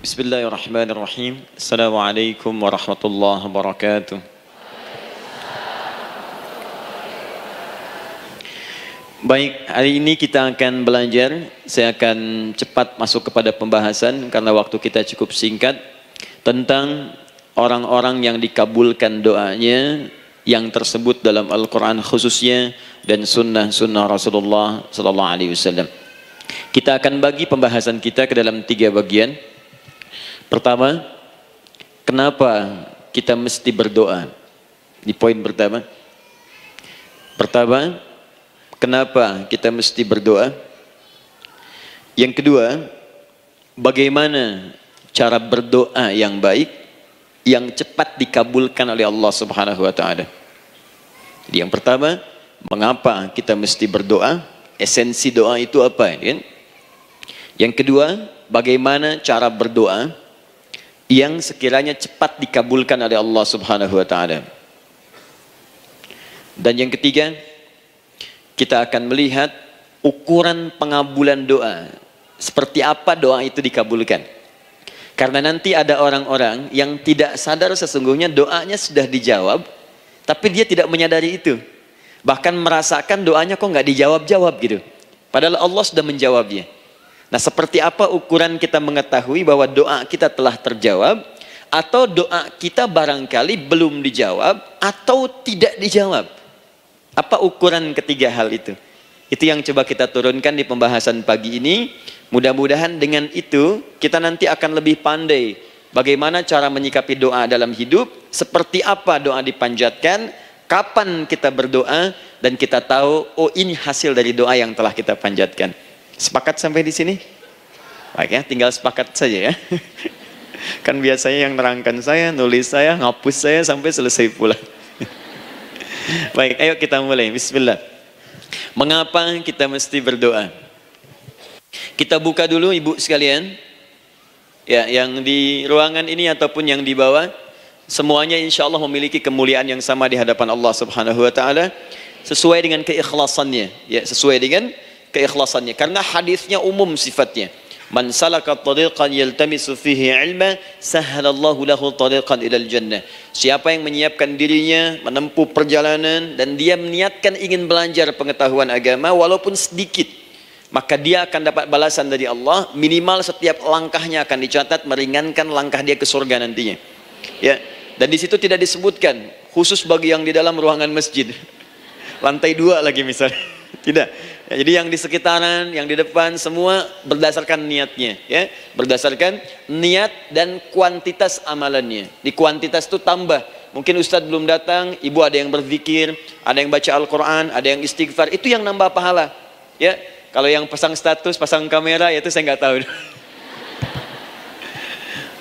Bismillahirrahmanirrahim. Assalamualaikum warahmatullahi wabarakatuh. Baik, hari ini kita akan belajar. Saya akan cepat masuk kepada pembahasan karena waktu kita cukup singkat, tentang orang-orang yang dikabulkan doanya yang tersebut dalam Al-Quran khususnya dan sunnah-sunnah Rasulullah Sallallahu Alaihi Wasallam. Kita akan bagi pembahasan kita ke dalam 3 bagian. Pertama, kenapa kita mesti berdoa? Di poin pertama. Kenapa kita mesti berdoa? Yang kedua, bagaimana cara berdoa yang baik, yang cepat dikabulkan oleh Allah Subhanahu wa taala. Jadi yang pertama, mengapa kita mesti berdoa? Esensi doa itu apa, kan? Yang kedua, bagaimana cara berdoa yang sekiranya cepat dikabulkan oleh Allah Subhanahu wa taala. Dan yang ketiga, kita akan melihat ukuran pengabulan doa. Seperti apa doa itu dikabulkan. Karena nanti ada orang-orang yang tidak sadar sesungguhnya doanya sudah dijawab, tapi dia tidak menyadari itu. Bahkan merasakan doanya kok nggak dijawab-jawab gitu. Padahal Allah sudah menjawabnya. Nah, seperti apa ukuran kita mengetahui bahwa doa kita telah terjawab, atau doa kita barangkali belum dijawab atau tidak dijawab? Apa ukuran ketiga hal itu? Itu yang coba kita turunkan di pembahasan pagi ini. Mudah-mudahan dengan itu kita nanti akan lebih pandai bagaimana cara menyikapi doa dalam hidup, seperti apa doa dipanjatkan, kapan kita berdoa, dan kita tahu, oh ini hasil dari doa yang telah kita panjatkan. Sepakat sampai di sini? Baik ya, tinggal sepakat saja ya. Kan biasanya yang nerangkan saya, nulis saya, ngapus saya sampai selesai pula. Baik, ayo kita mulai. Bismillah. Mengapa kita mesti berdoa? Kita buka dulu ibu sekalian. Ya, yang di ruangan ini ataupun yang di bawah, semuanya insya Allah memiliki kemuliaan yang sama di hadapan Allah Subhanahu wa taala, sesuai dengan keikhlasannya. Ya, sesuai dengan keikhlasannya, karena hadisnya umum sifatnya. Man salaka tariqan yaltamisu fihi ilma sahhalallahu lahu tariqan ilal jannah. Siapa yang menyiapkan dirinya menempuh perjalanan dan dia meniatkan ingin belajar pengetahuan agama walaupun sedikit, maka dia akan dapat balasan dari Allah. Minimal setiap langkahnya akan dicatat meringankan langkah dia ke surga nantinya. Ya, dan di situ tidak disebutkan khusus bagi yang di dalam ruangan masjid. Lantai 2 lagi misalnya. Tidak. Ya, jadi yang di sekitaran, yang di depan semua berdasarkan niatnya, ya. Berdasarkan niat dan kuantitas amalannya. Di kuantitas itu tambah. Mungkin ustadz belum datang, ibu ada yang berzikir, ada yang baca Al-Qur'an, ada yang istighfar, itu yang nambah pahala. Ya. Kalau yang pasang status, pasang kamera, ya itu saya nggak tahu.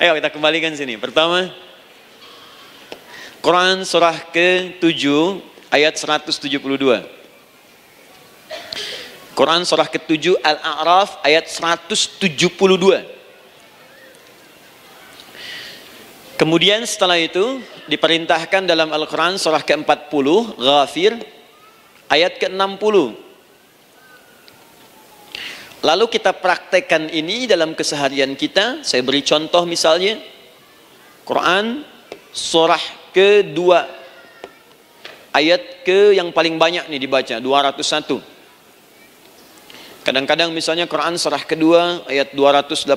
Ayo kita kembalikan sini. Pertama, Quran surah ke-7 ayat 172. Quran surah ke-7 Al-A'raf ayat 172. Kemudian setelah itu diperintahkan dalam Al-Quran surah ke-40 Ghafir ayat ke-60. Lalu kita praktekkan ini dalam keseharian kita. Saya beri contoh misalnya Quran surah ke-2 ayat ke yang paling banyak nih dibaca 201. Kadang-kadang misalnya Quran surah ke-2 ayat 286.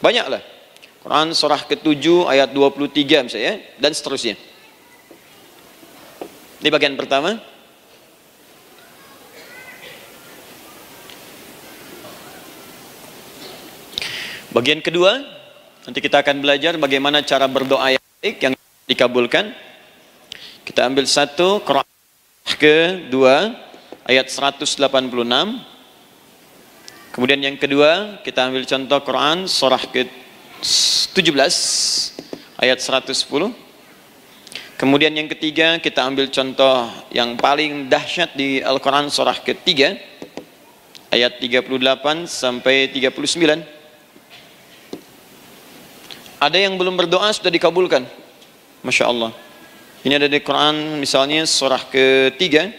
Banyaklah. Quran surah ke-7 ayat 23 misalnya, dan seterusnya. Ini bagian pertama. Bagian kedua, nanti kita akan belajar bagaimana cara berdoa yang baik yang dikabulkan. Kita ambil satu, Quran ke-2 ayat 186. Kemudian yang kedua kita ambil contoh Quran surah ke-17 ayat 110. Kemudian yang ketiga kita ambil contoh yang paling dahsyat di Al-Quran surah ke-3 ayat 38 sampai 39. Ada yang belum berdoa sudah dikabulkan. Masya Allah. Ini ada di Quran misalnya surah ke-3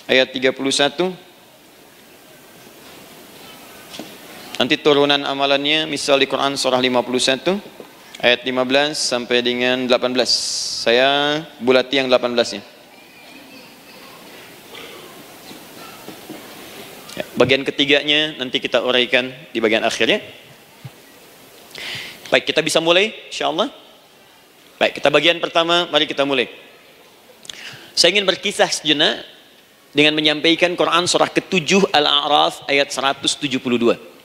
ayat 31. Nanti turunan amalannya misal di Quran surah 51 ayat 15 sampai dengan 18. Saya bulati yang 18-nya. Ya, bagian ketiganya nanti kita uraikan di bagian akhirnya. Baik, kita bisa mulai insyaallah. Baik, kita bagian pertama, mari kita mulai. Saya ingin berkisah sejenak dengan menyampaikan Quran surah ke-7 Al-A'raf ayat 172.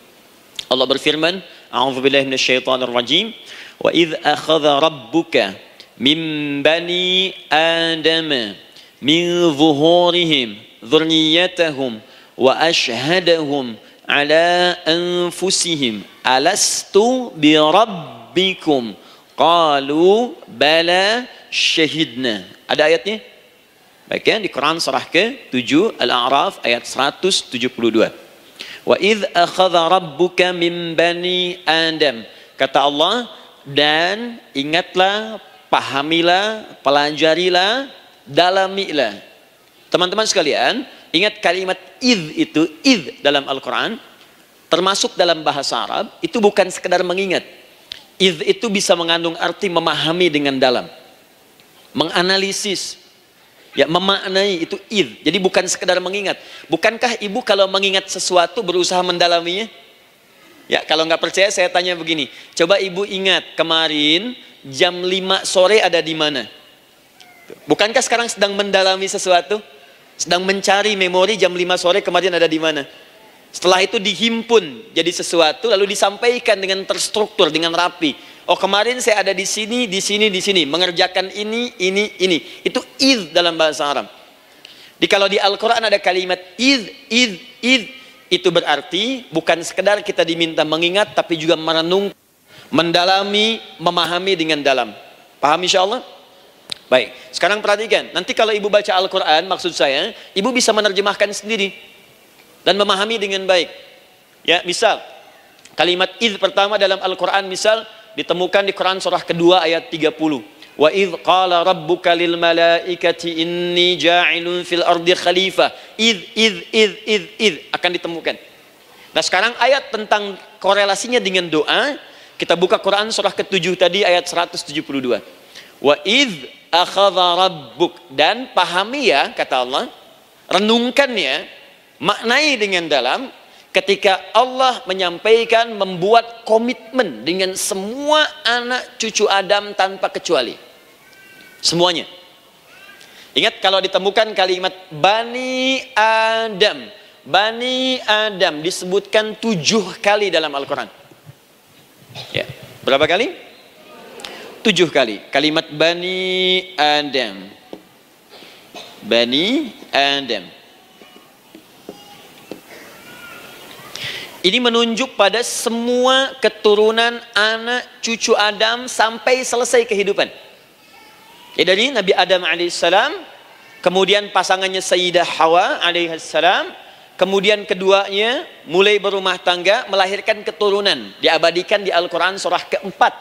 Allah berfirman, A'udzubillahi minasyaitonir rajim, wa idz akhadha rabbuka min bani adama min zuhurihim dzurriyyatahum wa ashhadahum ala anfusihim alastu bi rabbikum qalu bala syahidna. Ada ayatnya? Baik ya, di Quran surah ke-7 Al-A'raf ayat 172. Wa idz akhadha rabbuka min bani Adam. Kata Allah, dan ingatlah, pahamilah, pelajarilah, dalamilah. Teman-teman sekalian, ingat kalimat idz itu, idz dalam Al-Quran, termasuk dalam bahasa Arab, itu bukan sekedar mengingat. Idz itu bisa mengandung arti memahami dengan dalam. Menganalisis. Ya, memaknai itu idz. Jadi bukan sekedar mengingat. Bukankah ibu kalau mengingat sesuatu berusaha mendalaminya? Ya, kalau nggak percaya saya tanya begini. Coba ibu ingat kemarin jam 5 sore ada di mana? Bukankah sekarang sedang mendalami sesuatu? Sedang mencari memori jam 5 sore kemarin ada di mana? Setelah itu dihimpun jadi sesuatu lalu disampaikan dengan terstruktur, dengan rapi. Oh, kemarin saya ada di sini, di sini, di sini, mengerjakan ini. Itu idz dalam bahasa Arab. Kalau di Al-Quran ada kalimat idz, itu berarti bukan sekedar kita diminta mengingat, tapi juga merenung, mendalami, memahami dengan dalam. Paham insyaallah? Baik, sekarang perhatikan. Nanti kalau ibu baca Al-Quran, maksud saya, ibu bisa menerjemahkan sendiri dan memahami dengan baik. Ya, misal kalimat idz pertama dalam Al-Quran misal ditemukan di Quran surah kedua ayat 30. Wa idz qala rabbuka lil malaikati inni ja'ilun fil ardi khalifah. Idz akan ditemukan. Nah, sekarang ayat tentang korelasinya dengan doa, kita buka Quran surah ke-7 tadi ayat 172. Wa idz akhadha rabbuk, dan pahami ya kata Allah, renungkan ya, maknai dengan dalam ketika Allah menyampaikan, membuat komitmen dengan semua anak cucu Adam tanpa kecuali. Semuanya. Ingat kalau ditemukan kalimat Bani Adam. Bani Adam disebutkan 7 kali dalam Al-Quran. Ya. Berapa kali? 7 kali. Kalimat Bani Adam. Bani Adam. Ini menunjuk pada semua keturunan anak cucu Adam sampai selesai kehidupan. Ya, dari Nabi Adam alaihissalam, kemudian pasangannya Sayyidah Hawa alaihissalam, kemudian keduanya mulai berumah tangga, melahirkan keturunan, diabadikan di Al-Quran surah keempat,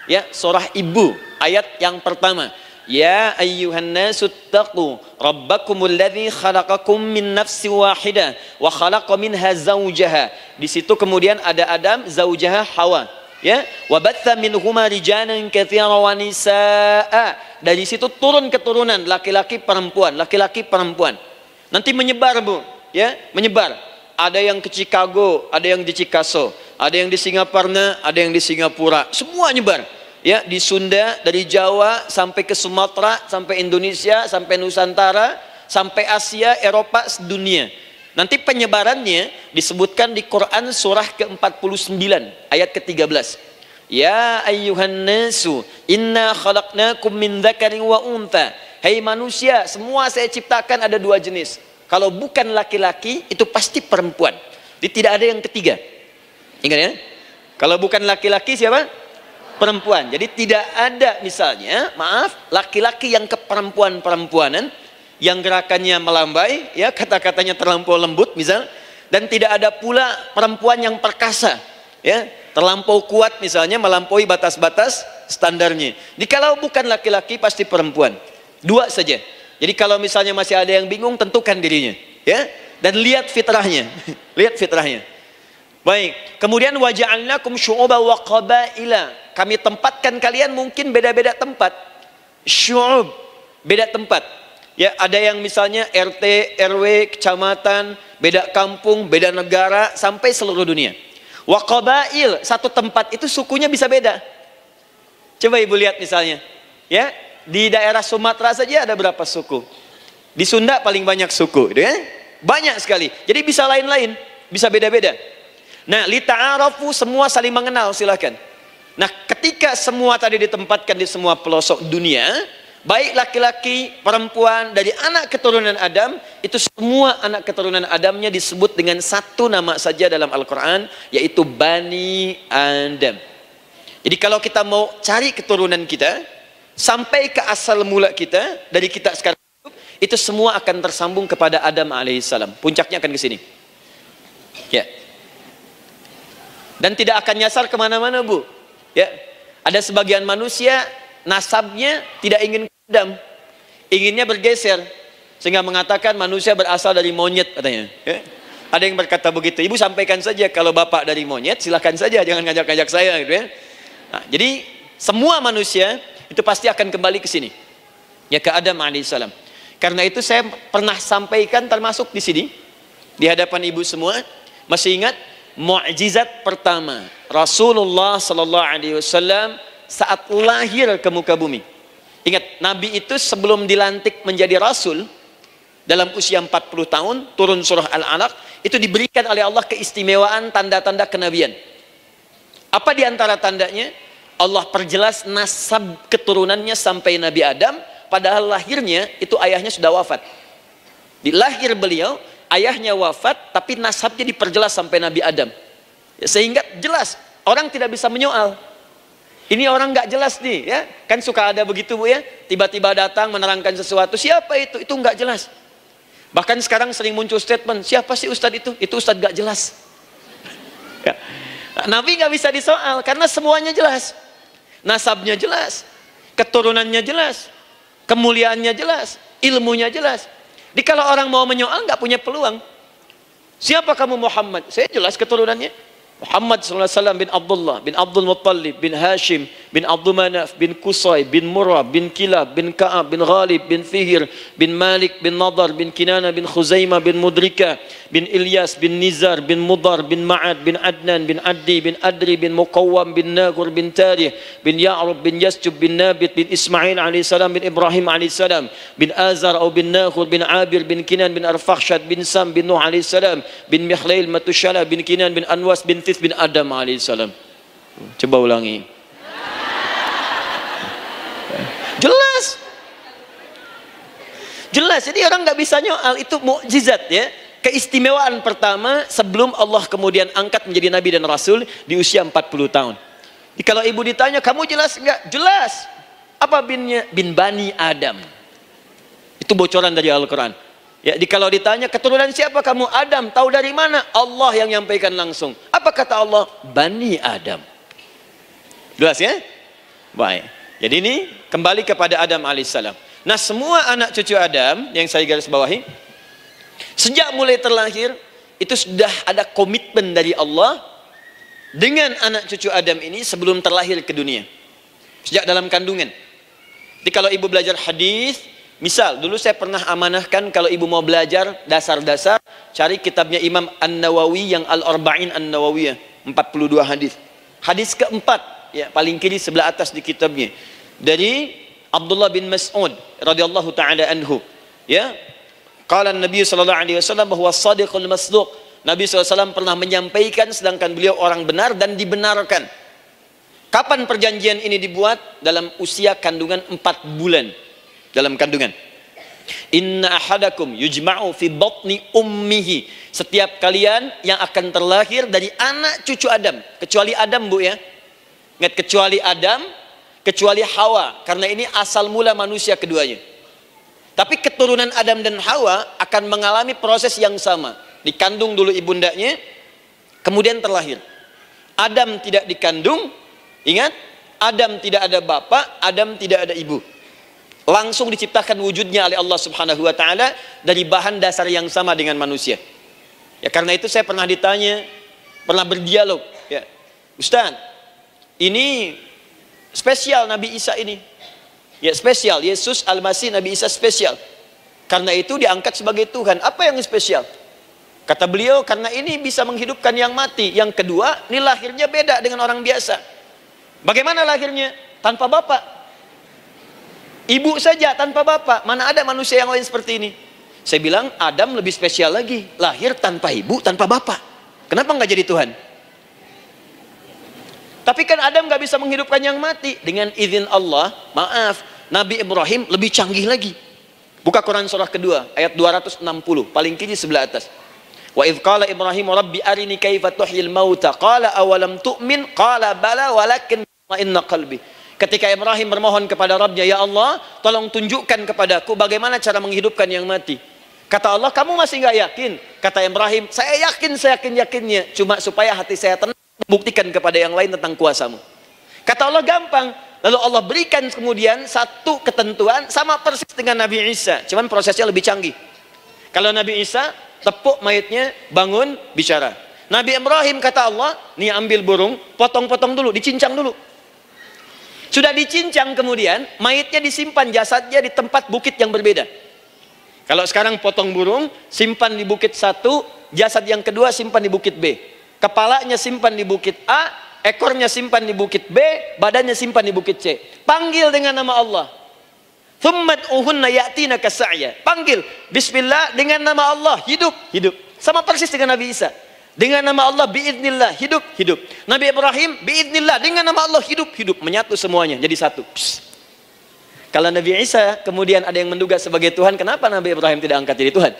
ya, surah Ibu, ayat yang pertama. Ya ayyuhan nasu taqu rabbakumul ladzi khalaqakum min nafsin wahidah wa khalaqa minha zawjaha. Di situ kemudian ada Adam, zaujaha Hawa, ya. Wa batha minhuma rijalan katsiran wa nisaa. Dari situ turun keturunan laki-laki perempuan, laki-laki perempuan. Nanti menyebar, Bu, ya, menyebar. Ada yang ke Chicago, ada yang di Chicago, ada yang di Singaparna, ada yang di Singapura. Semua nyebar. Ya, di Sunda, dari Jawa sampai ke Sumatera, sampai Indonesia, sampai Nusantara, sampai Asia, Eropa, sedunia. Nanti penyebarannya disebutkan di Quran surah ke-49 ayat ke-13. Ya ayyuhan nasu inna khalaqnakum min dzakarin wa untha. Hai manusia, semua saya ciptakan ada 2 jenis. Kalau bukan laki-laki itu pasti perempuan. Jadi tidak ada yang ketiga. Ingat ya? Kalau bukan laki-laki siapa? Perempuan. Jadi tidak ada misalnya, maaf, laki-laki yang keperempuan-perempuanan, yang gerakannya melambai, ya, kata-katanya terlampau lembut misal, dan tidak ada pula perempuan yang perkasa, ya, terlampau kuat misalnya, melampaui batas-batas standarnya. Jadi kalau bukan laki-laki pasti perempuan. 2 saja. Jadi kalau misalnya masih ada yang bingung, tentukan dirinya, ya, dan lihat fitrahnya. Lihat fitrahnya. Baik, kemudian waja'alnakum syu'uban wa qabaila. Kami tempatkan kalian mungkin beda-beda tempat. Syu'ub, beda tempat. Ya, ada yang misalnya RT, RW, kecamatan, beda kampung, beda negara, sampai seluruh dunia. Wa qabail, satu tempat itu sukunya bisa beda. Coba ibu lihat misalnya, ya, di daerah Sumatera saja ada berapa suku? Di Sunda paling banyak suku, gitu ya? Banyak sekali. Jadi bisa lain-lain, bisa beda-beda. Nah, lita'arafu, semua saling mengenal, silakan. Nah, ketika semua tadi ditempatkan di semua pelosok dunia, baik laki-laki, perempuan, dari anak keturunan Adam, itu semua anak keturunan Adamnya disebut dengan satu nama saja dalam Al-Quran, yaitu Bani Adam. Jadi kalau kita mau cari keturunan kita, sampai ke asal mula kita, dari kita sekarang, itu semua akan tersambung kepada Adam alaihissalam. Puncaknya akan ke sini. Ya. Dan tidak akan nyasar kemana-mana, Bu. Ya, ada sebagian manusia nasabnya tidak ingin ke Adam, inginnya bergeser, sehingga mengatakan manusia berasal dari monyet katanya. Ya. Ada yang berkata begitu. Ibu sampaikan saja kalau bapak dari monyet, silahkan saja, jangan ngajak-ngajak saya, gitu ya. Nah, jadi semua manusia itu pasti akan kembali ke sini, ya, ke Adam alaihissalam. Karena itu saya pernah sampaikan termasuk di sini di hadapan ibu semua, masih ingat? Mukjizat pertama Rasulullah sallallahu alaihi wasallam saat lahir ke muka bumi. Ingat, Nabi itu sebelum dilantik menjadi Rasul dalam usia 40 tahun, turun surah Al-Alaq, itu diberikan oleh Allah keistimewaan tanda-tanda kenabian. Apa di antara tandanya? Allah perjelas nasab keturunannya sampai Nabi Adam, padahal lahirnya itu ayahnya sudah wafat. Di lahir beliau, ayahnya wafat, tapi nasabnya diperjelas sampai Nabi Adam. Sehingga jelas, orang tidak bisa menyoal. Ini orang nggak jelas nih, ya. Kan suka ada begitu, Bu, ya. Tiba-tiba datang menerangkan sesuatu, siapa itu? Itu nggak jelas. Bahkan sekarang sering muncul statement, siapa sih Ustadz itu? Itu Ustadz nggak jelas. Ya. Nabi nggak bisa disoal, karena semuanya jelas. Nasabnya jelas, keturunannya jelas, kemuliaannya jelas, ilmunya jelas. Jadi kalau orang mau menyoal nggak punya peluang. Siapa kamu Muhammad? Saya jelas keturunannya. Muhammad SAW bin Abdullah, bin Abdul Muttalib, bin Hashim, bin Abdul Manaf, bin Qusay, bin Murrah, bin Kilab, bin Ka'ab, bin Ghalib, bin Fihir, bin Malik, bin Nadar, bin Kinana, bin Khuzaimah, bin Mudrika, bin Ilyas, bin Nizar, bin Mudar, bin Ma'ad, bin Adnan, bin Addi, bin Adri, bin Muqawwam, bin Nagur, bin Tarih, bin Ya'rub, bin Yasjub, bin Nabit, bin Ismail alaihissalam, bin Ibrahim alaihissalam, bin Azar atau bin Nakhur, bin Abir, bin Kinan, bin Arfakhshad, bin Sam, bin Nuh alaihissalam, bin Mikhlail, Matushala, bin Kinan, bin Anwas, bin bin Adam alaihissalam. Coba ulangi. Jelas. Jelas. Jadi orang nggak bisa nyoal, itu mukjizat, ya. Keistimewaan pertama sebelum Allah kemudian angkat menjadi nabi dan rasul di usia 40 tahun. Jadi kalau ibu ditanya, kamu jelas nggak? Jelas. Apa binnya? Bin Bani Adam. Itu bocoran dari Al-Quran. Ya, kalau ditanya keturunan siapa kamu? Adam. Tahu dari mana? Allah yang nyampaikan langsung. Apa kata Allah? Bani Adam. Jelas, ya? Baik. Jadi ini kembali kepada Adam alaihissalam. Nah, semua anak cucu Adam yang saya garis bawahi, sejak mulai terlahir itu sudah ada komitmen dari Allah dengan anak cucu Adam ini sebelum terlahir ke dunia. Sejak dalam kandungan. Jadi kalau ibu belajar hadis, misal, dulu saya pernah amanahkan kalau ibu mau belajar dasar-dasar, cari kitabnya Imam An-Nawawi yang Al-Arba'in An-Nawawiyah, 42 hadis. Hadis keempat, ya, paling kiri sebelah atas di kitabnya. Dari Abdullah bin Mas'ud radhiyallahu taala anhu, ya. Qala Nabi sallallahu alaihi wasallam bahwa shadiqul masduq. Nabi SAW pernah menyampaikan sedangkan beliau orang benar dan dibenarkan. Kapan perjanjian ini dibuat? Dalam usia kandungan 4 bulan. Dalam kandungan. Inna ahadakum yujma'u fi batni ummihi. Setiap kalian yang akan terlahir dari anak cucu Adam, kecuali Adam, Bu, ya. Ingat, kecuali Adam, kecuali Hawa, karena ini asal mula manusia keduanya. Tapi keturunan Adam dan Hawa akan mengalami proses yang sama. Dikandung dulu ibundanya, kemudian terlahir. Adam tidak dikandung, ingat, Adam tidak ada bapak, Adam tidak ada ibu. Langsung diciptakan wujudnya oleh Allah Subhanahu wa taala dari bahan dasar yang sama dengan manusia. Ya, karena itu saya pernah ditanya, pernah berdialog. Ya, Ustaz, ini spesial Nabi Isa ini. Ya, spesial. Yesus Al-Masih, Nabi Isa spesial. Karena itu diangkat sebagai Tuhan. Apa yang spesial? Kata beliau, karena ini bisa menghidupkan yang mati. Yang kedua, ini lahirnya beda dengan orang biasa. Bagaimana lahirnya? Tanpa bapak. Ibu saja tanpa bapak. Mana ada manusia yang lain seperti ini? Saya bilang, Adam lebih spesial lagi. Lahir tanpa ibu, tanpa bapak. Kenapa nggak jadi Tuhan? Tapi kan Adam nggak bisa menghidupkan yang mati. Dengan izin Allah, maaf, Nabi Ibrahim lebih canggih lagi. Buka Quran surah kedua, ayat 260, paling kiri sebelah atas. Wa idh qala Ibrahim rabbi arini kaifa tuhyil mauta qala awalam tu'min qala bala walakin inna qalbi. Ketika Ibrahim bermohon kepada Rabbnya, ya Allah, tolong tunjukkan kepadaku bagaimana cara menghidupkan yang mati. Kata Allah, kamu masih nggak yakin? Kata Ibrahim, saya yakin-yakinnya, cuma supaya hati saya tenang, membuktikan kepada yang lain tentang kuasamu. Kata Allah, gampang. Lalu Allah berikan kemudian satu ketentuan sama persis dengan Nabi Isa, cuman prosesnya lebih canggih. Kalau Nabi Isa tepuk mayatnya, bangun, bicara. Nabi Ibrahim kata Allah, nih ambil burung, potong-potong dulu, dicincang dulu. Sudah dicincang kemudian, mayatnya disimpan, jasadnya di tempat bukit yang berbeda. Kalau sekarang potong burung, simpan di bukit satu, jasad yang kedua simpan di bukit B. Kepalanya simpan di bukit A, ekornya simpan di bukit B, badannya simpan di bukit C. Panggil dengan nama Allah. Thummat uhunna ya'tina kasa'ya. Panggil bismillah dengan nama Allah, hidup. Sama persis dengan Nabi Isa. Dengan nama Allah biiznillah, hidup. Nabi Ibrahim biiznillah, dengan nama Allah hidup. Menyatu semuanya jadi satu. Psst. Kalau Nabi Isa kemudian ada yang menduga sebagai Tuhan, kenapa Nabi Ibrahim tidak angkat jadi Tuhan?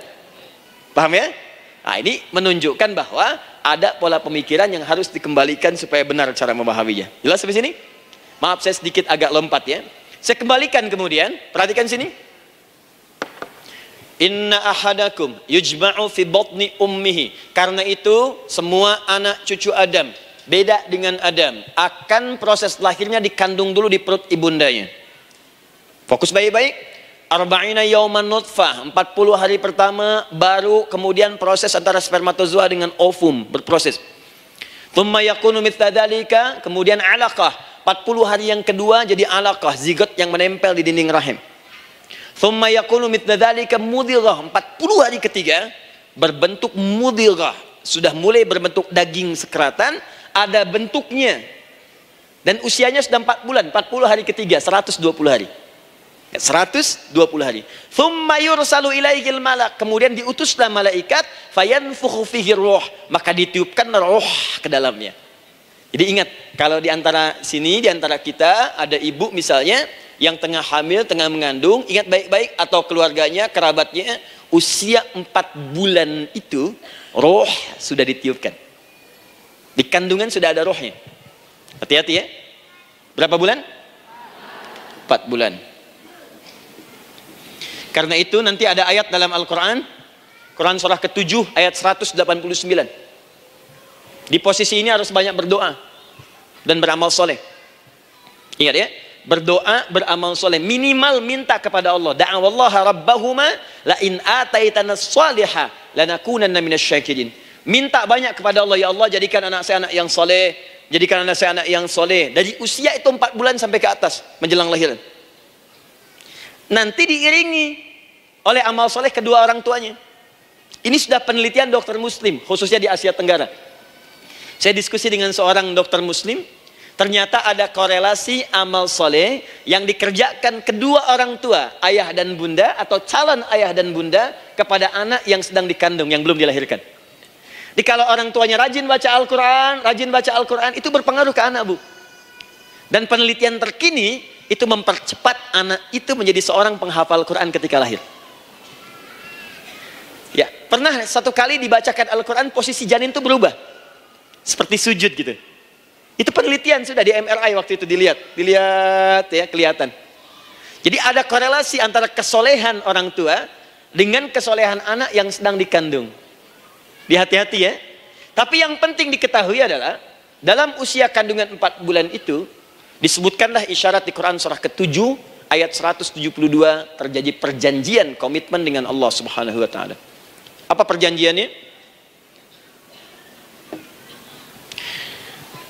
Paham ya? Nah, ini menunjukkan bahwa ada pola pemikiran yang harus dikembalikan supaya benar cara memahaminya. Jelas sampai sini? Maaf saya sedikit agak lompat ya. Saya kembalikan kemudian, perhatikan sini. Inna ahadakum yujma'u fi batni ummihi. Karena itu semua anak cucu Adam, beda dengan Adam, akan proses lahirnya dikandung dulu di perut ibundanya. Fokus baik-baik. Arba'ina yauman nutfah, 40 hari pertama baru kemudian proses antara spermatozoa dengan ovum berproses. Thumma yakunu mithla dzalika, kemudian alaqah, 40 hari yang kedua jadi alaqah, zigot yang menempel di dinding rahim. Thumma yakunu mithla dzalika mudghah, 40 hari ketiga berbentuk mudghah, sudah mulai berbentuk daging sekeratan, ada bentuknya. Dan usianya sudah 4 bulan, 40 hari ketiga, 120 hari. 120 hari. Thumma yursalu ilaihil malak, kemudian diutuslah malaikat, fayanfukhu fihi ruh, maka ditiupkan roh ke dalamnya. Jadi ingat, kalau di antara sini, di antara kita ada ibu misalnya yang tengah hamil, tengah mengandung, ingat baik-baik, atau keluarganya, kerabatnya, usia 4 bulan itu roh sudah ditiupkan. Di kandungan sudah ada rohnya. Hati-hati ya. Berapa bulan? 4 bulan. Karena itu nanti ada ayat dalam Al-Quran, Quran surah ke-7 ayat 189. Di posisi ini harus banyak berdoa dan beramal soleh. Ingat ya, berdoa, beramal soleh, minimal minta kepada Allah. Da'awallaha rabbahuma la in ataitana salihah lanakunanna minasyakirin. Minta banyak kepada Allah, ya Allah jadikan anak saya anak yang soleh, jadikan anak saya anak yang soleh. Dari usia itu 4 bulan sampai ke atas menjelang lahiran. Nanti diiringi oleh amal soleh kedua orang tuanya. Ini sudah penelitian dokter muslim, khususnya di Asia Tenggara. Saya diskusi dengan seorang dokter muslim, ternyata ada korelasi amal soleh yang dikerjakan kedua orang tua, ayah dan bunda, atau calon ayah dan bunda, kepada anak yang sedang dikandung, yang belum dilahirkan. Jadi kalau orang tuanya rajin baca Al-Quran, itu berpengaruh ke anak, Bu. Dan penelitian terkini, itu mempercepat anak itu menjadi seorang penghafal Quran ketika lahir. Ya, pernah satu kali dibacakan Al-Quran, posisi janin itu berubah. Seperti sujud gitu. Itu penelitian sudah di MRI waktu itu dilihat ya, kelihatan. Jadi ada korelasi antara kesolehan orang tua dengan kesolehan anak yang sedang dikandung. Hati-hati ya. Tapi yang penting diketahui adalah dalam usia kandungan 4 bulan itu disebutkanlah isyarat di Quran surah ke-7 ayat 172 terjadi perjanjian komitmen dengan Allah Subhanahu wa taala. Apa perjanjiannya?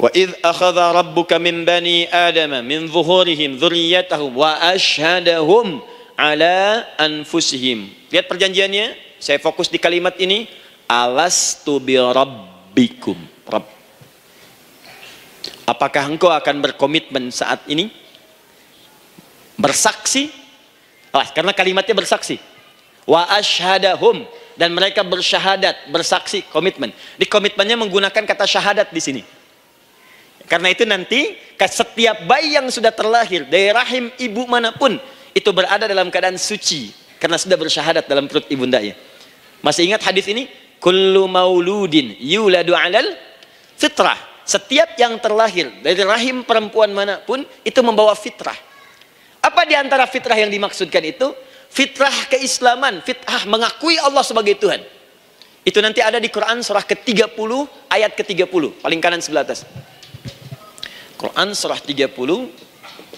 Wa idh akhadha rabbuka min bani Adama min zuhurihim dzurriyyatahum wa asyhadahum ala anfusihim. Lihat perjanjiannya, saya fokus di kalimat ini, alastu bi rabbikum. Rabb. Apakah engkau akan berkomitmen saat ini bersaksi? Karena kalimatnya bersaksi. Wa asyhadahum, dan mereka bersyahadat, bersaksi, komitmen. Di komitmennya menggunakan kata syahadat di sini. Karena itu nanti setiap bayi yang sudah terlahir dari rahim ibu manapun itu berada dalam keadaan suci karena sudah bersyahadat dalam perut ibundanya. Masih ingat hadis ini? Kullu mauludin yuladu 'alal fitrah. Setiap yang terlahir dari rahim perempuan manapun itu membawa fitrah. Apa di antara fitrah yang dimaksudkan itu? Fitrah keislaman, fitrah mengakui Allah sebagai Tuhan. Itu nanti ada di Quran surah ke-30 ayat ke-30, paling kanan sebelah atas. Quran surah 30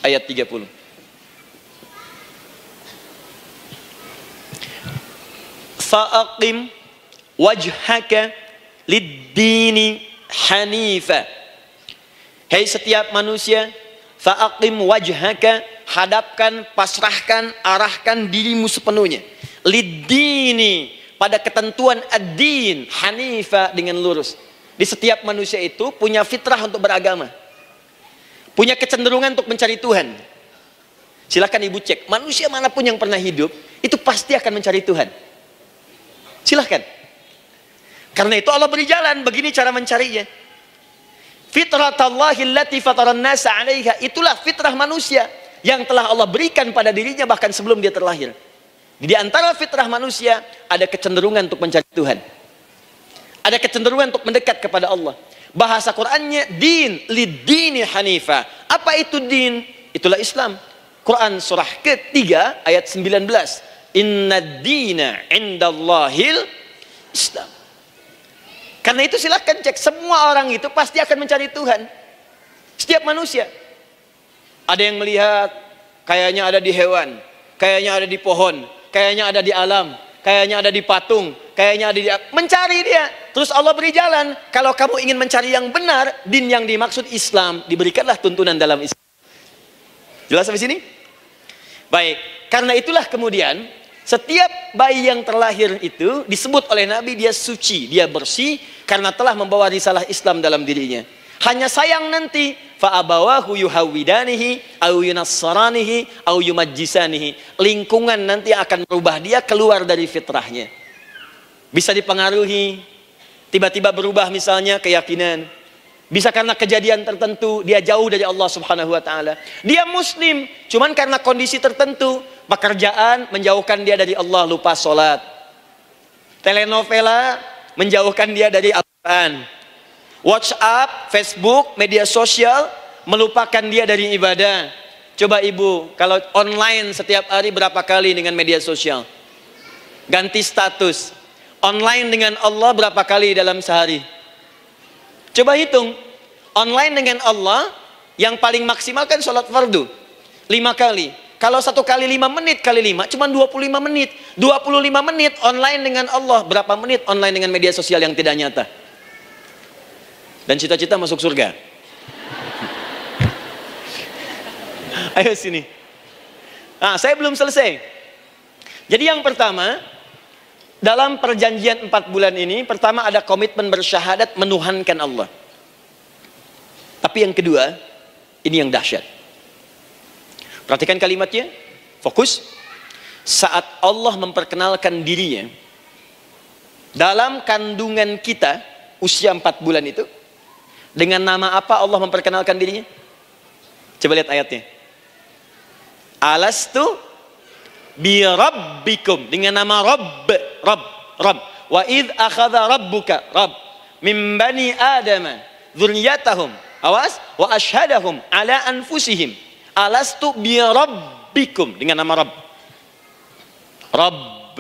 ayat 30. Fa'aqim wajhaka lid-dini hanifa. Hei setiap manusia, fa'aqim wajhaka, hadapkan, pasrahkan, arahkan dirimu sepenuhnya. Lid-dini, pada ketentuan ad-din, hanifa, dengan lurus. Di setiap manusia itu punya fitrah untuk beragama. Punya kecenderungan untuk mencari Tuhan. Silakan ibu cek, manusia manapun yang pernah hidup itu pasti akan mencari Tuhan. Silakan. Karena itu Allah beri jalan, begini cara mencarinya. Fitratallahi allati fataran nasa 'alaiha, itulah fitrah manusia yang telah Allah berikan pada dirinya bahkan sebelum dia terlahir. Di antara fitrah manusia ada kecenderungan untuk mencari Tuhan. Ada kecenderungan untuk mendekat kepada Allah. Bahasa Qur'annya din, lid-dini hanifa. Apa itu din? Itulah Islam. Quran surah ke-3 ayat 19. Inna dina indallahil Islam. Karena itu silakan cek, semua orang itu pasti akan mencari Tuhan. Setiap manusia. Ada yang melihat kayaknya ada di hewan, kayaknya ada di pohon, kayaknya ada di alam, kayaknya ada di patung, kayaknya ada di... mencari dia. Terus Allah beri jalan. Kalau kamu ingin mencari yang benar, din yang dimaksud Islam, diberikanlah tuntunan dalam Islam. Jelas sampai sini? Baik. Karena itulah kemudian setiap bayi yang terlahir itu disebut oleh Nabi dia suci, dia bersih karena telah membawa risalah Islam dalam dirinya. Hanya sayang nanti fa'abawahu yuhawwidanihi au yunassaranihi au yumajjisanihi. Lingkungan nanti akan merubah dia keluar dari fitrahnya. Bisa dipengaruhi, tiba-tiba berubah misalnya keyakinan. Bisa karena kejadian tertentu dia jauh dari Allah Subhanahu wa taala. Dia muslim, cuman karena kondisi tertentu, pekerjaan menjauhkan dia dari Allah, lupa sholat. Telenovela menjauhkan dia dari Al-Quran. WhatsApp, Facebook, media sosial melupakan dia dari ibadah. Coba ibu, kalau online setiap hari berapa kali dengan media sosial? Ganti status. Online dengan Allah berapa kali dalam sehari? Coba hitung. Online dengan Allah yang paling maksimal kan sholat fardu 5 kali. Kalau 1 kali 5 menit kali 5 cuma 25 menit. 25 menit online dengan Allah. Berapa menit online dengan media sosial yang tidak nyata? Dan cita-cita masuk surga. Ayo sini. Nah, saya belum selesai. Jadi yang pertama, dalam perjanjian 4 bulan ini, pertama ada komitmen bersyahadat menuhankan Allah. Tapi yang kedua, ini yang dahsyat. Perhatikan kalimatnya, fokus. Saat Allah memperkenalkan dirinya dalam kandungan kita, usia 4 bulan itu, dengan nama apa Allah memperkenalkan dirinya? Coba lihat ayatnya. Alastu bi rabbikum, dengan nama Rabb. Wa idh akhadha rabbuka min bani Adama dzurriyyatahum, awas, wa asyhadahum ala anfusihim. Alastu bi rabbikum, dengan nama Rabb.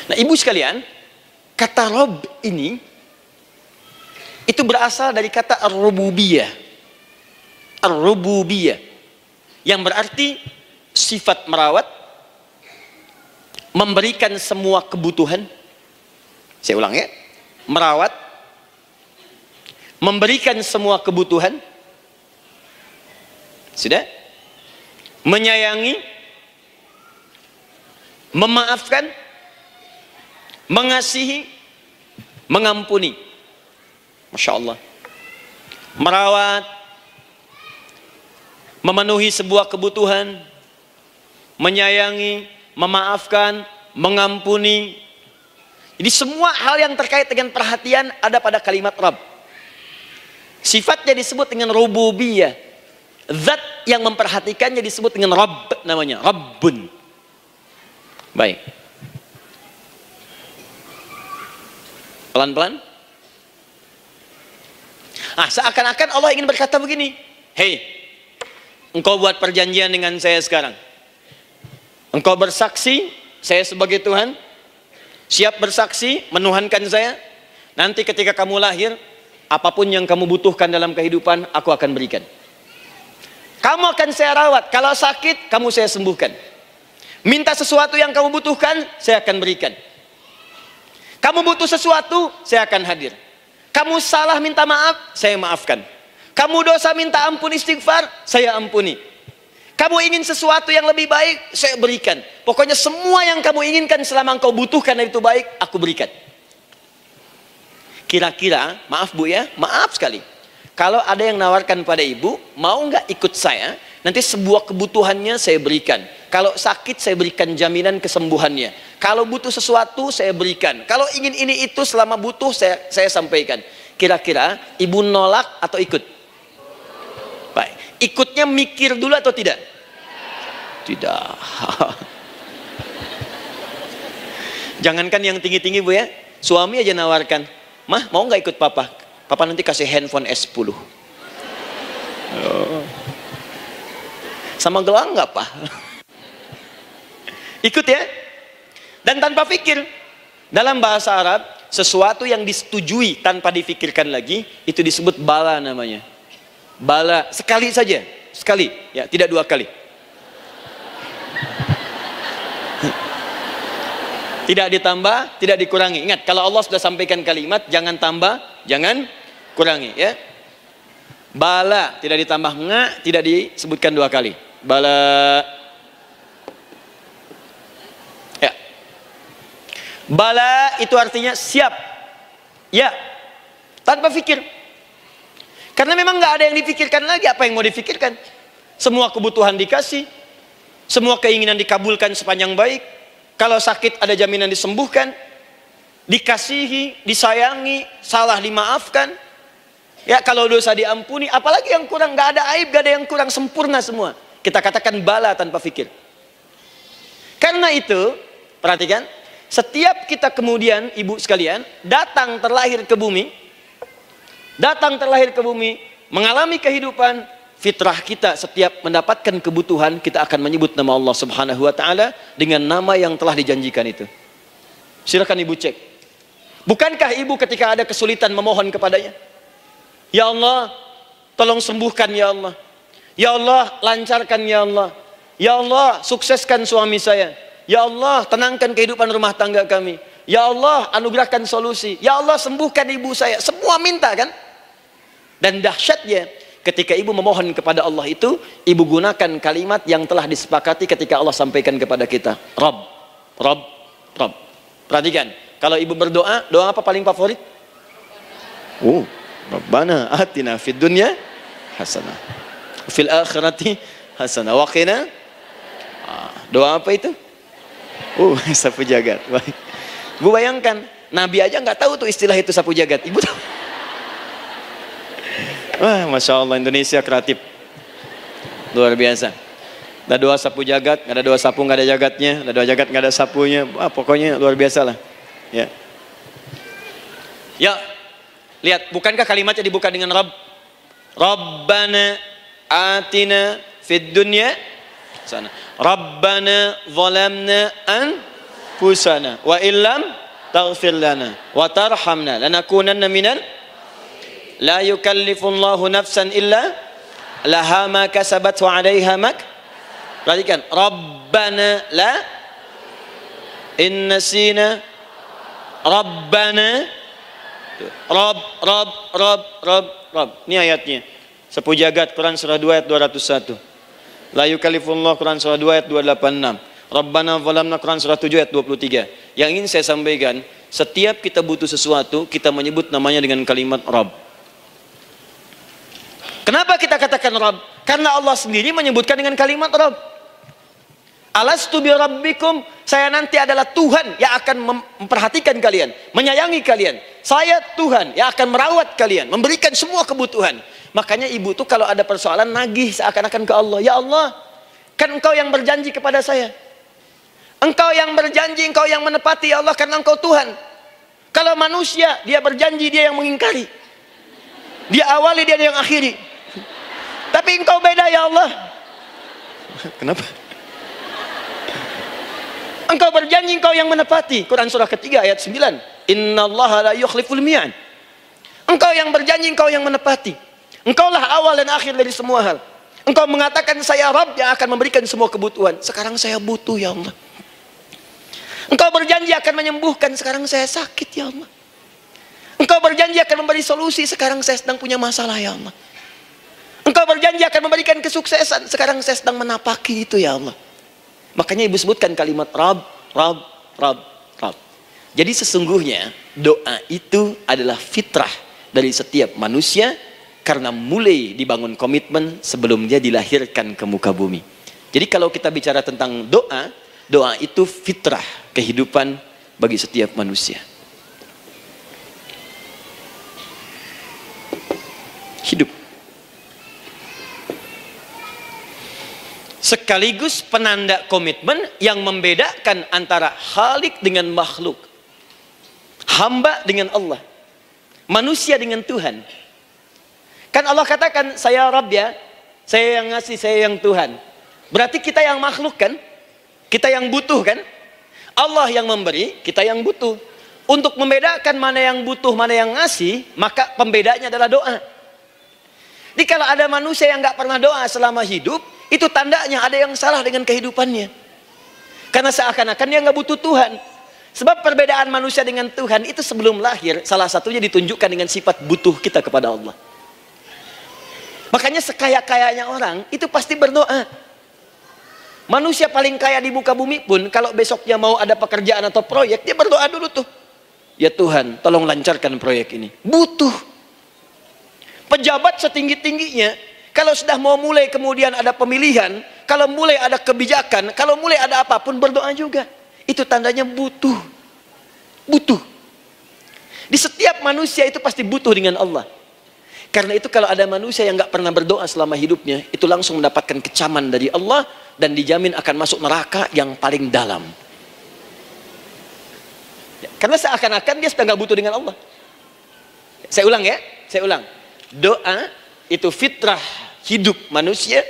Nah, ibu sekalian, kata Rabb ini itu berasal dari kata ar-rububiyah. Ar-rububiyah yang berarti sifat merawat, memberikan semua kebutuhan. Saya ulang ya. merawat, memberikan semua kebutuhan, sudah, menyayangi, memaafkan, mengasihi, mengampuni. Masya Allah. Merawat, memenuhi sebuah kebutuhan, menyayangi, memaafkan, mengampuni. Jadi semua hal yang terkait dengan perhatian ada pada kalimat Rabb. Sifatnya disebut dengan rububiyah. Zat yang memperhatikannya disebut dengan Rabb, namanya Rabbun. Baik. Pelan-pelan. Seakan-akan Allah ingin berkata begini, hei, engkau buat perjanjian dengan saya sekarang. Engkau bersaksi, saya sebagai Tuhan, siap bersaksi, menuhankan saya. Nanti ketika kamu lahir, apapun yang kamu butuhkan dalam kehidupan, aku akan berikan. Kamu akan saya rawat, kalau sakit, kamu saya sembuhkan. Minta sesuatu yang kamu butuhkan, saya akan berikan. Kamu butuh sesuatu, saya akan hadir. Kamu salah minta maaf, saya maafkan. Kamu dosa minta ampun istighfar, saya ampuni. Kamu ingin sesuatu yang lebih baik, saya berikan. Pokoknya semua yang kamu inginkan selama engkau butuhkan itu baik, aku berikan. Kira-kira, maaf Bu ya, maaf sekali. Kalau ada yang nawarkan pada ibu, mau nggak ikut saya? Nanti sebuah kebutuhannya saya berikan. Kalau sakit saya berikan jaminan kesembuhannya. Kalau butuh sesuatu saya berikan. Kalau ingin ini itu selama butuh saya sampaikan. Kira-kira ibu nolak atau ikut? Baik. Ikutnya mikir dulu atau tidak? Tidak. Jangankan yang tinggi-tinggi Bu ya. Suami aja nawarkan. Mah mau nggak ikut papa? Papa nanti kasih handphone S10. Oh. Sama gelang nggak Pak? Ikut ya. Dan tanpa pikir. Dalam bahasa Arab, sesuatu yang disetujui tanpa difikirkan lagi, itu disebut bala namanya. Bala, sekali saja. Sekali, ya, tidak dua kali. Tidak ditambah, tidak dikurangi. Ingat, kalau Allah sudah sampaikan kalimat, jangan tambah, jangan kurangi, ya. Bala, tidak ditambah nga, tidak disebutkan dua kali. Bala. Ya. Bala itu artinya siap. Ya. Tanpa pikir. Karena memang nggak ada yang dipikirkan lagi. Apa yang mau dipikirkan? Semua kebutuhan dikasih. Semua keinginan dikabulkan sepanjang baik. Kalau sakit ada jaminan disembuhkan. Dikasihi, disayangi, salah dimaafkan. Ya, kalau dosa diampuni, apalagi yang kurang, nggak ada aib, nggak ada yang kurang, sempurna semua. Kita katakan bala tanpa fikir. Karena itu, perhatikan, setiap kita kemudian, ibu sekalian, datang terlahir ke bumi, mengalami kehidupan, fitrah kita setiap mendapatkan kebutuhan, kita akan menyebut nama Allah Subhanahu wa Ta'ala dengan nama yang telah dijanjikan itu. Silakan ibu cek. Bukankah ibu ketika ada kesulitan memohon kepadanya? Ya Allah, tolong sembuhkan ya Allah. Ya Allah, lancarkan ya Allah. Ya Allah, sukseskan suami saya. Ya Allah, tenangkan kehidupan rumah tangga kami. Ya Allah, anugerahkan solusi. Ya Allah, sembuhkan ibu saya. Semua minta kan? Dan dahsyatnya, ketika ibu memohon kepada Allah itu, ibu gunakan kalimat yang telah disepakati ketika Allah sampaikan kepada kita. Rabb, Rabb, Rabb. Perhatikan, kalau ibu berdoa, doa apa paling favorit? Rabbana atina fid dunya hasanah, fil akhirati hasanah, wa qina. Doa apa itu? Sapu jagat. Bu bayangkan, Nabi aja nggak tahu tuh istilah itu sapu jagat. Ibu tahu? Wah, Masya Allah, Indonesia kreatif. Luar biasa. Ada doa sapu jagat, nggak ada doa sapu nggak ada jagatnya, ada doa jagat nggak ada sapunya. Pokoknya luar biasa lah. Ya. Ya. Lihat, bukankah kalimatnya dibuka dengan Rabb? Rabbana atina fid dunya sana. Rabbana zalamna anfusana wa illam taghfir lana wa tarhamna lanakunanna minal. La yukallifullahu nafsan illa laha ma kasabat wa 'alaiha mak. Perhatikan, Rabbana la in nasina Rabbana Rob, Rob, Rob, Rob, Rob. Ini ayatnya. Sepuh jagat, Quran surah 2 ayat 201. La yukallifullah, Quran surah 2 ayat 286. Rabbana zalamna, Quran surah 7 ayat 23. Yang ingin saya sampaikan, setiap kita butuh sesuatu, kita menyebut namanya dengan kalimat Rabb. Kenapa kita katakan Rabb? Karena Allah sendiri menyebutkan dengan kalimat Rabb. Alastu bi rabbikum, saya nanti adalah Tuhan yang akan memperhatikan kalian, menyayangi kalian. Saya Tuhan yang akan merawat kalian, memberikan semua kebutuhan. Makanya ibu tuh kalau ada persoalan nagih seakan-akan ke Allah. Ya Allah, kan engkau yang berjanji kepada saya. Engkau yang berjanji, engkau yang menepati ya Allah, karena engkau Tuhan. Kalau manusia, dia berjanji, dia yang mengingkari. Dia awali, dia yang akhiri. Tapi engkau beda ya Allah. Kenapa? Engkau berjanji, engkau yang menepati. Quran surah ketiga ayat 9. Innallaha la yukhliful mi'ad. Engkau yang berjanji, engkau yang menepati. Engkaulah awal dan akhir dari semua hal. Engkau mengatakan saya Rabb yang akan memberikan semua kebutuhan. Sekarang saya butuh ya Allah. Engkau berjanji akan menyembuhkan, sekarang saya sakit ya Allah. Engkau berjanji akan memberi solusi, sekarang saya sedang punya masalah ya Allah. Engkau berjanji akan memberikan kesuksesan, sekarang saya sedang menapaki itu ya Allah. Makanya ibu sebutkan kalimat Rabb, Rabb, Rabb, Rabb. Jadi sesungguhnya doa itu adalah fitrah dari setiap manusia, karena mulai dibangun komitmen sebelum dia dilahirkan ke muka bumi. Jadi kalau kita bicara tentang doa, doa itu fitrah kehidupan bagi setiap manusia. Hidup. Sekaligus penanda komitmen yang membedakan antara Khalik dengan makhluk, hamba dengan Allah, manusia dengan Tuhan. Kan Allah katakan saya Rabb ya, saya yang ngasih, saya yang Tuhan. Berarti kita yang makhluk kan, kita yang butuh kan. Allah yang memberi, kita yang butuh. Untuk membedakan mana yang butuh, mana yang ngasih, maka pembedanya adalah doa. Jadi kalau ada manusia yang nggak pernah doa selama hidup, itu tandanya ada yang salah dengan kehidupannya. Karena seakan-akan dia nggak butuh Tuhan. Sebab perbedaan manusia dengan Tuhan itu sebelum lahir, salah satunya ditunjukkan dengan sifat butuh kita kepada Allah. Makanya sekaya-kayanya orang itu pasti berdoa. Manusia paling kaya di muka bumi pun kalau besoknya mau ada pekerjaan atau proyek, dia berdoa dulu tuh. Ya Tuhan, tolong lancarkan proyek ini. Butuh. Pejabat setinggi-tingginya, kalau sudah mau mulai kemudian ada pemilihan, kalau mulai ada kebijakan, kalau mulai ada apapun berdoa juga. Itu tandanya butuh. Butuh. Di setiap manusia itu pasti butuh dengan Allah. Karena itu kalau ada manusia yang nggak pernah berdoa selama hidupnya, itu langsung mendapatkan kecaman dari Allah dan dijamin akan masuk neraka yang paling dalam. Karena seakan-akan dia sudah nggak butuh dengan Allah. Saya ulang ya, saya ulang. Doa itu fitrah hidup manusia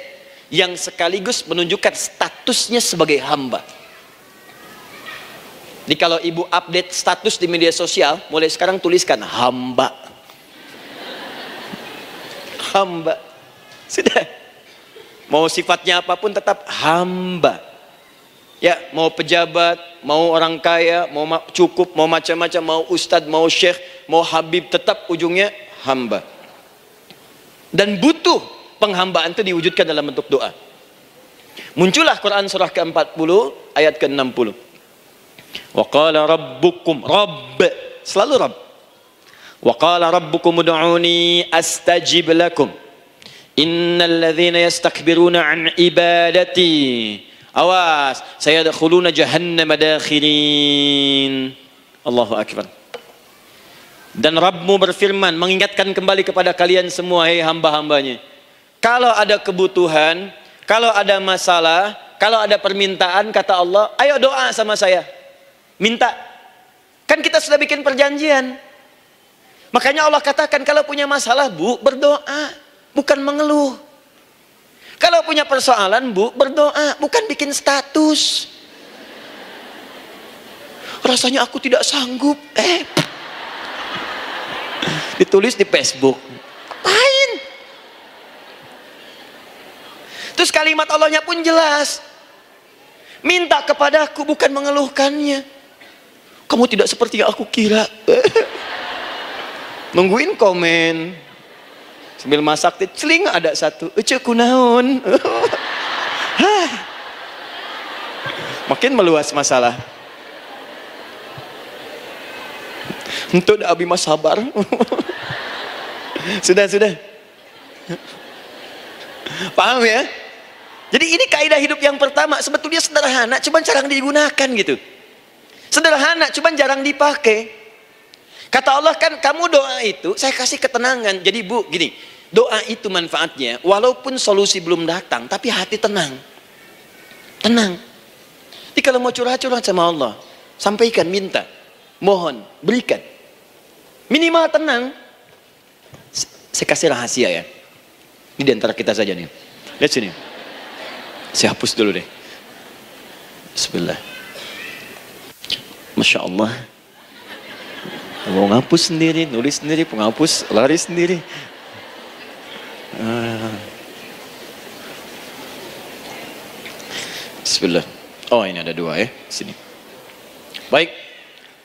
yang sekaligus menunjukkan statusnya sebagai hamba. Jadi kalau ibu update status di media sosial, mulai sekarang tuliskan hamba. Hamba. Sudah. Mau sifatnya apapun tetap hamba. Ya, mau pejabat, mau orang kaya, mau cukup, mau macam-macam, mau ustadz, mau syekh, mau habib, tetap ujungnya hamba. Dan butuh penghambaan itu diwujudkan dalam bentuk doa. Muncullah Quran surah ke-40 ayat ke-60. Wa qala rabbukum, Rabb, selalu Rabb. Wa qala rabbukum ud'uni astajib lakum. Innal ladzina yastakbiruna an ibadati, awas, sayadkhuluna jahannama dakhirin. Allahu akbar. Dan Rabbmu berfirman, mengingatkan kembali kepada kalian semua, hei hamba-hambanya, kalau ada kebutuhan, kalau ada masalah, kalau ada permintaan, kata Allah, ayo doa sama saya, minta. Kan kita sudah bikin perjanjian. Makanya Allah katakan kalau punya masalah bu, berdoa, bukan mengeluh. Kalau punya persoalan bu, berdoa, bukan bikin status. Rasanya aku tidak sanggup, ditulis di Facebook. Ngapain? Terus kalimat Allahnya pun jelas. Minta kepadaku, bukan mengeluhkannya. Kamu tidak seperti yang aku kira. Nungguin komen. Sambil masak, celing ada satu. Ece kunaon. Makin meluas masalah. Untuk abi mas sabar. Sudah. Paham ya? Jadi ini kaidah hidup yang pertama. Sebetulnya sederhana, cuman jarang digunakan gitu. Sederhana, cuman jarang dipakai. Kata Allah kan, kamu doa itu, saya kasih ketenangan. Jadi Bu, gini, doa itu manfaatnya, walaupun solusi belum datang, tapi hati tenang. Tenang. Jadi kalau mau curhat-curhat sama Allah, sampaikan, minta, mohon, berikan. Minimal tenang. Saya kasih rahasia ya. Ini di antara kita saja nih. Lihat sini. Saya hapus dulu deh. Bismillah. Masya Allah. Mau ngapus sendiri, nulis sendiri, penghapus, lari sendiri. Bismillah. Oh ini ada dua ya. Sini. Baik.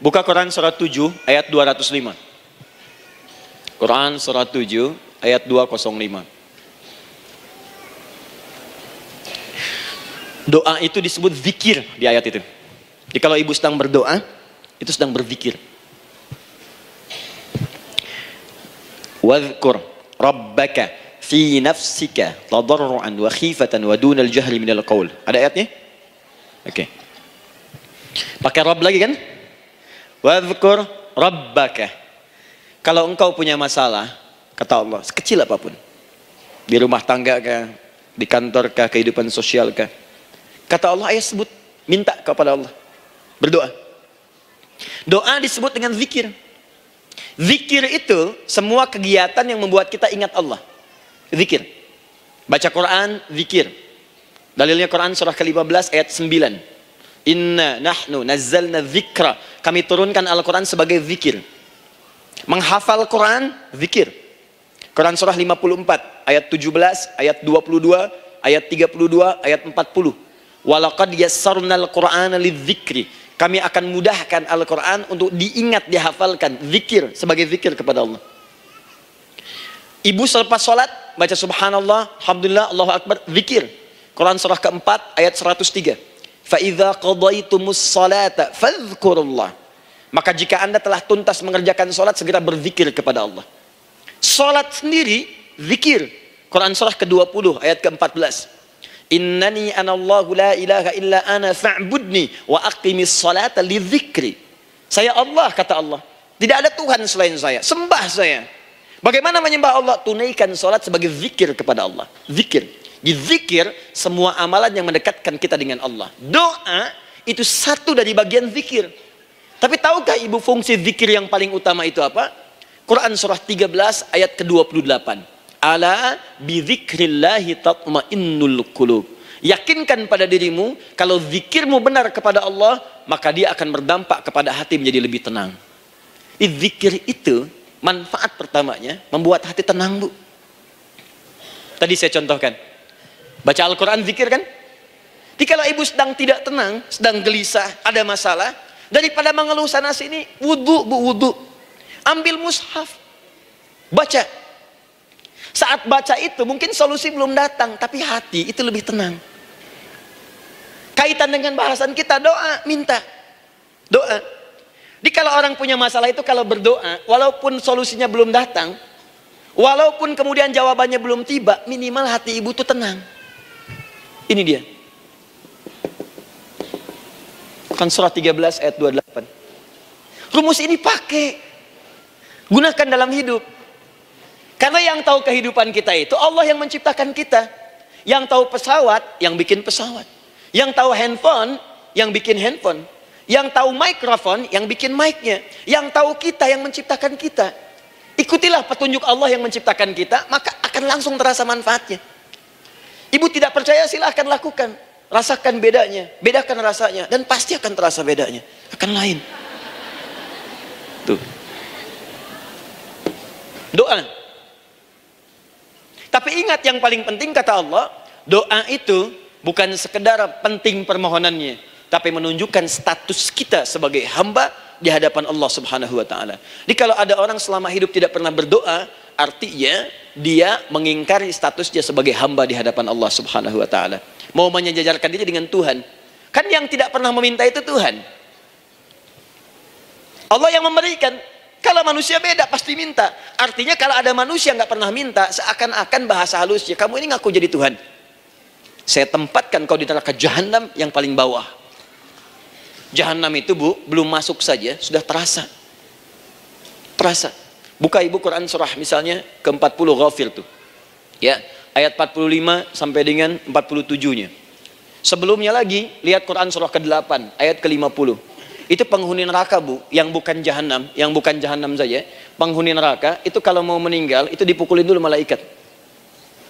Buka Quran surat 7 ayat 205. Quran surat 7 ayat 205. Doa itu disebut zikir di ayat itu. Jadi kalau ibu sedang berdoa, itu sedang berzikir. Wadhkur rabbaka fi nafsika tadarruan wa khifatan wa dunal jahri minal qaul. Ada ayatnya? Oke. Pakai Rabb lagi kan? Wadhkur rabbaka. Kalau engkau punya masalah, kata Allah, sekecil apapun, di rumah tangga kah, di kantor kah, kehidupan sosial kah, kata Allah, ayat sebut, minta kepada Allah, berdoa. Doa disebut dengan zikir. Zikir itu semua kegiatan yang membuat kita ingat Allah. Zikir. Baca Quran, zikir. Dalilnya Quran surah ke-15 ayat 9. Inna nahnu nazzalna dzikra. Kami turunkan Al-Quran sebagai zikir. Menghafal Quran, zikir. Quran surah 54 ayat 17, ayat 22, ayat 32, ayat 40. Walaqad yassarnal Qur'ana lidzikri. Kami akan mudahkan Al-Quran untuk diingat, dihafalkan. Zikir, sebagai zikir kepada Allah. Ibu selepas sholat, baca subhanallah, alhamdulillah, Allahu Akbar, zikir. Quran surah keempat, ayat 103. فَإِذَا قَضَيْتُمُ الصَّلَاةَ فَاذْكُرُوا اللَّهَ. Maka jika anda telah tuntas mengerjakan sholat, segera berzikir kepada Allah. Sholat sendiri, zikir. Quran surah ke-20, ayat ke-14. Innani anallahu la ilaha illa ana fa'budni wa aqimis salata li dzikri. Saya Allah, kata Allah. Tidak ada Tuhan selain saya. Sembah saya. Bagaimana menyembah Allah? Tunaikan salat sebagai zikir kepada Allah. Zikir. Di zikir semua amalan yang mendekatkan kita dengan Allah. Doa itu satu dari bagian zikir. Tapi tahukah ibu fungsi zikir yang paling utama itu apa? Quran surah 13 ayat ke-28. Ala bidzikrillahi tatmainnul qulub. Yakinkan pada dirimu, kalau zikirmu benar kepada Allah, maka dia akan berdampak kepada hati menjadi lebih tenang. Zikir itu manfaat pertamanya membuat hati tenang, Bu. Tadi saya contohkan. Baca Al-Quran zikir kan? Jadi kalau ibu sedang tidak tenang, sedang gelisah, ada masalah, daripada mengeluh sana sini, wudu, Bu, wudu. Ambil mushaf. Baca. Saat baca itu mungkin solusi belum datang, tapi hati itu lebih tenang. Kaitan dengan bahasan kita, doa, minta. Doa. Jadi kalau orang punya masalah itu, kalau berdoa, walaupun solusinya belum datang, walaupun kemudian jawabannya belum tiba, minimal hati ibu itu tenang. Ini dia. Kan surah 13 ayat 28. Rumus ini pakai. Gunakan dalam hidup. Karena yang tahu kehidupan kita itu Allah yang menciptakan kita. Yang tahu pesawat, yang bikin pesawat. Yang tahu handphone, yang bikin handphone. Yang tahu mikrofon, yang bikin mic-nya. Yang tahu kita, yang menciptakan kita. Ikutilah petunjuk Allah yang menciptakan kita, maka akan langsung terasa manfaatnya. Ibu tidak percaya, silahkan lakukan. Rasakan bedanya, bedakan rasanya, dan pasti akan terasa bedanya. Akan lain. Tuh. Doa. Tapi ingat, yang paling penting kata Allah, doa itu bukan sekedar penting permohonannya, tapi menunjukkan status kita sebagai hamba di hadapan Allah Subhanahu wa taala. Jadi kalau ada orang selama hidup tidak pernah berdoa, artinya dia mengingkari statusnya sebagai hamba di hadapan Allah Subhanahu wa taala. Mau menyejajarkan diri dengan Tuhan. Kan yang tidak pernah meminta itu Tuhan. Allah yang memberikan. Kalau manusia beda pasti minta. Artinya kalau ada manusia nggak pernah minta, seakan-akan bahasa halusnya kamu ini ngaku jadi Tuhan. Saya tempatkan kau di neraka jahanam yang paling bawah. Jahanam itu Bu, belum masuk saja sudah terasa. Terasa. Buka ibu Quran surah misalnya ke-40 Ghafir tuh. Ya, ayat 45 sampai dengan 47-nya. Sebelumnya lagi lihat Quran surah ke-8 ayat ke-50. Itu penghuni neraka Bu, yang bukan jahanam saja, penghuni neraka itu kalau mau meninggal itu dipukulin dulu malaikat.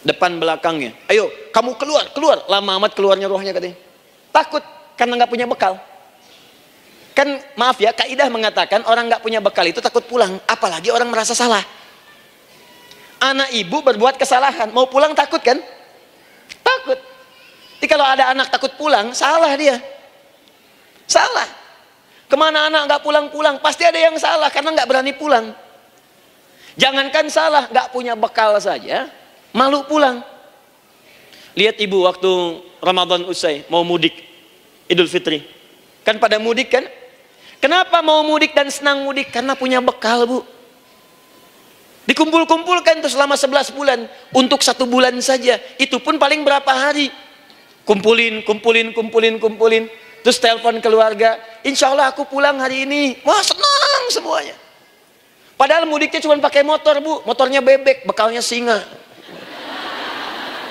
Depan belakangnya. Ayo, kamu keluar. Lama amat keluarnya rohnya katanya. Takut karena nggak punya bekal. Kan maaf ya, kaidah mengatakan orang nggak punya bekal itu takut pulang, apalagi orang merasa salah. Anak ibu berbuat kesalahan, mau pulang takut kan? Takut. Jadi kalau ada anak takut pulang, salah dia. Salah. Kemana anak nggak pulang-pulang, pasti ada yang salah karena nggak berani pulang. Jangankan salah, nggak punya bekal saja, malu pulang. Lihat ibu waktu Ramadan usai, mau mudik, Idul Fitri. Kan pada mudik kan? Kenapa mau mudik dan senang mudik? Karena punya bekal Bu. Dikumpul-kumpulkan tuh selama 11 bulan. Untuk 1 bulan saja. Itu pun paling berapa hari. Kumpulin. Terus telepon keluarga. Insya Allah aku pulang hari ini. Wah senang semuanya. Padahal mudiknya cuma pakai motor Bu. Motornya bebek, bekalnya singa.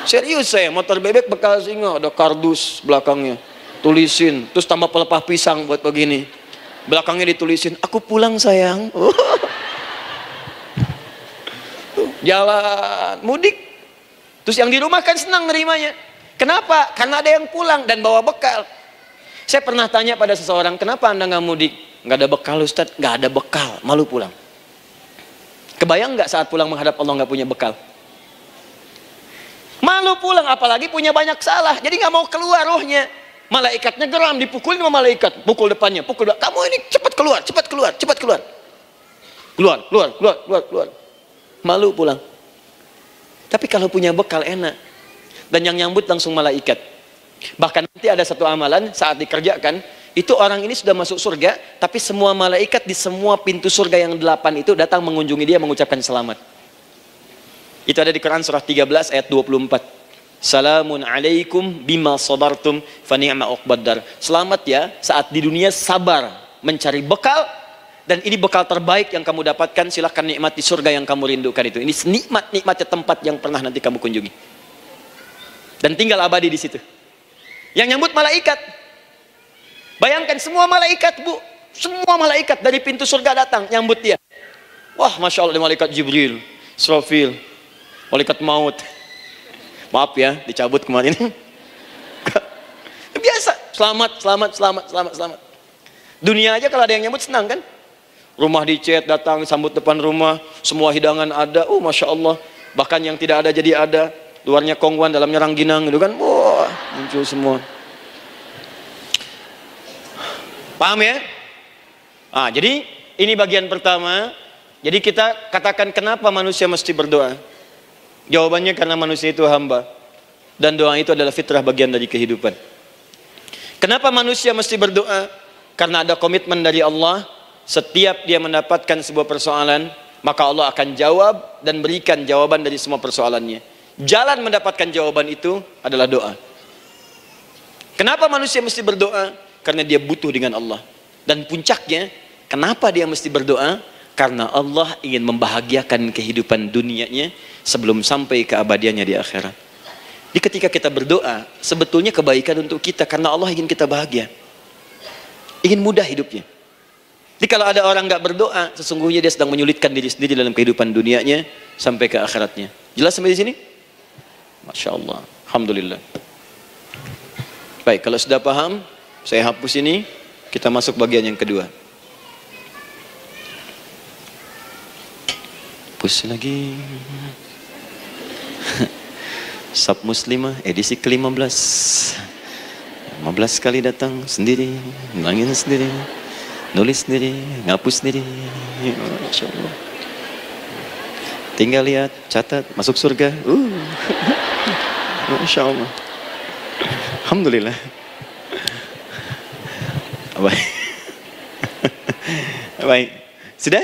Serius saya, motor bebek bekal singa. Ada kardus belakangnya. Tulisin. Terus tambah pelepah pisang buat begini. Belakangnya ditulisin, aku pulang sayang. Jalan, mudik. Terus yang di rumah kan senang nerimanya. Kenapa? Karena ada yang pulang dan bawa bekal. Saya pernah tanya pada seseorang, kenapa anda nggak mudik? Nggak ada bekal Ustadz, nggak ada bekal, malu pulang. Kebayang nggak saat pulang menghadap Allah nggak punya bekal? Malu pulang, apalagi punya banyak salah. Jadi nggak mau keluar rohnya. Malaikatnya geram, dipukulin sama malaikat, pukul depannya, pukul belakang. Kamu ini cepat keluar. Keluar. Malu pulang. Tapi kalau punya bekal enak. Dan yang nyambut langsung malaikat. Bahkan nanti ada satu amalan saat dikerjakan, itu orang ini sudah masuk surga, tapi semua malaikat di semua pintu surga yang 8 itu datang mengunjungi dia mengucapkan selamat. Itu ada di Quran surah 13 ayat 24. Salamun alaikum bima sabartum fa ni'ma uqbaddar. Selamat ya saat di dunia sabar mencari bekal, dan ini bekal terbaik yang kamu dapatkan, silahkan nikmati surga yang kamu rindukan itu. Ini nikmatnya tempat yang pernah nanti kamu kunjungi. Dan tinggal abadi di situ. Yang nyambut malaikat. Bayangkan semua malaikat Bu, semua malaikat dari pintu surga datang nyambut dia. Wah, Masya Allah, malaikat Jibril, Israfil, malaikat maut. Maaf ya, dicabut kemarin. Biasa, selamat. Dunia aja kalau ada yang nyambut senang kan? Rumah dicet, datang, sambut depan rumah, semua hidangan ada. Masya Allah. Bahkan yang tidak ada jadi ada. Luarnya kongwan, dalamnya rangginang gitu kan. Wah, muncul semua. Paham ya? Jadi ini bagian pertama. Jadi kita katakan kenapa manusia mesti berdoa? Jawabannya karena manusia itu hamba. Dan doa itu adalah fitrah, bagian dari kehidupan. Kenapa manusia mesti berdoa? Karena ada komitmen dari Allah. Setiap dia mendapatkan sebuah persoalan, maka Allah akan jawab dan berikan jawaban dari semua persoalannya. Jalan mendapatkan jawaban itu adalah doa. Kenapa manusia mesti berdoa? Karena dia butuh dengan Allah. Dan puncaknya, kenapa dia mesti berdoa? Karena Allah ingin membahagiakan kehidupan dunianya sebelum sampai keabadiannya di akhirat. Jadi ketika kita berdoa, sebetulnya kebaikan untuk kita karena Allah ingin kita bahagia. Ingin mudah hidupnya. Jadi kalau ada orang nggak berdoa, sesungguhnya dia sedang menyulitkan diri sendiri dalam kehidupan dunianya sampai ke akhiratnya. Jelas sampai di sini? Masya Allah. Alhamdulillah. Baik, kalau sudah paham, saya hapus ini, kita masuk bagian yang kedua. Hapus lagi. Sab Muslimah edisi ke-15. 15 kali datang sendiri, nangis sendiri. Nulis sendiri, ngapus sendiri. Masya Allah. Tinggal lihat, catat, masuk surga. Masya Allah. Alhamdulillah. Baik. Baik. Sudah?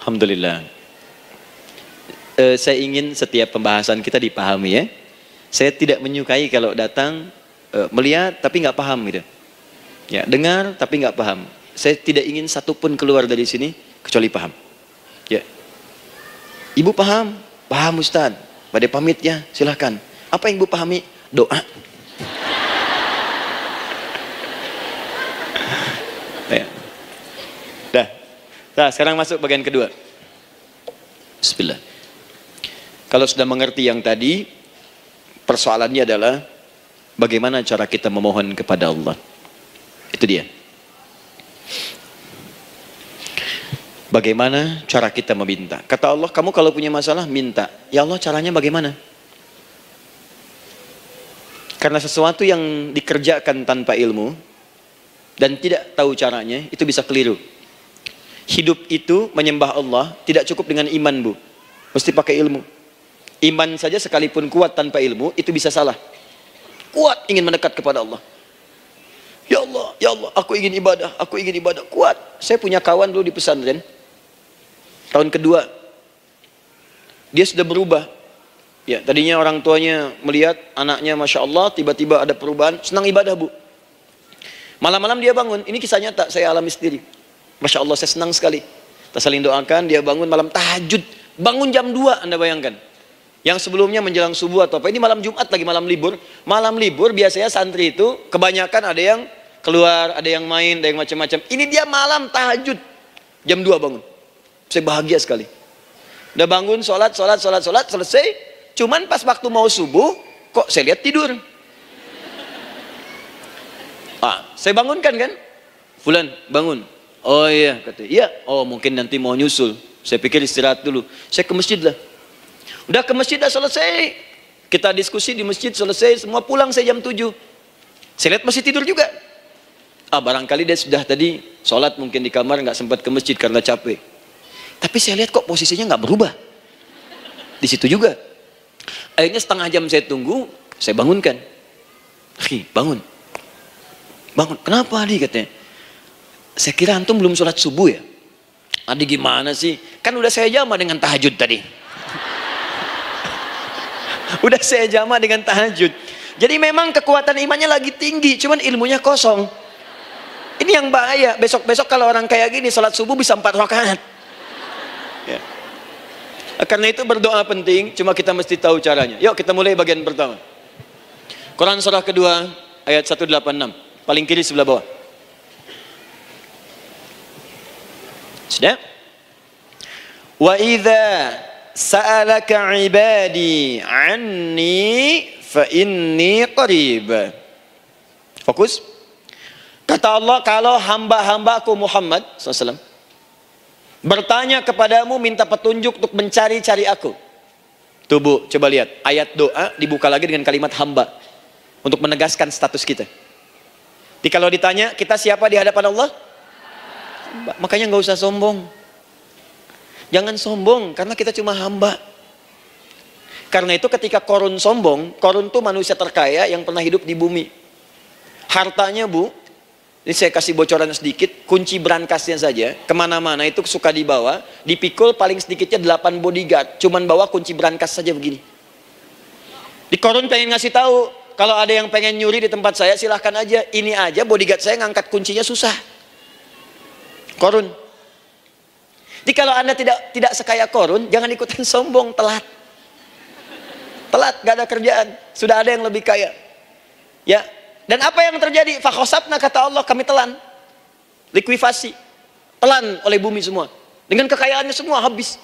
Alhamdulillah. Saya ingin setiap pembahasan kita dipahami ya. Saya tidak menyukai kalau datang melihat tapi nggak paham gitu. Ya, dengar tapi nggak paham. Saya tidak ingin satupun keluar dari sini kecuali paham. Ya. Ibu paham? Paham Ustaz. Pada pamit ya, silahkan. Apa yang ibu pahami? Doa. Ya. Dah. Nah, sekarang masuk bagian kedua. Bismillah. Kalau sudah mengerti yang tadi, persoalannya adalah bagaimana cara kita memohon kepada Allah. Itu dia. Bagaimana cara kita meminta? Kata Allah, kamu kalau punya masalah, minta. Ya Allah, caranya bagaimana? Karena sesuatu yang dikerjakan tanpa ilmu dan tidak tahu caranya, itu bisa keliru. Hidup itu menyembah Allah tidak cukup dengan iman, Bu. Mesti pakai ilmu. Iman saja sekalipun kuat tanpa ilmu, itu bisa salah. Kuat ingin mendekat kepada Allah. Ya Allah, aku ingin ibadah, aku ingin ibadah. Kuat. Saya punya kawan dulu di pesantren. Tahun kedua, dia sudah berubah. Ya, tadinya orang tuanya melihat anaknya, Masya Allah, tiba-tiba ada perubahan. Senang ibadah, Bu. Malam-malam dia bangun. Ini kisah nyata, saya alami sendiri. Masya Allah, saya senang sekali. Kita saling doakan, dia bangun malam tahajud. Bangun jam 2, Anda bayangkan. Yang sebelumnya menjelang subuh atau apa. Ini malam Jumat lagi, malam libur. Malam libur biasanya santri itu kebanyakan ada yang keluar, ada yang main, ada yang macam-macam. Ini dia malam tahajud. Jam 2 bangun. Saya bahagia sekali. Udah bangun, sholat, selesai. Cuman pas waktu mau subuh, kok saya lihat tidur. Saya bangunkan kan. Fulan, bangun. Oh iya, kata. Iya, oh mungkin nanti mau nyusul. Saya pikir istirahat dulu. Saya ke masjid lah. Udah ke masjid, dah selesai. Kita diskusi di masjid, selesai. Semua pulang saya jam 7. Saya lihat masih tidur juga. Barangkali dia sudah tadi sholat mungkin di kamar, nggak sempat ke masjid karena capek. Tapi saya lihat kok posisinya nggak berubah. Di situ juga. Akhirnya setengah jam saya tunggu, saya bangunkan. Bangun. Bangun. Kenapa Adi, katanya? Saya kira antum belum sholat subuh ya? Adi gimana sih? Kan udah saya jama dengan tahajud tadi. Udah saya jama dengan tahajud. Jadi memang kekuatan imannya lagi tinggi, cuman ilmunya kosong. Ini yang bahaya. Besok-besok kalau orang kayak gini salat subuh bisa 4 rakaat. Ya. Karena itu berdoa penting, cuma kita mesti tahu caranya. Yuk kita mulai bagian pertama. Quran surah kedua ayat 186, paling kiri sebelah bawah. Sudah? Wa idza sa'alaka ibadi anni fa inni qarib. Fokus. Kata Allah, kalau hamba-hambaku Muhammad SAW bertanya kepadamu, minta petunjuk untuk mencari-cari aku. Tuh Bu, coba lihat. Ayat doa dibuka lagi dengan kalimat hamba. Untuk menegaskan status kita. Jadi kalau ditanya, kita siapa di hadapan Allah? Hamba. Makanya nggak usah sombong. Jangan sombong, karena kita cuma hamba. Karena itu ketika Korun sombong, Korun tuh manusia terkaya yang pernah hidup di bumi. Hartanya Bu, ini saya kasih bocoran sedikit, kunci berangkasnya saja, kemana-mana itu suka dibawa, dipikul paling sedikitnya 8 bodyguard, cuman bawa kunci berangkas saja begini. Di Korun pengen ngasih tahu, kalau ada yang pengen nyuri di tempat saya silahkan aja, ini aja bodyguard saya ngangkat kuncinya susah. Korun. Jadi kalau Anda tidak sekaya Korun, jangan ikutan sombong, telat. Telat, gak ada kerjaan, sudah ada yang lebih kaya. Ya. Dan apa yang terjadi? Fakhosabna, kata Allah, kami telan. Likuifasi. Telan oleh bumi semua. Dengan kekayaannya semua habis.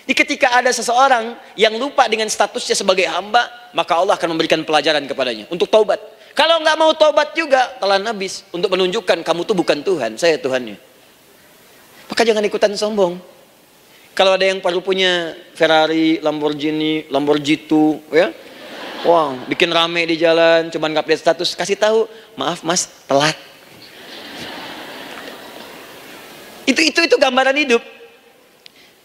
Jadi ketika ada seseorang yang lupa dengan statusnya sebagai hamba, maka Allah akan memberikan pelajaran kepadanya untuk taubat. Kalau nggak mau taubat juga, telan habis. Untuk menunjukkan kamu tuh bukan Tuhan, saya Tuhannya. Maka jangan ikutan sombong. Kalau ada yang perlu punya Ferrari, Lamborghini, Lamborghini, ya, wow, bikin rame di jalan, cuman nggak update status, kasih tahu, maaf mas, telat. Itu gambaran hidup.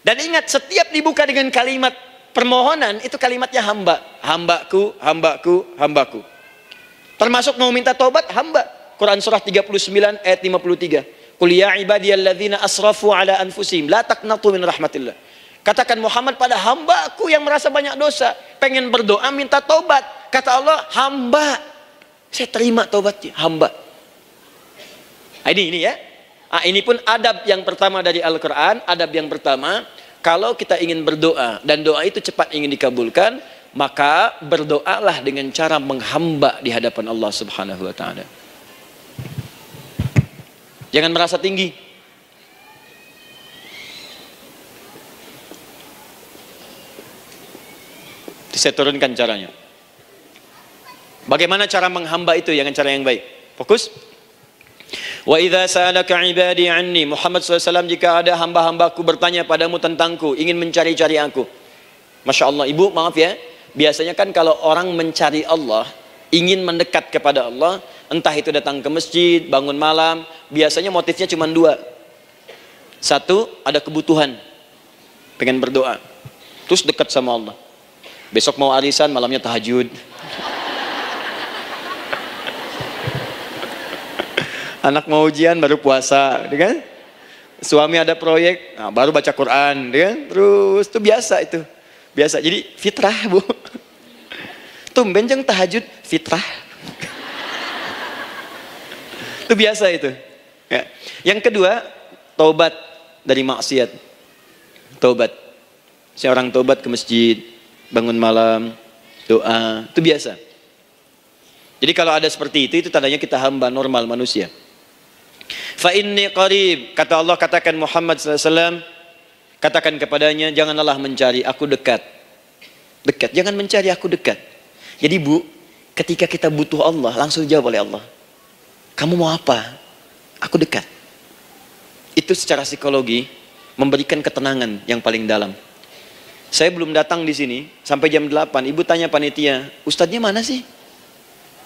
Dan ingat, setiap dibuka dengan kalimat permohonan, itu kalimatnya hamba. Hambaku, hambaku, hambaku. Termasuk mau minta taubat, hamba. Quran surah 39 ayat 53. Qul ya ibadiyalladzina asrafu ala anfusihim la taqnatu min rahmatillah. Katakan Muhammad pada hambaku yang merasa banyak dosa, pengen berdoa minta taubat. Kata Allah, hamba. Saya terima taubatnya, hamba. Ini ya. Ini pun adab yang pertama dari Al-Quran. Adab yang pertama, kalau kita ingin berdoa dan doa itu cepat ingin dikabulkan, maka berdoalah dengan cara menghamba di hadapan Allah Subhanahu wa Ta'ala. Jangan merasa tinggi. Saya turunkan caranya. Bagaimana cara menghamba itu dengan cara yang baik? Fokus. Wa idza sa'alaka 'ibadi 'anni, Muhammad SAW, jika ada hamba-hambaku bertanya padamu tentangku, ingin mencari-cari aku. Masya Allah, ibu maaf ya, biasanya kan kalau orang mencari Allah, ingin mendekat kepada Allah, entah itu datang ke masjid, bangun malam, biasanya motifnya cuma dua. Satu, ada kebutuhan, pengen berdoa, terus dekat sama Allah. Besok mau arisan, malamnya tahajud. Anak mau ujian baru puasa, kan? Suami ada proyek, nah, baru baca Quran, kan? Terus itu biasa itu, biasa. Jadi fitrah bu. Tumben jeng tahajud, fitrah. Itu biasa itu. Ya. Yang kedua, taubat dari maksiat. Taubat. Seorang taubat ke masjid, bangun malam, doa, itu biasa. Jadi kalau ada seperti itu tandanya kita hamba normal manusia. Fa inni qarib, kata Allah, katakan Muhammad SAW, katakan kepadanya, janganlah mencari, aku dekat. Dekat, jangan mencari, aku dekat. Jadi bu, ketika kita butuh Allah, langsung jawab oleh Allah. Kamu mau apa? Aku dekat. Itu secara psikologi memberikan ketenangan yang paling dalam. Saya belum datang di sini sampai jam 8. Ibu tanya panitia, ustadznya mana sih?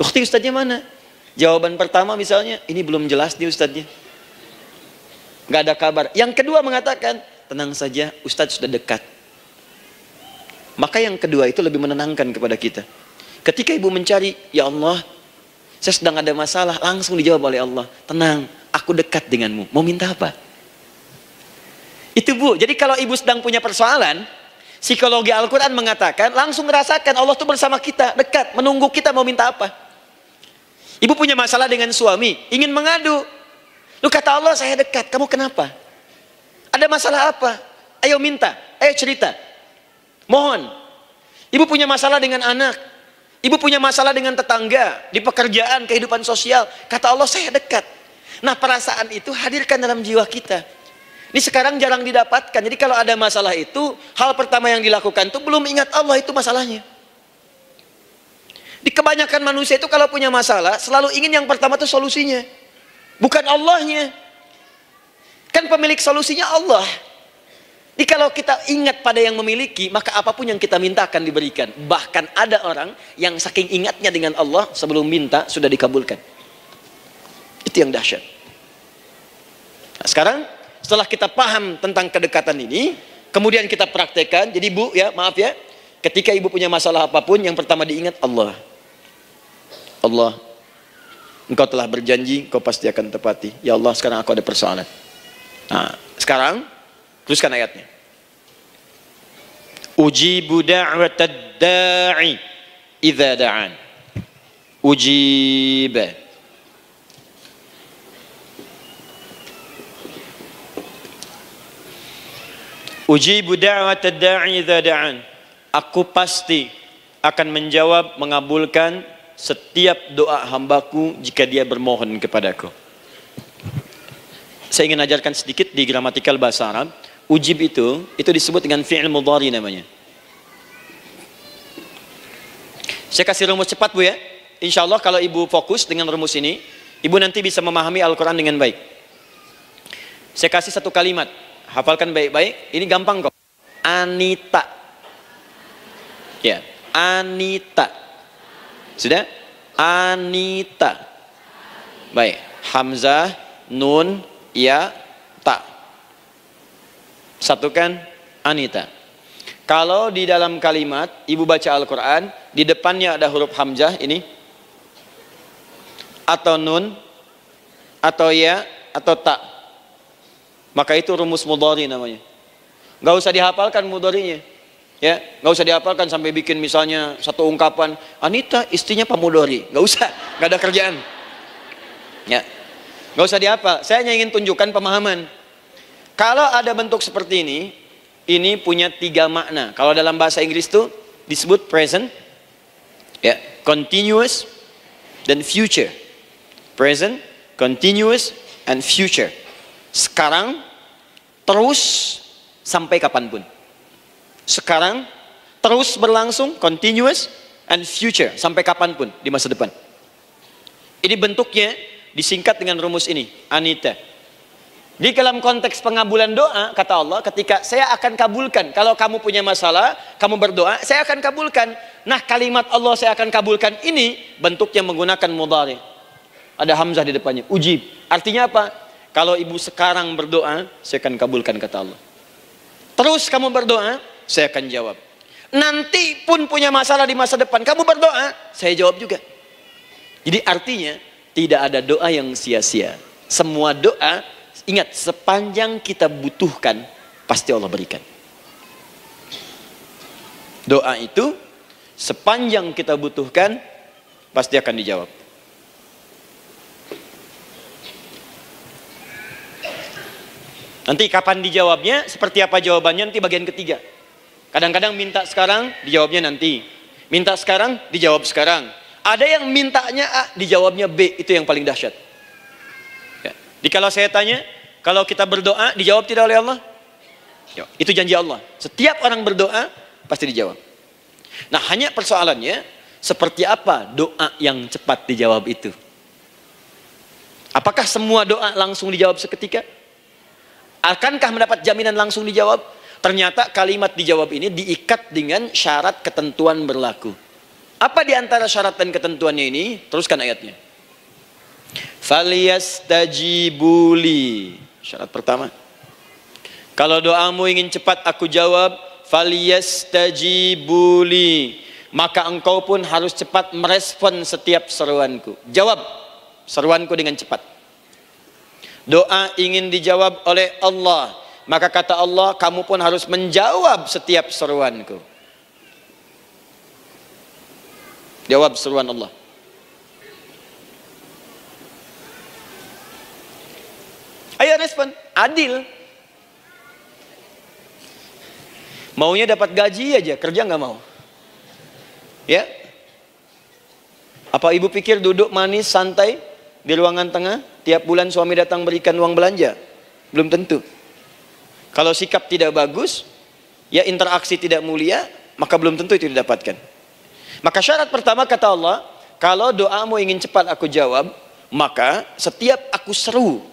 Ukti, ustadznya mana? Jawaban pertama misalnya, ini belum jelas nih ustadznya. Gak ada kabar. Yang kedua mengatakan, tenang saja, ustadz sudah dekat. Maka yang kedua itu lebih menenangkan kepada kita. Ketika ibu mencari, ya Allah, saya sedang ada masalah, langsung dijawab oleh Allah. Tenang, aku dekat denganmu. Mau minta apa? Itu bu, jadi kalau ibu sedang punya persoalan, psikologi Al-Quran mengatakan, langsung merasakan Allah itu bersama kita, dekat, menunggu kita mau minta apa. Ibu punya masalah dengan suami, ingin mengadu. Lu kata Allah, saya dekat, kamu kenapa? Ada masalah apa? Ayo minta, ayo cerita. Mohon. Ibu punya masalah dengan anak, ibu punya masalah dengan tetangga, di pekerjaan, kehidupan sosial. Kata Allah, saya dekat. Nah, perasaan itu hadirkan dalam jiwa kita. Ini sekarang jarang didapatkan. Jadi kalau ada masalah itu, hal pertama yang dilakukan itu belum ingat Allah itu masalahnya. Di kebanyakan manusia itu kalau punya masalah, selalu ingin yang pertama itu solusinya. Bukan Allahnya. Kan pemilik solusinya Allah. Jadi kalau kita ingat pada yang memiliki, maka apapun yang kita minta akan diberikan. Bahkan ada orang yang saking ingatnya dengan Allah, sebelum minta sudah dikabulkan. Itu yang dahsyat. Nah, sekarang setelah kita paham tentang kedekatan ini, kemudian kita praktekkan. Jadi bu, ya maaf ya, ketika ibu punya masalah apapun, yang pertama diingat Allah. Allah, Engkau telah berjanji, Engkau pasti akan tepati. Ya Allah, sekarang aku ada persoalan. Nah, sekarang teruskan ayatnya. Ujibu da'watad da'i idza da'an. Ujiba. Ujibu da'watad da'i idza da'an. Aku pasti akan menjawab, mengabulkan setiap doa hambaku jika dia bermohon kepadaku. Saya ingin ajarkan sedikit di gramatikal bahasa Arab. Ujib itu disebut dengan fi'il mudhari namanya. Saya kasih rumus cepat bu ya. Insya Allah kalau ibu fokus dengan rumus ini, ibu nanti bisa memahami Al-Quran dengan baik. Saya kasih satu kalimat, hafalkan baik-baik. Ini gampang kok. Anita. Ya, Anita. Sudah? Anita. Baik. Hamzah, nun, ya, ta. Satukan Anita. Kalau di dalam kalimat ibu baca Al-Quran, di depannya ada huruf hamzah ini, atau nun, atau ya, atau ta, maka itu rumus mudhari namanya. Gak usah dihafalkan mudharinya, ya, gak usah dihafalkan sampai bikin misalnya satu ungkapan Anita istrinya Pak Mudhari, gak usah, gak ada kerjaan, ya, gak usah dihafal. Saya hanya ingin tunjukkan pemahaman. Kalau ada bentuk seperti ini punya 3 makna. Kalau dalam bahasa Inggris itu disebut present, ya, continuous, dan future. Present, continuous, and future. Sekarang, terus, sampai kapanpun. Sekarang, terus berlangsung, continuous, and future, sampai kapanpun di masa depan. Ini bentuknya disingkat dengan rumus ini, Anita. Di dalam konteks pengabulan doa, kata Allah, ketika saya akan kabulkan. Kalau kamu punya masalah, kamu berdoa, saya akan kabulkan. Nah, kalimat Allah saya akan kabulkan ini, bentuknya menggunakan mudhari. Ada hamzah di depannya, ujib. Artinya apa? Kalau ibu sekarang berdoa, saya akan kabulkan, kata Allah. Terus kamu berdoa, saya akan jawab. Nanti pun punya masalah di masa depan, kamu berdoa, saya jawab juga. Jadi artinya, tidak ada doa yang sia-sia. Semua doa, ingat, sepanjang kita butuhkan, pasti Allah berikan. Doa itu, sepanjang kita butuhkan, pasti akan dijawab. Nanti kapan dijawabnya, seperti apa jawabannya, nanti bagian ketiga. Kadang-kadang minta sekarang, dijawabnya nanti. Minta sekarang, dijawab sekarang. Ada yang mintanya A, dijawabnya B, itu yang paling dahsyat. Ya. Jadi kalau saya tanya, kalau kita berdoa, dijawab tidak oleh Allah? Ya, itu janji Allah. Setiap orang berdoa, pasti dijawab. Nah, hanya persoalannya, seperti apa doa yang cepat dijawab itu? Apakah semua doa langsung dijawab seketika? Akankah mendapat jaminan langsung dijawab? Ternyata kalimat dijawab ini diikat dengan syarat ketentuan berlaku. Apa di antara syarat dan ketentuannya ini? Teruskan ayatnya. Falyastajibuli. Syarat pertama. Kalau doamu ingin cepat aku jawab, falyastajibuli. Maka engkau pun harus cepat merespon setiap seruanku. Jawab seruanku dengan cepat. Doa ingin dijawab oleh Allah, maka kata Allah, kamu pun harus menjawab setiap seruanku. Jawab seruan Allah. Ayo respon, adil. Maunya dapat gaji aja, kerja nggak mau. Ya? Apa ibu pikir duduk manis, santai di ruangan tengah, tiap bulan suami datang berikan uang belanja? Belum tentu. Kalau sikap tidak bagus, ya interaksi tidak mulia, maka belum tentu itu didapatkan. Maka syarat pertama kata Allah, kalau doamu ingin cepat aku jawab, maka setiap aku seru,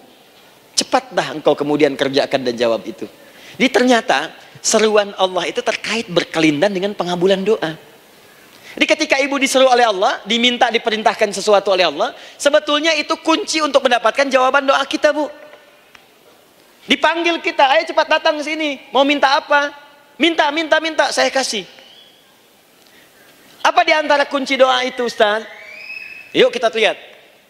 cepatlah engkau kemudian kerjakan dan jawab itu. Jadi ternyata seruan Allah itu terkait berkelindan dengan pengabulan doa. Jadi ketika ibu diseru oleh Allah, diminta diperintahkan sesuatu oleh Allah, sebetulnya itu kunci untuk mendapatkan jawaban doa kita, Bu. Dipanggil kita, ayo cepat datang ke sini, mau minta apa? Minta, saya kasih. Apa di antara kunci doa itu, Ustaz? Yuk kita lihat.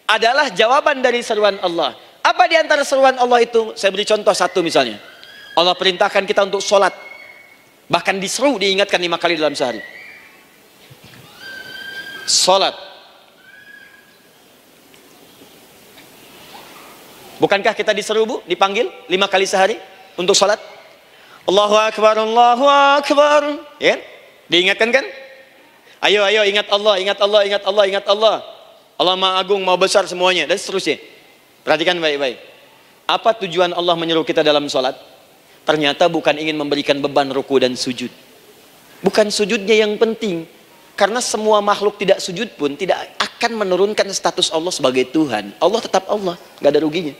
Adalah jawaban dari seruan Allah. Apa di antara seruan Allah itu? Saya beri contoh satu misalnya. Allah perintahkan kita untuk sholat. Bahkan diseru, diingatkan 5 kali dalam sehari. Sholat. Bukankah kita diseru, Bu? Dipanggil 5 kali sehari untuk sholat? Allahu Akbar, Allahu Akbar. Ya? Diingatkan kan? Ayo, ingat Allah, ingat Allah, ingat Allah, ingat Allah. Allah Maha Agung, Maha Besar semuanya. Dan seterusnya. Perhatikan baik-baik. Apa tujuan Allah menyeru kita dalam sholat? Ternyata bukan ingin memberikan beban ruku dan sujud. Bukan sujudnya yang penting. Karena semua makhluk tidak sujud pun tidak akan menurunkan status Allah sebagai Tuhan. Allah tetap Allah, gak ada ruginya.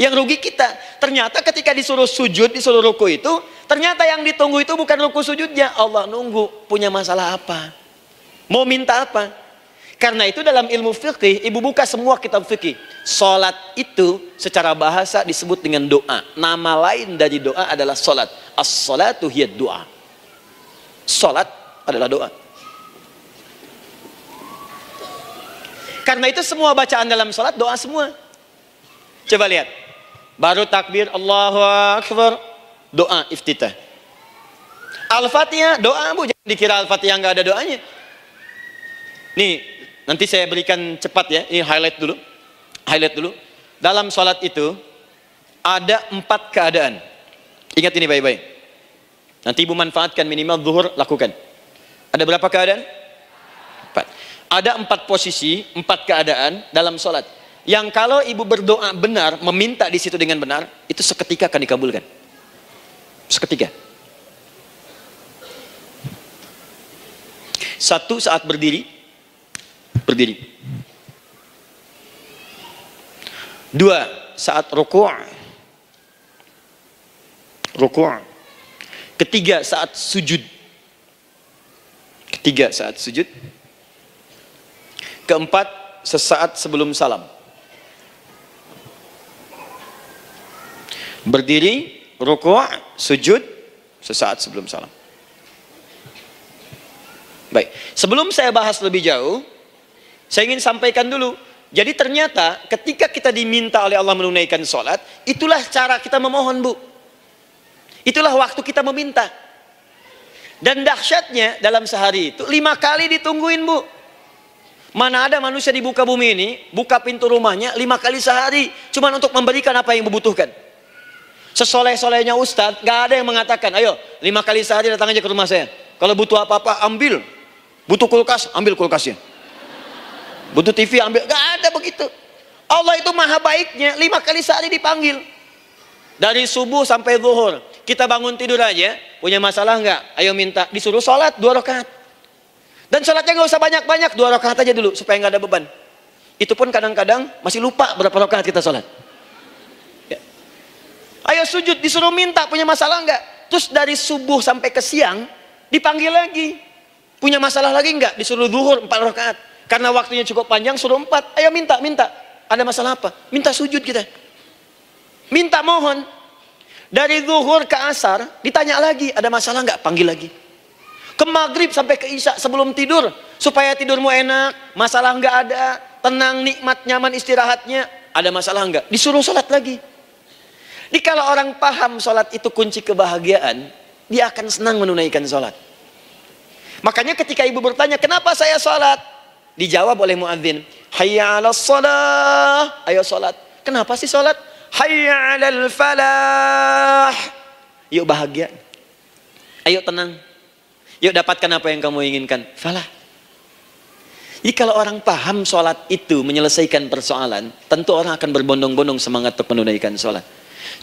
Yang rugi kita. Ternyata ketika disuruh sujud, disuruh ruku itu, ternyata yang ditunggu itu bukan ruku sujudnya. Allah nunggu, punya masalah apa? Mau minta apa? Karena itu dalam ilmu fikih, ibu buka semua kitab fikih. Salat itu secara bahasa disebut dengan doa. Nama lain dari doa adalah salat. As-salatu hiya doa. Salat adalah doa. Karena itu semua bacaan dalam salat doa semua. Coba lihat. Baru takbir Allahu Akbar, doa iftitah. Al-Fatihah doa, Bu. Jangan dikira Al-Fatihah nggak ada doanya. Nih, nanti saya berikan cepat ya. Ini highlight dulu. Highlight dulu. Dalam salat itu ada 4 keadaan. Ingat ini baik-baik. Nanti ibu manfaatkan, minimal zuhur lakukan. Ada berapa keadaan? 4. Ada 4 posisi, 4 keadaan dalam salat. Yang kalau ibu berdoa benar, meminta di situ dengan benar, itu seketika akan dikabulkan. Seketika. 1, saat berdiri. Berdiri. 2, saat ruku'. Ruku'. 3, saat sujud. 3, saat sujud. 4, sesaat sebelum salam. Berdiri, ruku', sujud, sesaat sebelum salam. Baik, sebelum saya bahas lebih jauh, saya ingin sampaikan dulu. Jadi ternyata ketika kita diminta oleh Allah menunaikan sholat, itulah cara kita memohon, Bu. Itulah waktu kita meminta. Dan dahsyatnya dalam sehari itu 5 kali ditungguin, Bu. Mana ada manusia di muka bumi ini buka pintu rumahnya 5 kali sehari cuma untuk memberikan apa yang dibutuhkan. Sesoleh-solehnya Ustadz, gak ada yang mengatakan, ayo 5 kali sehari datang aja ke rumah saya. Kalau butuh apa-apa ambil. Butuh kulkas, ambil kulkasnya. Butuh TV, ambil. Gak ada begitu. Allah itu maha baiknya, 5 kali sehari dipanggil. Dari subuh sampai zuhur. Kita bangun tidur aja, punya masalah nggak? Ayo minta, disuruh sholat 2 rakaat. Dan sholatnya nggak usah banyak-banyak, 2 rakaat aja dulu supaya nggak ada beban. Itu pun kadang-kadang masih lupa berapa rakaat kita sholat. Ya. Ayo sujud, disuruh minta, punya masalah nggak? Terus dari subuh sampai ke siang dipanggil lagi, punya masalah lagi nggak? Disuruh zuhur 4 rakaat. Karena waktunya cukup panjang, suruh 4. Ayo minta. Ada masalah apa? Minta sujud kita. Minta mohon. Dari zuhur ke asar ditanya lagi, ada masalah nggak? Panggil lagi. Ke maghrib sampai ke isya sebelum tidur, supaya tidurmu enak, masalah nggak ada, tenang, nikmat, nyaman istirahatnya. Ada masalah nggak? Disuruh sholat lagi. Jadi kalau orang paham sholat itu kunci kebahagiaan, dia akan senang menunaikan sholat. Makanya ketika ibu bertanya, kenapa saya sholat? Dijawab oleh muadzin, hayya 'alas shalah, ayo sholat. Kenapa sih sholat? Hayya 'alal falah, yuk bahagia, ayo tenang, yuk dapatkan apa yang kamu inginkan, falah. Jadi kalau orang paham sholat itu menyelesaikan persoalan, tentu orang akan berbondong-bondong semangat untuk menunaikan sholat.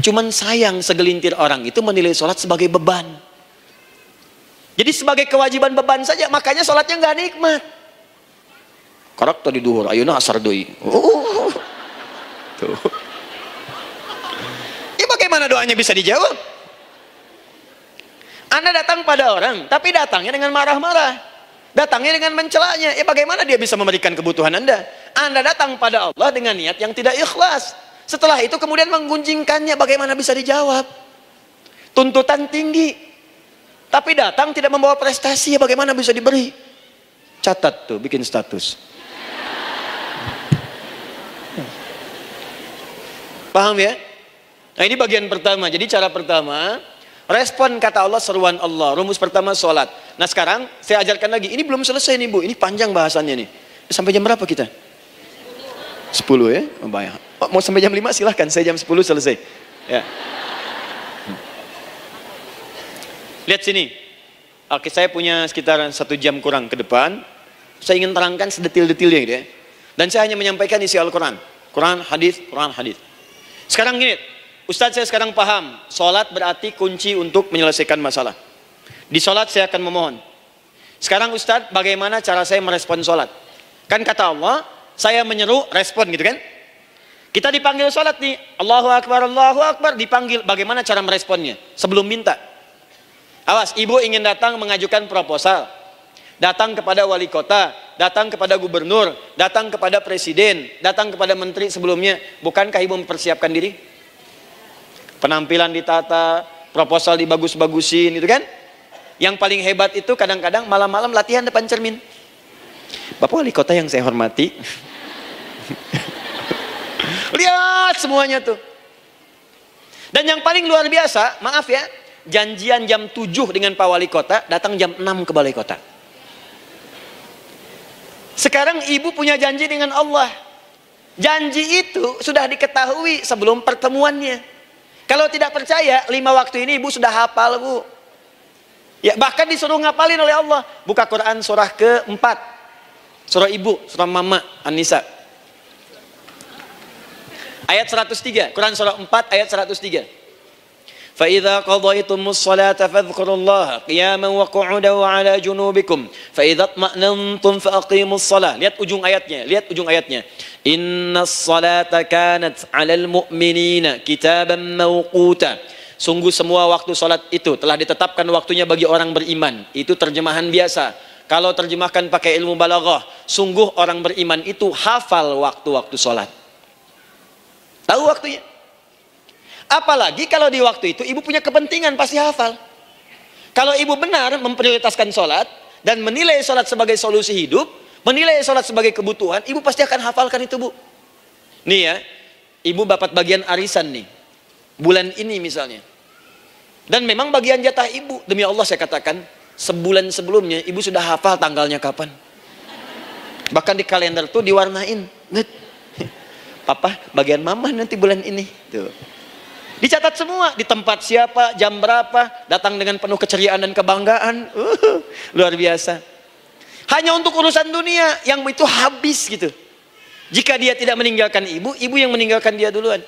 Cuman sayang segelintir orang itu menilai sholat sebagai beban. Jadi sebagai kewajiban beban saja, makanya sholatnya nggak nikmat. Karak tadi duhur, ayeuna asar deui. Tuh. Ya bagaimana doanya bisa dijawab? Anda datang pada orang, tapi datangnya dengan marah-marah. Datangnya dengan mencelanya. Ya bagaimana dia bisa memberikan kebutuhan Anda? Anda datang pada Allah dengan niat yang tidak ikhlas. Setelah itu kemudian menggunjingkannya, bagaimana bisa dijawab? Tuntutan tinggi. Tapi datang tidak membawa prestasi, ya bagaimana bisa diberi? Catat tuh, bikin status. Paham ya? Nah ini bagian pertama. Jadi cara pertama, respon kata Allah, seruan Allah. Rumus pertama sholat. Nah sekarang saya ajarkan lagi. Ini belum selesai nih Bu. Ini panjang bahasannya nih. Sampai jam berapa kita? 10 ya? Oh, mau sampai jam 5 silahkan. Saya jam 10 selesai. Ya. Lihat sini. Oke, saya punya sekitar 1 jam kurang ke depan. Saya ingin terangkan sedetil-detilnya gitu ya. Dan saya hanya menyampaikan isi Al-Quran. Quran, hadis, Quran, hadis. Sekarang gini, Ustadz saya sekarang paham, sholat berarti kunci untuk menyelesaikan masalah. Di sholat saya akan memohon. Sekarang Ustadz, bagaimana cara saya merespon sholat? Kan kata Allah, saya menyeru, respon gitu kan? Kita dipanggil sholat nih, Allahu Akbar, dipanggil. Bagaimana cara meresponnya? Sebelum minta. Awas, ibu ingin datang mengajukan proposal. datang kepada wali kota, datang kepada gubernur, datang kepada presiden, datang kepada menteri sebelumnya. Bukankah ibu mempersiapkan diri? Penampilan ditata, proposal dibagus-bagusin, itu kan? Yang paling hebat itu kadang-kadang malam-malam latihan depan cermin. Bapak wali kota yang saya hormati, lihat semuanya tuh. Dan yang paling luar biasa, maaf ya, janjian jam 7 dengan Pak Wali Kota, datang jam 6 ke Balai Kota. Sekarang ibu punya janji dengan Allah. Janji itu sudah diketahui sebelum pertemuannya. Kalau tidak percaya, 5 waktu ini ibu sudah hafal, Bu. Ya, bahkan disuruh ngapalin oleh Allah. Buka Quran surah ke-4. Surah ibu, surah mama, An-Nisa. Ayat 103, Quran surah 4 ayat 103. فَإِذَا قَضَيْتُمُ الصَّلَاةَ فَاذْكُرُوا اللَّهَ قِيَامًا وَقُعُودًا وَعَلَى جُنُوبِكُمْ فَإِذَا اطْمَأْنَنْتُمْ فَأَقِيمُوا الصَّلَاةَ. Lihat ujung ayatnya, lihat ujung ayatnya. Inna as-salata kanat 'alal mu'minina kitaban mawquta. Sungguh semua waktu salat itu telah ditetapkan waktunya bagi orang beriman. Itu terjemahan biasa. Kalau terjemahkan pakai ilmu balaghah, sungguh orang beriman itu hafal waktu-waktu salat. Tahu waktunya. Apalagi kalau di waktu itu ibu punya kepentingan, pasti hafal. Kalau ibu benar memprioritaskan sholat dan menilai sholat sebagai solusi hidup, menilai sholat sebagai kebutuhan, ibu pasti akan hafalkan itu, Bu. Nih ya, ibu dapat bagian arisan nih, bulan ini misalnya. Dan memang bagian jatah ibu, demi Allah saya katakan, sebulan sebelumnya ibu sudah hafal tanggalnya kapan. Bahkan di kalender tuh diwarnain. Papa, bagian mama nanti bulan ini. Tuh. Dicatat semua, di tempat siapa, jam berapa, datang dengan penuh keceriaan dan kebanggaan. Luar biasa. Hanya untuk urusan dunia, yang itu habis gitu. Jika dia tidak meninggalkan ibu, ibu yang meninggalkan dia duluan.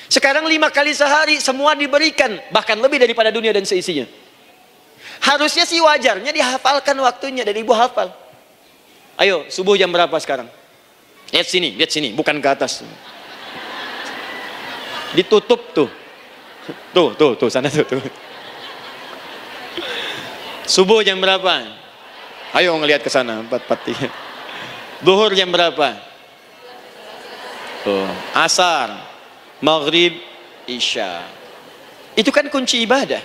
Sekarang 5 kali sehari, semua diberikan, bahkan lebih daripada dunia dan seisinya. Harusnya sih wajarnya dihafalkan waktunya, dan ibu hafal. Ayo, subuh jam berapa sekarang? Lihat sini, bukan ke atas. Ditutup tuh. Tuh, sana tuh. Subuh jam berapa? Ayo ngelihat ke sana, 4:43. Zuhur jam berapa? Tuh, asar, maghrib, isya. Itu kan kunci ibadah.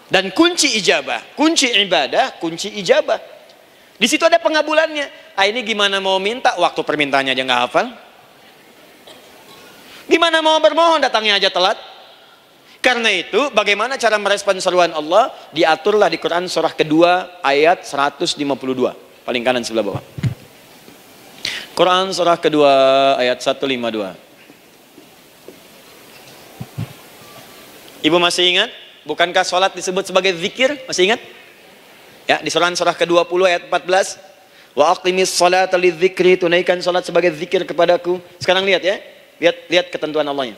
Dan kunci ijabah, kunci ibadah, kunci ijabah. Di situ ada pengabulannya. Ini gimana mau minta, waktu permintaannya aja nggak hafal. Gimana mau bermohon, datangnya aja telat. Karena itu, bagaimana cara merespon seruan Allah? Diaturlah di Quran surah kedua ayat 152. Paling kanan sebelah bawah. Quran surah kedua ayat 152. Ibu masih ingat? Bukankah sholat disebut sebagai zikir? Masih ingat? Ya, di surah ke-20 ayat 14. Wa aqimis sholata lidzikri, tunaikan sholat sebagai zikir kepadaku. Sekarang lihat ya. Lihat ketentuan Allahnya.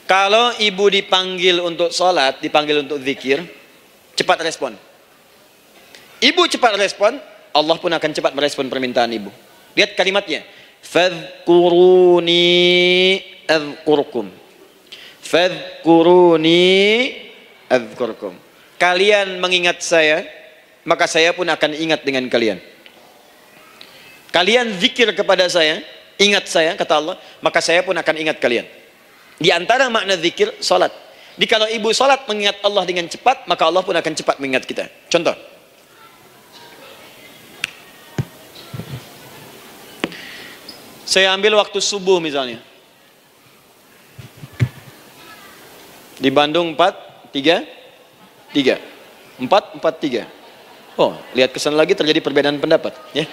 Kalau ibu dipanggil untuk sholat, dipanggil untuk zikir, cepat respon. Ibu cepat respon, Allah pun akan cepat merespon permintaan ibu. Lihat kalimatnya. Fadhkuruni adzkurkum. Fadhkuruni adzkurkum. Kalian mengingat saya, maka saya pun akan ingat dengan kalian. Kalian zikir kepada saya, ingat saya, kata Allah, maka saya pun akan ingat kalian. Di antara makna zikir, salat. Jadi kalau ibu salat mengingat Allah dengan cepat, maka Allah pun akan cepat mengingat kita. Contoh. Saya ambil waktu subuh misalnya. Di Bandung 4-3-3. 4-4-3. Oh, lihat kesan lagi terjadi perbedaan pendapat. Ya.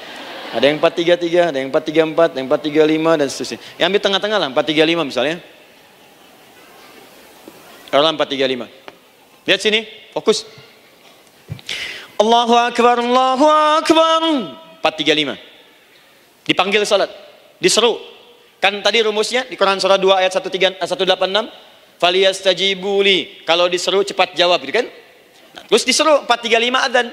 Ada yang 4-3-3, ada yang 4-3-4, ada yang 4-3-5, dan seterusnya. Yang ambil tengah-tengah lah, 4-3-5 misalnya. Kalau 4-3-5. Lihat sini, fokus. Allahu Akbar, Allahu Akbar. 4-3-5. Dipanggil salat, diseru. Kan tadi rumusnya di Quran surah 2 ayat 186. Faliyastajibuli. Kalau diseru cepat jawab, gitu kan? Nah, terus diseru 4-3-5 adzan.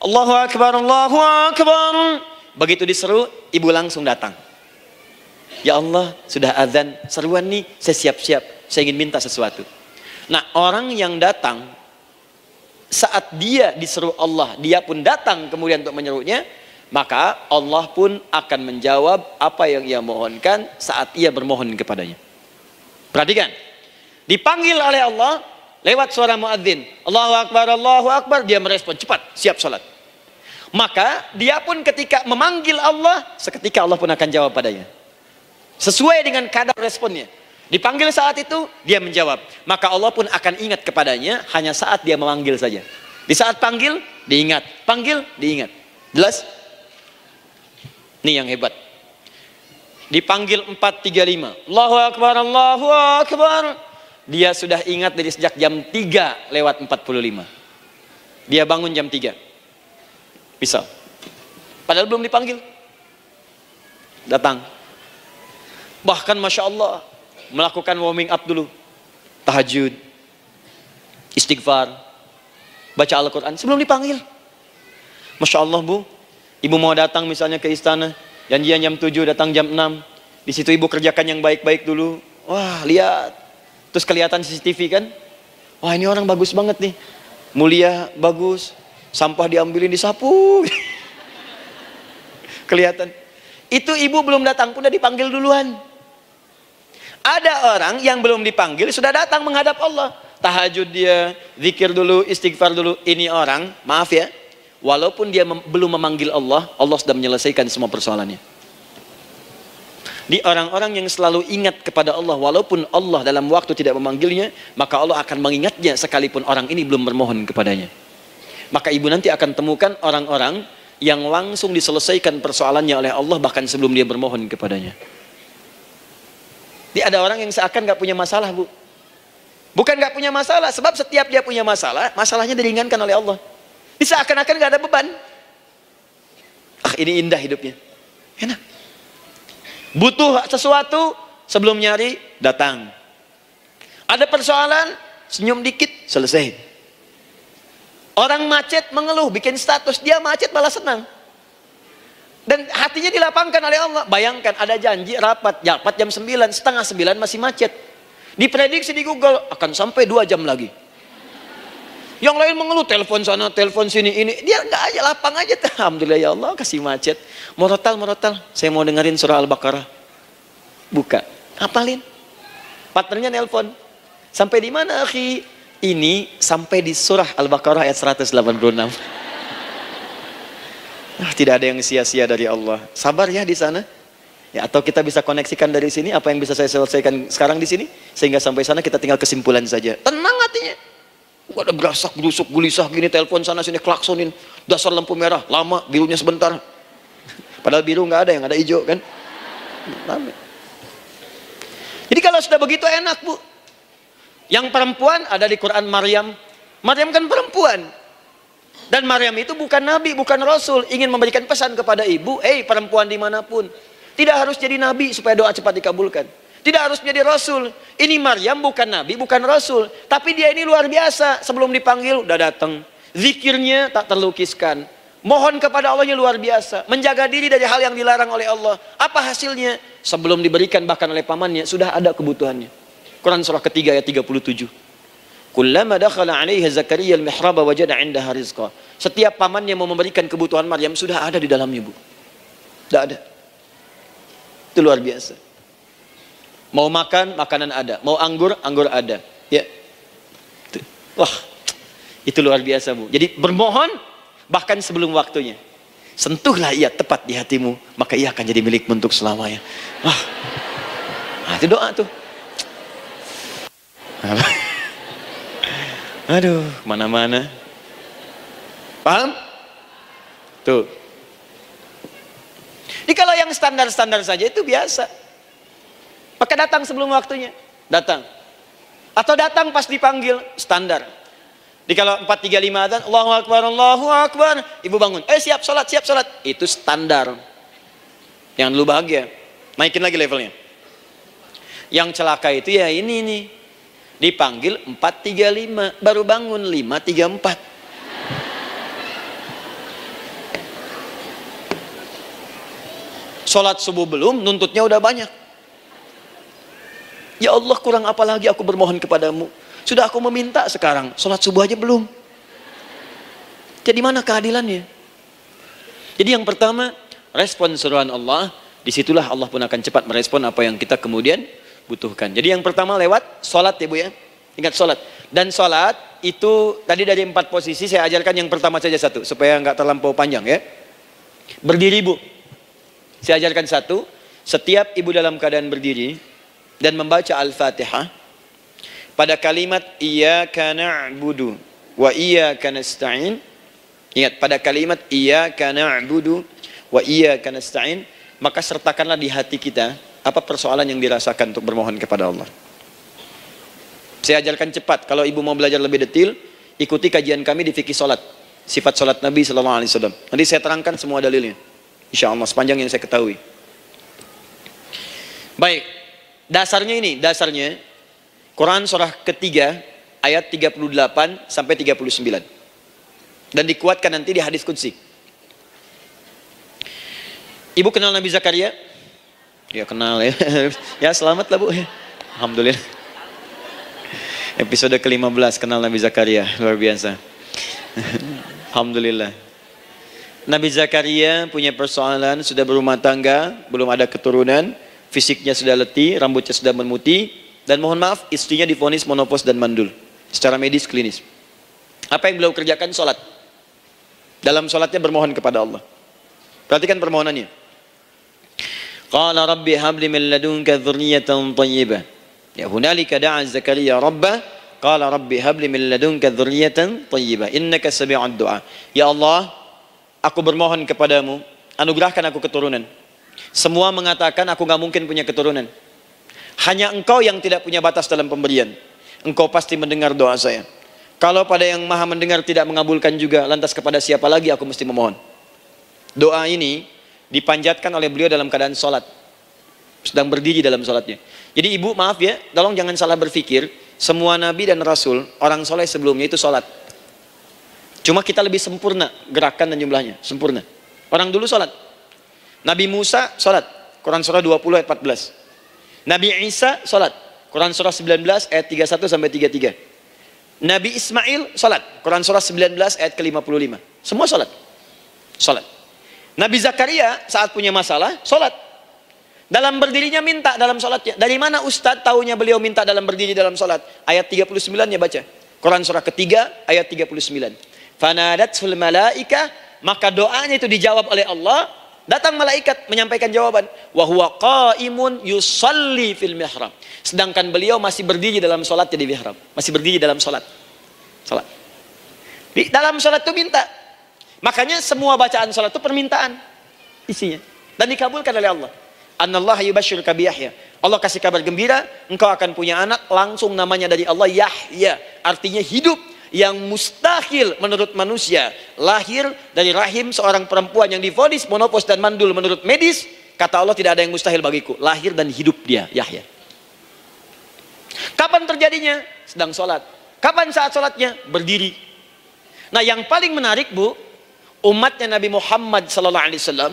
Allahu Akbar, Allahu Akbar. Begitu diseru, ibu langsung datang. Ya Allah, sudah adzan, seruan nih, saya siap-siap, saya ingin minta sesuatu. Nah, orang yang datang saat dia diseru Allah, dia pun datang kemudian untuk menyerunya, maka Allah pun akan menjawab apa yang ia mohonkan saat ia bermohon kepadanya. Perhatikan, dipanggil oleh Allah lewat suara muadzin, Allahu Akbar, dia merespon cepat, siap salat. Maka dia pun ketika memanggil Allah, seketika Allah pun akan jawab padanya sesuai dengan kadar responnya. Dipanggil saat itu, dia menjawab. Maka Allah pun akan ingat kepadanya hanya saat dia memanggil saja. Di saat panggil, diingat. Panggil, diingat. Jelas? Ini yang hebat. Dipanggil 4.35. Allahu Akbar, Allahu Akbar. Dia sudah ingat dari sejak jam 3 lewat 45. Dia bangun jam 3. Bisa. Padahal belum dipanggil. Datang. Bahkan Masya Allah, melakukan warming up dulu, tahajud, istighfar, baca Al-Quran sebelum dipanggil. Masya Allah Bu, ibu mau datang misalnya ke istana, janjian jam 7, datang jam 6, di situ ibu kerjakan yang baik-baik dulu. Wah lihat, terus kelihatan CCTV kan, wah ini orang bagus banget nih, mulia, bagus, sampah diambilin disapu, kelihatan. Itu ibu belum datang pun udah dipanggil duluan. Ada orang yang belum dipanggil sudah datang menghadap Allah. Tahajud dia, zikir dulu, istighfar dulu. Ini orang, maaf ya, walaupun dia belum memanggil Allah, Allah sudah menyelesaikan semua persoalannya. Di orang-orang yang selalu ingat kepada Allah, walaupun Allah dalam waktu tidak memanggilnya, maka Allah akan mengingatnya sekalipun orang ini belum bermohon kepadanya. Maka ibu nanti akan temukan orang-orang yang langsung diselesaikan persoalannya oleh Allah bahkan sebelum dia bermohon kepadanya. Ada orang yang seakan gak punya masalah Bu. Bukan gak punya masalah, sebab setiap dia punya masalah, masalahnya diringankan oleh Allah. Seakan-akan gak ada beban. Ah ini indah hidupnya, enak. Butuh sesuatu, sebelum nyari, datang. Ada persoalan, senyum dikit, selesai. Orang macet mengeluh, bikin status, dia macet malah senang. Dan hatinya dilapangkan oleh Allah. Bayangkan ada janji rapat jam 9, setengah 9 masih macet. Diprediksi di Google akan sampai 2 jam lagi. Yang lain mengeluh, telepon sana, telepon sini, ini. Dia enggak aja, lapang aja. Alhamdulillah ya Allah kasih macet. Murotal, saya mau dengerin surah Al-Baqarah. Buka, hafalin. Partnernya nelpon. Sampai di mana akhi? Ini sampai di surah Al-Baqarah ayat 186. Tidak ada yang sia-sia dari Allah. Sabar ya di sana. Ya, atau kita bisa koneksikan dari sini apa yang bisa saya selesaikan sekarang di sini sehingga sampai sana kita tinggal kesimpulan saja. Tenang hatinya. Gak ada gerasak, gerusuk, gelisah gini, telepon sana sini, klaksonin, dasar lampu merah, lama, birunya sebentar. Padahal biru nggak ada, yang ada hijau kan. Jadi kalau sudah begitu enak Bu. Yang perempuan ada di Quran Maryam. Maryam kan perempuan. Dan Maryam itu bukan nabi, bukan rasul. Ingin memberikan pesan kepada ibu, perempuan dimanapun. Tidak harus jadi nabi supaya doa cepat dikabulkan. Tidak harus menjadi rasul. Ini Maryam bukan nabi, bukan rasul. Tapi dia ini luar biasa. Sebelum dipanggil, udah datang. Zikirnya tak terlukiskan. Mohon kepada Allahnya luar biasa. Menjaga diri dari hal yang dilarang oleh Allah. Apa hasilnya? Sebelum diberikan bahkan oleh pamannya, sudah ada kebutuhannya. Quran surah ketiga ayat 37. Kullama dakhala 'alaiha Zakaria al-mihraba wajada 'indaha rizqa. Setiap pamannya mau memberikan kebutuhan Maryam sudah ada di dalamnya, Bu. Sudah ada. Itu luar biasa. Mau makan, makanan ada. Mau anggur, anggur ada. Ya. Wah, itu luar biasa, Bu. Jadi bermohon bahkan sebelum waktunya. Sentuhlah ia tepat di hatimu, maka ia akan jadi milikmu untuk selamanya. Wah. Nah, itu doa tuh. Aduh, mana-mana. Paham? Tuh. Jadi kalau yang standar-standar saja itu biasa. Maka datang sebelum waktunya. Datang. Atau datang pas dipanggil. Standar. Jadi kalau 4.35 adzan, Allahu Akbar, Allahu Akbar. Ibu bangun. Siap sholat, siap sholat. Itu standar. Yang dulu bahagia. Naikin lagi levelnya. Yang celaka itu ya ini nih. Dipanggil 4.35, baru bangun 5.34. Sholat subuh belum, nuntutnya udah banyak. Ya Allah, kurang apa lagi aku bermohon kepadamu. Sudah aku meminta sekarang, sholat subuh aja belum. Jadi mana keadilannya? Jadi yang pertama, respon seruan Allah, disitulah Allah pun akan cepat merespon apa yang kita kemudian butuhkan. Jadi yang pertama lewat sholat ya Bu ya. Ingat sholat. Dan sholat itu tadi dari 4 posisi saya ajarkan yang pertama saja satu. Supaya nggak terlampau panjang ya. Berdiri Bu. Saya ajarkan satu. Setiap ibu dalam keadaan berdiri dan membaca Al-Fatihah. Pada kalimat iyyaka na'budu wa iyyaka nasta'in. Ingat pada kalimat iyyaka na'budu wa iyyaka nasta'in, maka sertakanlah di hati kita apa persoalan yang dirasakan untuk bermohon kepada Allah. Saya ajarkan cepat. Kalau ibu mau belajar lebih detail, ikuti kajian kami di fikih salat, sifat salat Nabi sallallahu alaihi wasallam. Nanti saya terangkan semua dalilnya. Insyaallah sepanjang yang saya ketahui. Baik. Dasarnya ini, dasarnya Quran surah ketiga ayat 38 sampai 39. Dan dikuatkan nanti di hadis qudsi. Ibu kenal Nabi Zakaria? Ya kenal ya. Ya selamat lah Bu. Alhamdulillah. Episode ke-15 kenal Nabi Zakaria. Luar biasa. Alhamdulillah. Nabi Zakaria punya persoalan, sudah berumah tangga, belum ada keturunan, fisiknya sudah letih, rambutnya sudah memutih, dan mohon maaf istrinya divonis monopos dan mandul. Secara medis klinis. Apa yang beliau kerjakan? Sholat. Dalam sholatnya bermohon kepada Allah. Perhatikan permohonannya. Qala rabbi habli min ladunka dzurriyyatan thayyibah. Ya hunalika da'a Zakaria rabbah. Qala rabbi habli min ladunka dzurriyyatan thayyibah. Innaka sami'ud du'a. Ya Allah, aku bermohon kepadamu, anugerahkan aku keturunan. Semua mengatakan aku gak mungkin punya keturunan. Hanya engkau yang tidak punya batas dalam pemberian. Engkau pasti mendengar doa saya. Kalau pada yang maha mendengar tidak mengabulkan juga, lantas kepada siapa lagi aku mesti memohon? Doa ini dipanjatkan oleh beliau dalam keadaan sholat. Sedang berdiri dalam sholatnya. Jadi ibu maaf ya, tolong jangan salah berpikir. Semua nabi dan rasul, orang soleh sebelumnya itu sholat. Cuma kita lebih sempurna gerakan dan jumlahnya. Sempurna. Orang dulu sholat. Nabi Musa sholat. Quran surah 20 ayat 14. Nabi Isa sholat. Quran surah 19 ayat 31 sampai 33. Nabi Ismail salat. Quran surah 19 ayat ke-55. Semua salat. Salat. Nabi Zakaria saat punya masalah salat. Dalam berdirinya minta dalam salatnya. Dari mana Ustadz tahunya beliau minta dalam berdiri dalam salat? Ayat 39-nya baca. Quran surah ketiga ayat 39. Fanadatul malaika, maka doanya itu dijawab oleh Allah. Datang malaikat menyampaikan jawaban. Wa huwa qaimun yusalli fil mihrab. Sedangkan beliau masih berdiri dalam salatnya di mihrab. Masih berdiri dalam salat. Salat. Di dalam salat itu minta. Makanya semua bacaan salat itu permintaan isinya dan dikabulkan oleh Allah. Anallaha yubashshiruka bi Yahya. Allah kasih kabar gembira, engkau akan punya anak, langsung namanya dari Allah Yahya. Artinya hidup. Yang mustahil menurut manusia, lahir dari rahim seorang perempuan yang divonis monopos dan mandul menurut medis, kata Allah tidak ada yang mustahil bagiku, lahir dan hidup dia, Yahya. Kapan terjadinya? Sedang sholat. Kapan saat sholatnya? Berdiri. Nah yang paling menarik Bu, umatnya Nabi Muhammad SAW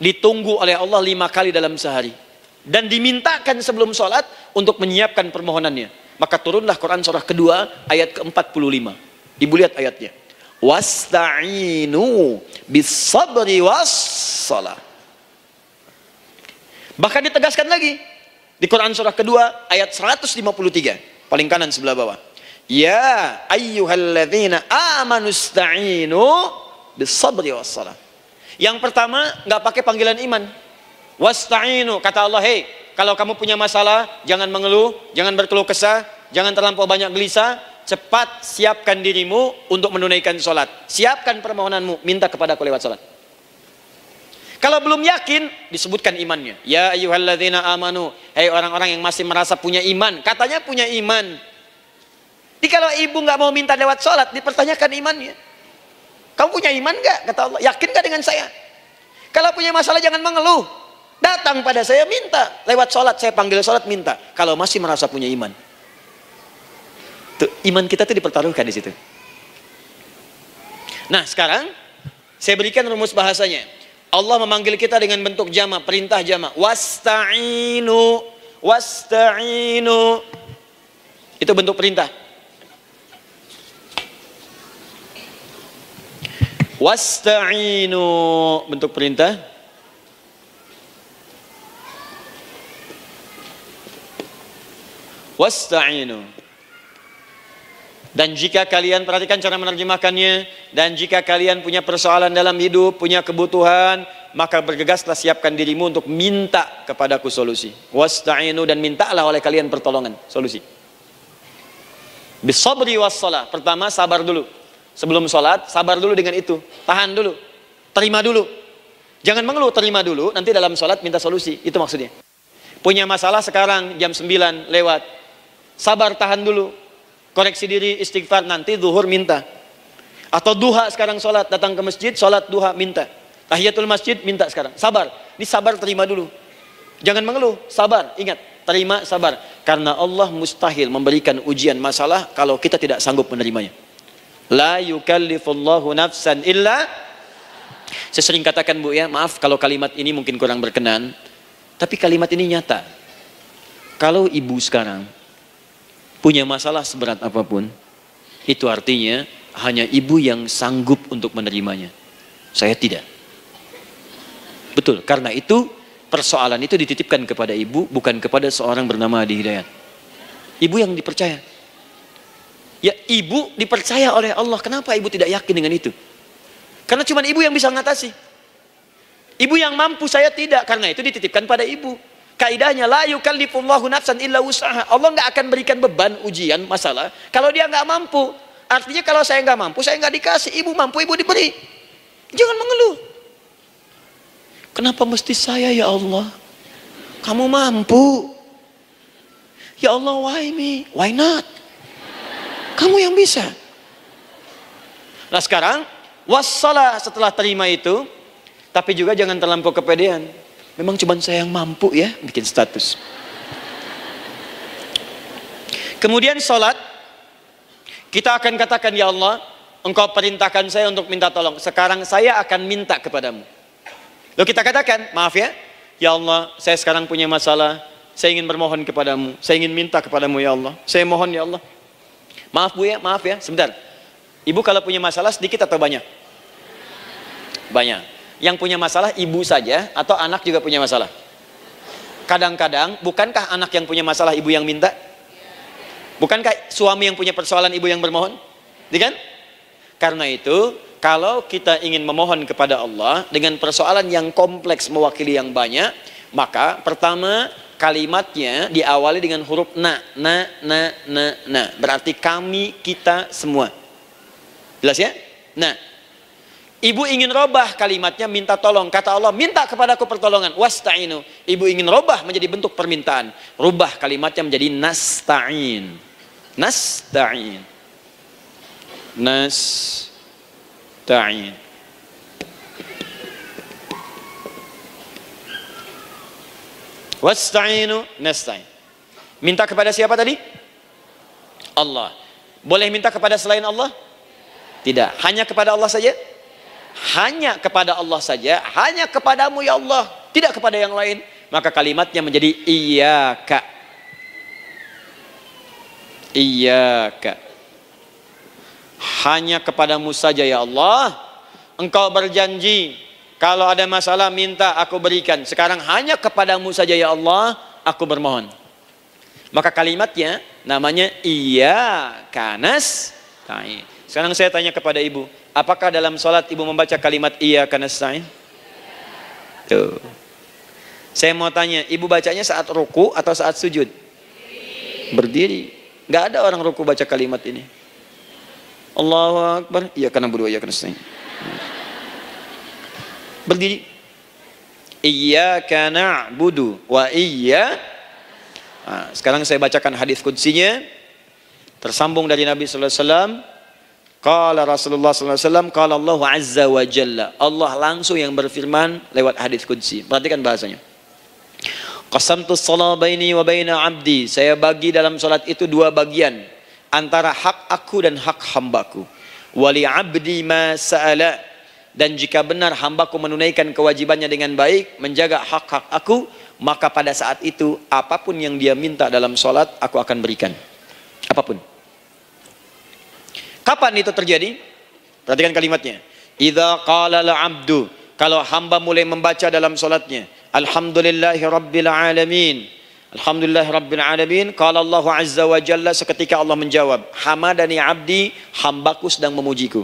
ditunggu oleh Allah 5 kali dalam sehari dan dimintakan sebelum sholat untuk menyiapkan permohonannya. Maka turunlah Quran surah kedua ayat ke-45. Ibu lihat ayatnya. Wasta'inu bis-sabri was-salah. Bahkan ditegaskan lagi di Quran surah kedua ayat 153, paling kanan sebelah bawah. Ya ayyuhalladzina amanu ista'inu bis-sabri was-salah. Yang pertama enggak pakai panggilan iman. Wasta'inu, kata Allah, hei, kalau kamu punya masalah, jangan mengeluh, jangan berkeluh kesah, jangan terlampau banyak gelisah, cepat siapkan dirimu untuk menunaikan sholat. Siapkan permohonanmu, minta kepada aku lewat sholat. Kalau belum yakin, disebutkan imannya. Ya ayyuhalladzina amanu, hei orang-orang yang masih merasa punya iman, katanya punya iman. Jadi kalau ibu nggak mau minta lewat sholat, dipertanyakan imannya. Kamu punya iman nggak? Kata Allah, yakin nggak dengan saya? Kalau punya masalah jangan mengeluh. Datang pada saya minta lewat sholat, saya panggil sholat minta. Kalau masih merasa punya iman, tuh, iman kita tuh dipertaruhkan di situ. Nah sekarang saya berikan rumus bahasanya. Allah memanggil kita dengan bentuk jama, perintah jama. Wasta'inu, wasta'inu. Itu bentuk perintah. Wasta'inu, bentuk perintah. Wasta'inu. Dan jika kalian, perhatikan cara menerjemahkannya, dan jika kalian punya persoalan dalam hidup, punya kebutuhan, maka bergegaslah, siapkan dirimu untuk minta kepadaku solusi. Wasta'inu, dan mintalah oleh kalian pertolongan, solusi. Bisabri wassalah. Pertama, sabar dulu. Sebelum sholat, sabar dulu dengan itu. Tahan dulu. Terima dulu. Jangan mengeluh, terima dulu. Nanti dalam sholat minta solusi. Itu maksudnya. Punya masalah sekarang, jam 9 lewat. Sabar, tahan dulu. Koreksi diri, istighfar. Nanti zuhur minta. Atau duha sekarang sholat. Datang ke masjid, sholat duha minta. Tahiyatul masjid, minta sekarang. Sabar. Ini sabar, terima dulu. Jangan mengeluh, sabar. Ingat, terima, sabar. Karena Allah mustahil memberikan ujian masalah kalau kita tidak sanggup menerimanya. La yukallifullahu nafsan illa. Saya sering katakan Bu ya, maaf kalau kalimat ini mungkin kurang berkenan, tapi kalimat ini nyata. Kalau ibu sekarang punya masalah seberat apapun, itu artinya hanya ibu yang sanggup untuk menerimanya. Saya tidak. Betul, karena itu persoalan itu dititipkan kepada ibu, bukan kepada seorang bernama Adi Hidayat. Ibu yang dipercaya. Ya, ibu dipercaya oleh Allah. Kenapa ibu tidak yakin dengan itu? Karena cuma ibu yang bisa mengatasi. Ibu yang mampu, saya tidak. Karena itu dititipkan pada ibu. Kaidahnya, la yukallifullahu nafsan illa wus'aha. Allah nggak akan berikan beban, ujian, masalah kalau dia nggak mampu. Artinya kalau saya nggak mampu, saya nggak dikasih. Ibu mampu, ibu diberi. Jangan mengeluh. Kenapa mesti saya ya Allah? Kamu mampu. Ya Allah, why me? Why not? Kamu yang bisa. Nah sekarang, wassalah, setelah terima itu, tapi juga jangan terlampau kepedean. Memang cuma saya yang mampu ya, bikin status. Kemudian sholat, kita akan katakan, ya Allah, Engkau perintahkan saya untuk minta tolong. Sekarang saya akan minta kepadamu. Lalu kita katakan, maaf ya Allah, saya sekarang punya masalah, saya ingin bermohon kepadamu, saya ingin minta kepadamu ya Allah, saya mohon ya Allah. Maaf Bu ya, maaf ya, sebentar. Ibu kalau punya masalah sedikit atau banyak? Banyak. Yang punya masalah ibu saja atau anak juga punya masalah? Kadang-kadang, bukankah anak yang punya masalah ibu yang minta? Bukankah suami yang punya persoalan ibu yang bermohon? Kan? Karena itu, kalau kita ingin memohon kepada Allah dengan persoalan yang kompleks mewakili yang banyak, maka pertama kalimatnya diawali dengan huruf na. Berarti kami, kita, semua. Jelas ya? Nah, ibu ingin robah kalimatnya minta tolong. Kata Allah, minta kepadaku pertolongan. Wasta'inu. Ibu ingin robah menjadi bentuk permintaan. Rubah kalimatnya menjadi nasta'in. Nasta'in. Nasta'in. Wasta'inu nasta'in. Minta kepada siapa tadi? Allah. Boleh minta kepada selain Allah? Tidak. Hanya kepada Allah saja? Hanya kepada Allah saja. Hanya kepadamu ya Allah. Tidak kepada yang lain. Maka kalimatnya menjadi iyyaka. Iyyaka. Hanya kepadamu saja ya Allah. Engkau berjanji, kalau ada masalah minta aku berikan. Sekarang hanya kepadamu saja ya Allah aku bermohon. Maka kalimatnya namanya iyyaka nasta'in. Sekarang saya tanya kepada ibu, apakah dalam sholat ibu membaca kalimat iyyaka nasta'in? Tuh. Saya mau tanya, ibu bacanya saat ruku atau saat sujud? Berdiri. Gak ada orang ruku baca kalimat ini. Allahu Akbar, iyyaka na'budu wa iyyaka nasta'in. Berdiri. Iyyaka na'budu wa sekarang saya bacakan hadis qudsinya. Tersambung dari Nabi sallallahu alaihi wasallam. Qala Rasulullah sallallahu alaihi wasallam, qala Allah azza wa jalla. Allah langsung yang berfirman lewat hadis qudsi. Perhatikan bahasanya. Qasamtu shalah baini wa baina 'abdi. Saya bagi dalam salat itu dua bagian, antara hak aku dan hak hambaku. Wali 'abdi ma sa'ala. Dan jika benar hambaku menunaikan kewajibannya dengan baik, menjaga hak-hak aku, maka pada saat itu apapun yang dia minta dalam sholat aku akan berikan. Apapun. Kapan itu terjadi? Perhatikan kalimatnya. Idza qala al-'abdu, kalau hamba mulai membaca dalam salatnya, alhamdulillahi rabbil alamin, alhamdulillahi rabbil alamin, qala Allah azza wa jalla, seketika Allah menjawab, hamadani 'abdi, hambaku sedang memujiku.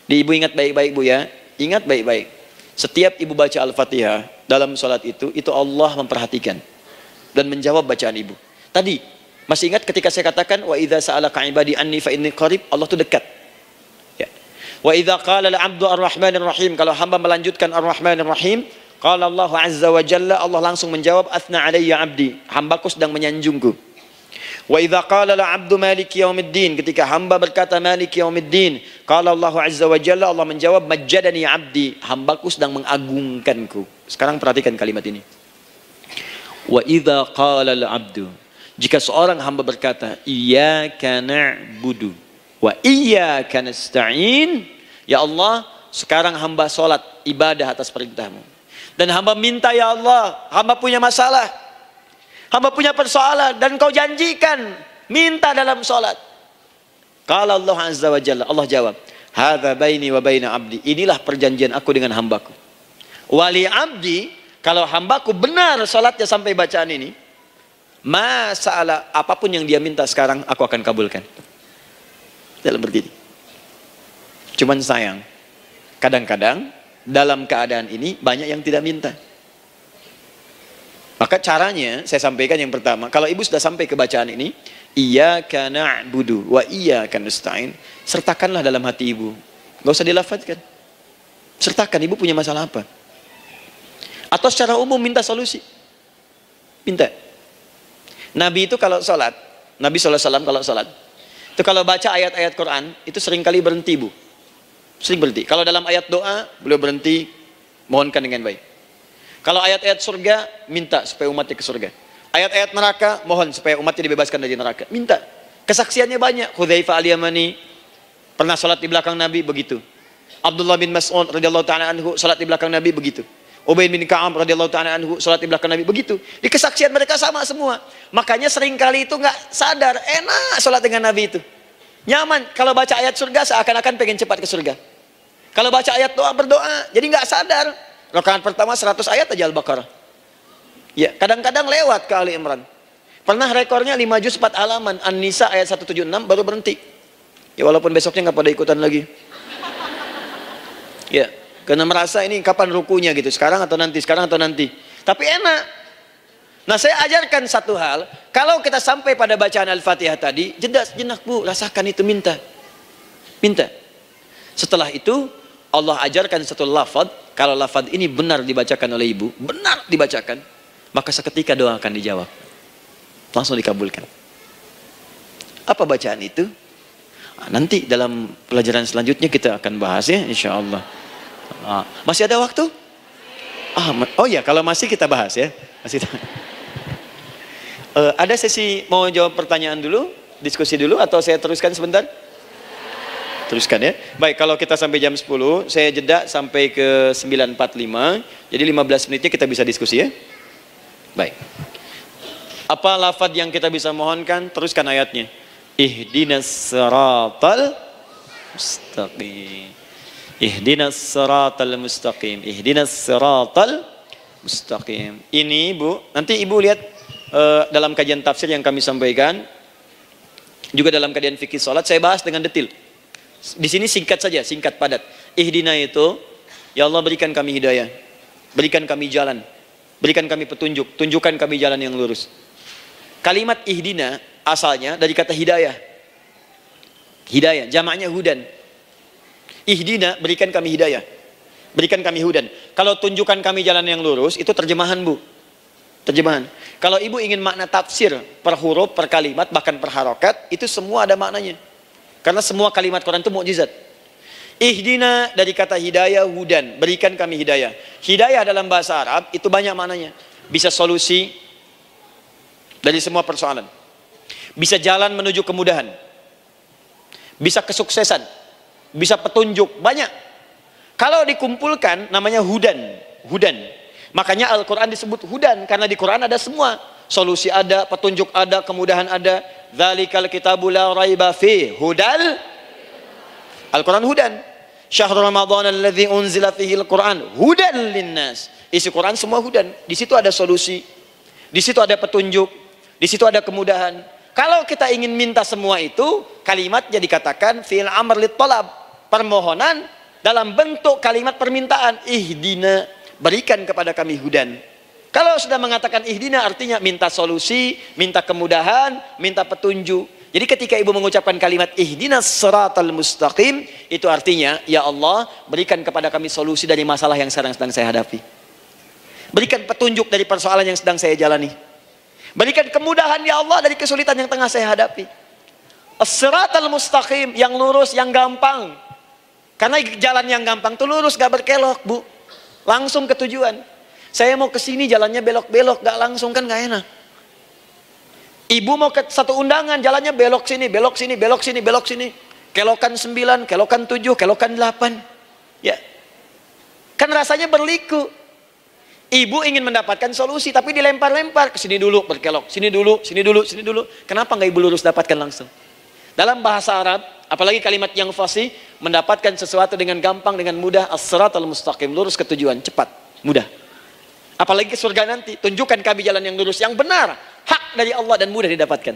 Ibu ingat baik-baik Bu ya, ingat baik-baik. Setiap ibu baca Al-Fatihah dalam salat itu Allah memperhatikan dan menjawab bacaan ibu. Tadi masih ingat ketika saya katakan wa idza sa'alaka 'ibadi anni fa inni qarib, Allah itu dekat. Ya. Wa idza qala al-'abdu ar-rahmanir rahim, kalau hamba melanjutkan ar-rahmanir rahim, qala Allah azza wa jalla, Allah langsung menjawab athna 'alayya 'abdi, hambaku sedang menyanjungku. Wa idza qala al-'abdu maliki yaumiddin, ketika hamba berkata maliki yaumiddin, qala Allah azza wa jalla, Allah menjawab majjadani 'abdi, hambaku sedang mengagungkanku. Sekarang perhatikan kalimat ini. Wa idza qala al-'abdu, jika seorang hamba berkata iyyaka na'budu wa iyyaka nasta'in, ya Allah, sekarang hamba salat ibadah atas perintahmu, dan hamba minta ya Allah, hamba punya masalah, hamba punya persoalan, dan kau janjikan minta dalam salat. Qala Allah azza wa jalla, Allah jawab, hadza baini wa baina abdi, inilah perjanjian aku dengan hambaku. Wali abdi, kalau hambaku benar salatnya sampai bacaan ini, masalah apapun yang dia minta sekarang aku akan kabulkan. Dalam berdiri. Cuman sayang, kadang-kadang dalam keadaan ini banyak yang tidak minta. Maka caranya saya sampaikan yang pertama, kalau ibu sudah sampai ke bacaan ini, iyyaka na'budu wa iyyaka nasta'in, sertakanlah dalam hati ibu. Enggak usah dilafadzkan. Sertakan ibu punya masalah apa. Atau secara umum minta solusi. Minta. Nabi itu kalau sholat, Nabi SAW kalau sholat, itu kalau baca ayat-ayat Quran, itu seringkali berhenti Bu. Sering berhenti. Kalau dalam ayat doa, beliau berhenti, mohonkan dengan baik. Kalau ayat-ayat surga, minta supaya umatnya ke surga. Ayat-ayat neraka, mohon supaya umatnya dibebaskan dari neraka. Minta. Kesaksiannya banyak. Hudzaifah al-Yamani pernah sholat di belakang Nabi, begitu. Abdullah bin Mas'ud radhiyallahu ta'ala anhu sholat di belakang Nabi, begitu. Ubay bin Ka'ab radhiyallahu ta'ala anhu salat di belakang Nabi, begitu. Di kesaksian mereka sama semua. Makanya seringkali itu nggak sadar, enak salat dengan Nabi itu. Nyaman. Kalau baca ayat surga seakan-akan pengen cepat ke surga. Kalau baca ayat doa berdoa, jadi nggak sadar. Rakaat pertama 100 ayat aja Al-Baqarah. Ya, kadang-kadang lewat ke Ali Imran. Pernah rekornya 5 juz 4 halaman, An-Nisa ayat 176 baru berhenti. Ya walaupun besoknya nggak pada ikutan lagi. Ya. Karena merasa ini kapan rukunya gitu, sekarang atau nanti, sekarang atau nanti. Tapi enak. Nah saya ajarkan satu hal, kalau kita sampai pada bacaan Al-Fatihah tadi, jeda sejenak Bu, rasakan itu, minta. Minta. Setelah itu, Allah ajarkan satu lafaz, kalau lafaz ini benar dibacakan oleh ibu, benar dibacakan, maka seketika doa akan dijawab. Langsung dikabulkan. Apa bacaan itu? Nah, nanti dalam pelajaran selanjutnya kita akan bahas ya, insya Allah. Masih ada waktu? Oh ya, kalau masih kita bahas ya. Masih. Ada sesi mau jawab pertanyaan dulu, diskusi dulu, atau saya teruskan sebentar? Teruskan ya. Baik, kalau kita sampai jam 10, saya jeda sampai ke 9.45. Jadi 15 menitnya kita bisa diskusi ya. Baik. Apa lafaz yang kita bisa mohonkan? Teruskan ayatnya. Ihdinas siratal mustaqim. Ihdinas siratal mustaqim. Ihdinas siratal mustaqim. Ini Bu, nanti Ibu lihat dalam kajian tafsir yang kami sampaikan, juga dalam kajian fikih salat saya bahas dengan detail. Di sini singkat saja, singkat padat. Ihdina itu, ya Allah berikan kami hidayah, berikan kami jalan, berikan kami petunjuk, tunjukkan kami jalan yang lurus. Kalimat ihdina asalnya dari kata hidayah. Hidayah, jamaknya hudan. Ihdina, berikan kami hidayah, berikan kami hudan. Kalau tunjukkan kami jalan yang lurus, itu terjemahan Bu, terjemahan. Kalau ibu ingin makna tafsir per huruf, per kalimat, bahkan per harokat, itu semua ada maknanya. Karena semua kalimat Quran itu mukjizat. Ihdina dari kata hidayah, hudan, berikan kami hidayah. Hidayah dalam bahasa Arab itu banyak maknanya. Bisa solusi dari semua persoalan, bisa jalan menuju kemudahan, bisa kesuksesan, bisa petunjuk, banyak. Kalau dikumpulkan namanya hudan, hudan. Makanya Al-Quran disebut hudan, karena di Quran ada semua. Solusi ada, petunjuk ada, kemudahan ada. Dzalikal kitabu la raiba fi hudal. Al-Quran hudan. Syahrul Ramadan alladzi unzila fihi al-Qur'an hudan linnas. Isi Quran semua hudan. Di situ ada solusi. Di situ ada petunjuk. Di situ ada kemudahan. Kalau kita ingin minta semua itu, kalimatnya dikatakan fi'il amr lit talab, permohonan dalam bentuk kalimat permintaan. Ihdina, berikan kepada kami hudan. Kalau sudah mengatakan ihdina artinya minta solusi, minta kemudahan, minta petunjuk. Jadi ketika ibu mengucapkan kalimat ihdinas siratal mustaqim, itu artinya, ya Allah, berikan kepada kami solusi dari masalah yang sedang saya hadapi. Berikan petunjuk dari persoalan yang sedang saya jalani. Berikan kemudahan, ya Allah, dari kesulitan yang tengah saya hadapi. As-siratal mustaqim, yang lurus, yang gampang. Karena jalan yang gampang itu lurus, gak berkelok, Bu. Langsung ke tujuan. Saya mau ke sini jalannya belok-belok, gak langsung, kan gak enak. Ibu mau ke satu undangan, jalannya belok sini, belok sini, belok sini, belok sini. Kelokan 9, kelokan 7, kelokan 8. Ya. Kan rasanya berliku. Ibu ingin mendapatkan solusi, tapi dilempar-lempar. Ke sini dulu, berkelok. Sini dulu, sini dulu, sini dulu. Kenapa nggak ibu lurus dapatkan langsung? Dalam bahasa Arab, apalagi kalimat yang fasih, mendapatkan sesuatu dengan gampang, dengan mudah. As-siratal mustaqim, lurus ke tujuan, cepat, mudah. Apalagi ke surga nanti, tunjukkan kami jalan yang lurus, yang benar, hak dari Allah dan mudah didapatkan.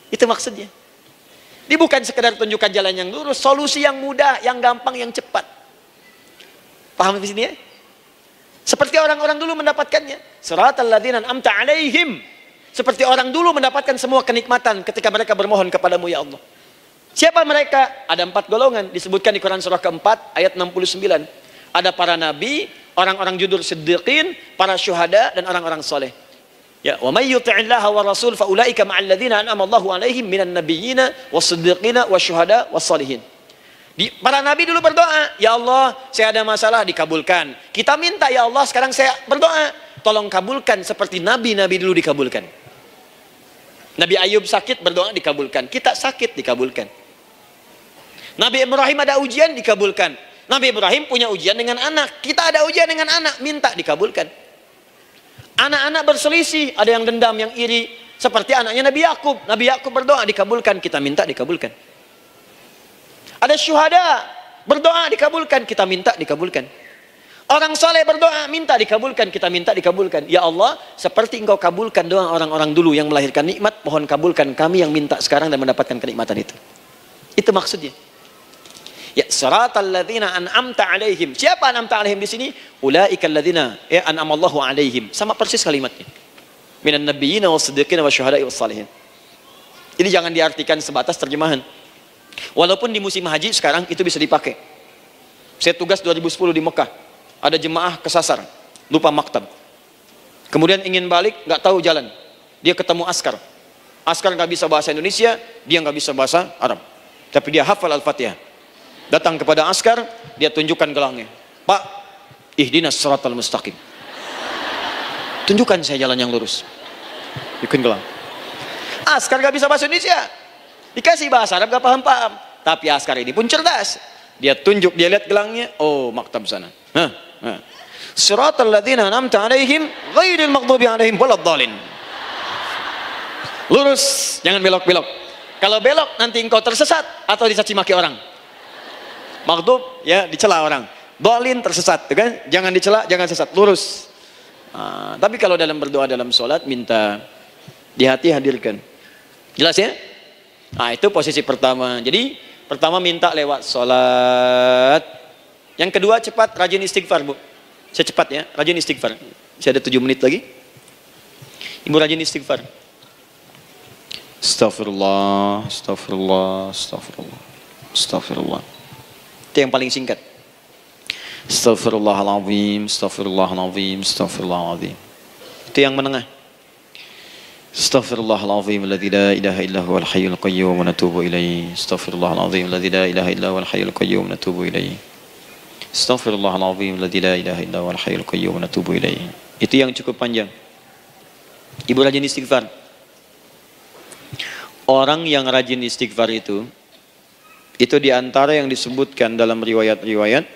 Itu maksudnya. Ini bukan sekedar tunjukkan jalan yang lurus, solusi yang mudah, yang gampang, yang cepat. Paham di sini ya? Seperti orang-orang dulu mendapatkannya. Siratal ladzina an'amta 'alaihim. Seperti orang dulu mendapatkan semua kenikmatan ketika mereka bermohon kepadamu ya Allah. Siapa mereka? Ada 4 golongan disebutkan di Quran surah keempat ayat 69. Ada para nabi, orang-orang jujur siddiqin, para syuhada dan orang-orang soleh. Ya, wa may yuti'illaha wa rasul fa ulaika ma'al ladzina an'ama Allahu 'alaihim minan nabiyyina was-siddiqina wasyuhada was-shalihin. Para nabi dulu berdoa, ya Allah, saya ada masalah, dikabulkan. Kita minta, ya Allah, sekarang saya berdoa, tolong kabulkan seperti nabi-nabi dulu dikabulkan. Nabi Ayub sakit, berdoa, dikabulkan. Kita sakit, dikabulkan. Nabi Ibrahim ada ujian, dikabulkan. Nabi Ibrahim punya ujian dengan anak. Kita ada ujian dengan anak, minta, dikabulkan. Anak-anak berselisih, ada yang dendam, yang iri. Seperti anaknya Nabi Yakub. Nabi Yakub berdoa, dikabulkan. Kita minta, dikabulkan. Ada syuhada, berdoa, dikabulkan. Kita minta, dikabulkan. Orang soleh berdoa, minta, dikabulkan. Kita minta, dikabulkan. Ya Allah, seperti engkau kabulkan doa orang-orang dulu yang melahirkan nikmat, mohon kabulkan kami yang minta sekarang dan mendapatkan kenikmatan itu. Itu maksudnya. Ya, siratal ladzina an'amta 'alaihim. Siapa an'amta 'alaihim di sini? Ulaikal ladzina an'amallahu 'alaihim. Sama persis kalimatnya. Minan nabiyyina was-siddiqina wasyuhada'i was-shalihin. Jadi jangan diartikan sebatas terjemahan. Walaupun di musim haji sekarang itu bisa dipakai. Saya tugas 2010 di Mekah. Ada jemaah kesasar, lupa maktab. Kemudian ingin balik, nggak tahu jalan. Dia ketemu askar. Askar nggak bisa bahasa Indonesia, dia nggak bisa bahasa Arab. Tapi dia hafal Al-Fatihah. Datang kepada askar, dia tunjukkan gelangnya. Pak, ihdinas siratal mustaqim. Tunjukkan saya jalan yang lurus. Bikin gelang. Askar nggak bisa bahasa Indonesia. Dikasih bahasa Arab gak paham-paham. Tapi askar ini pun cerdas. Dia tunjuk, dia lihat gelangnya. Oh, maktab sana. Siratal ladzina an'amta 'alaihim ghairil maghdubi 'alaihim waladdallin. Lurus, jangan belok-belok. Kalau belok nanti engkau tersesat atau dicaci maki orang. Maghdub ya dicela orang. Dhalin tersesat, kan? Jangan dicela, jangan sesat, lurus. Tapi kalau dalam berdoa dalam sholat minta di hati hadirkan. Jelas ya? Nah, itu posisi pertama. Jadi pertama minta lewat sholat. Yang kedua cepat rajin istighfar, Bu. Saya cepat ya, rajin istighfar. Saya ada 7 menit lagi. Ibu rajin istighfar. Astagfirullah, astagfirullah, astagfirullah, astagfirullah. Itu yang paling singkat. Astagfirullahaladzim, astagfirullahaladzim, astagfirullahaladzim. Itu yang menengah. Astaghfirullahaladzim alladzi la ilaha illa huwal hayyul qayyum wa natubu ilaihi. Astaghfirullahaladzim alladzi la ilaha illa huwal hayyul qayyum wa natubu ilaihi. Astaghfirullahaladzim alladzi la ilaha illa huwal hayyul qayyum wa natubu ilaihi. Itu yang cukup panjang. Ibu rajin istighfar. Orang yang rajin istighfar itu diantara yang disebutkan dalam riwayat-riwayat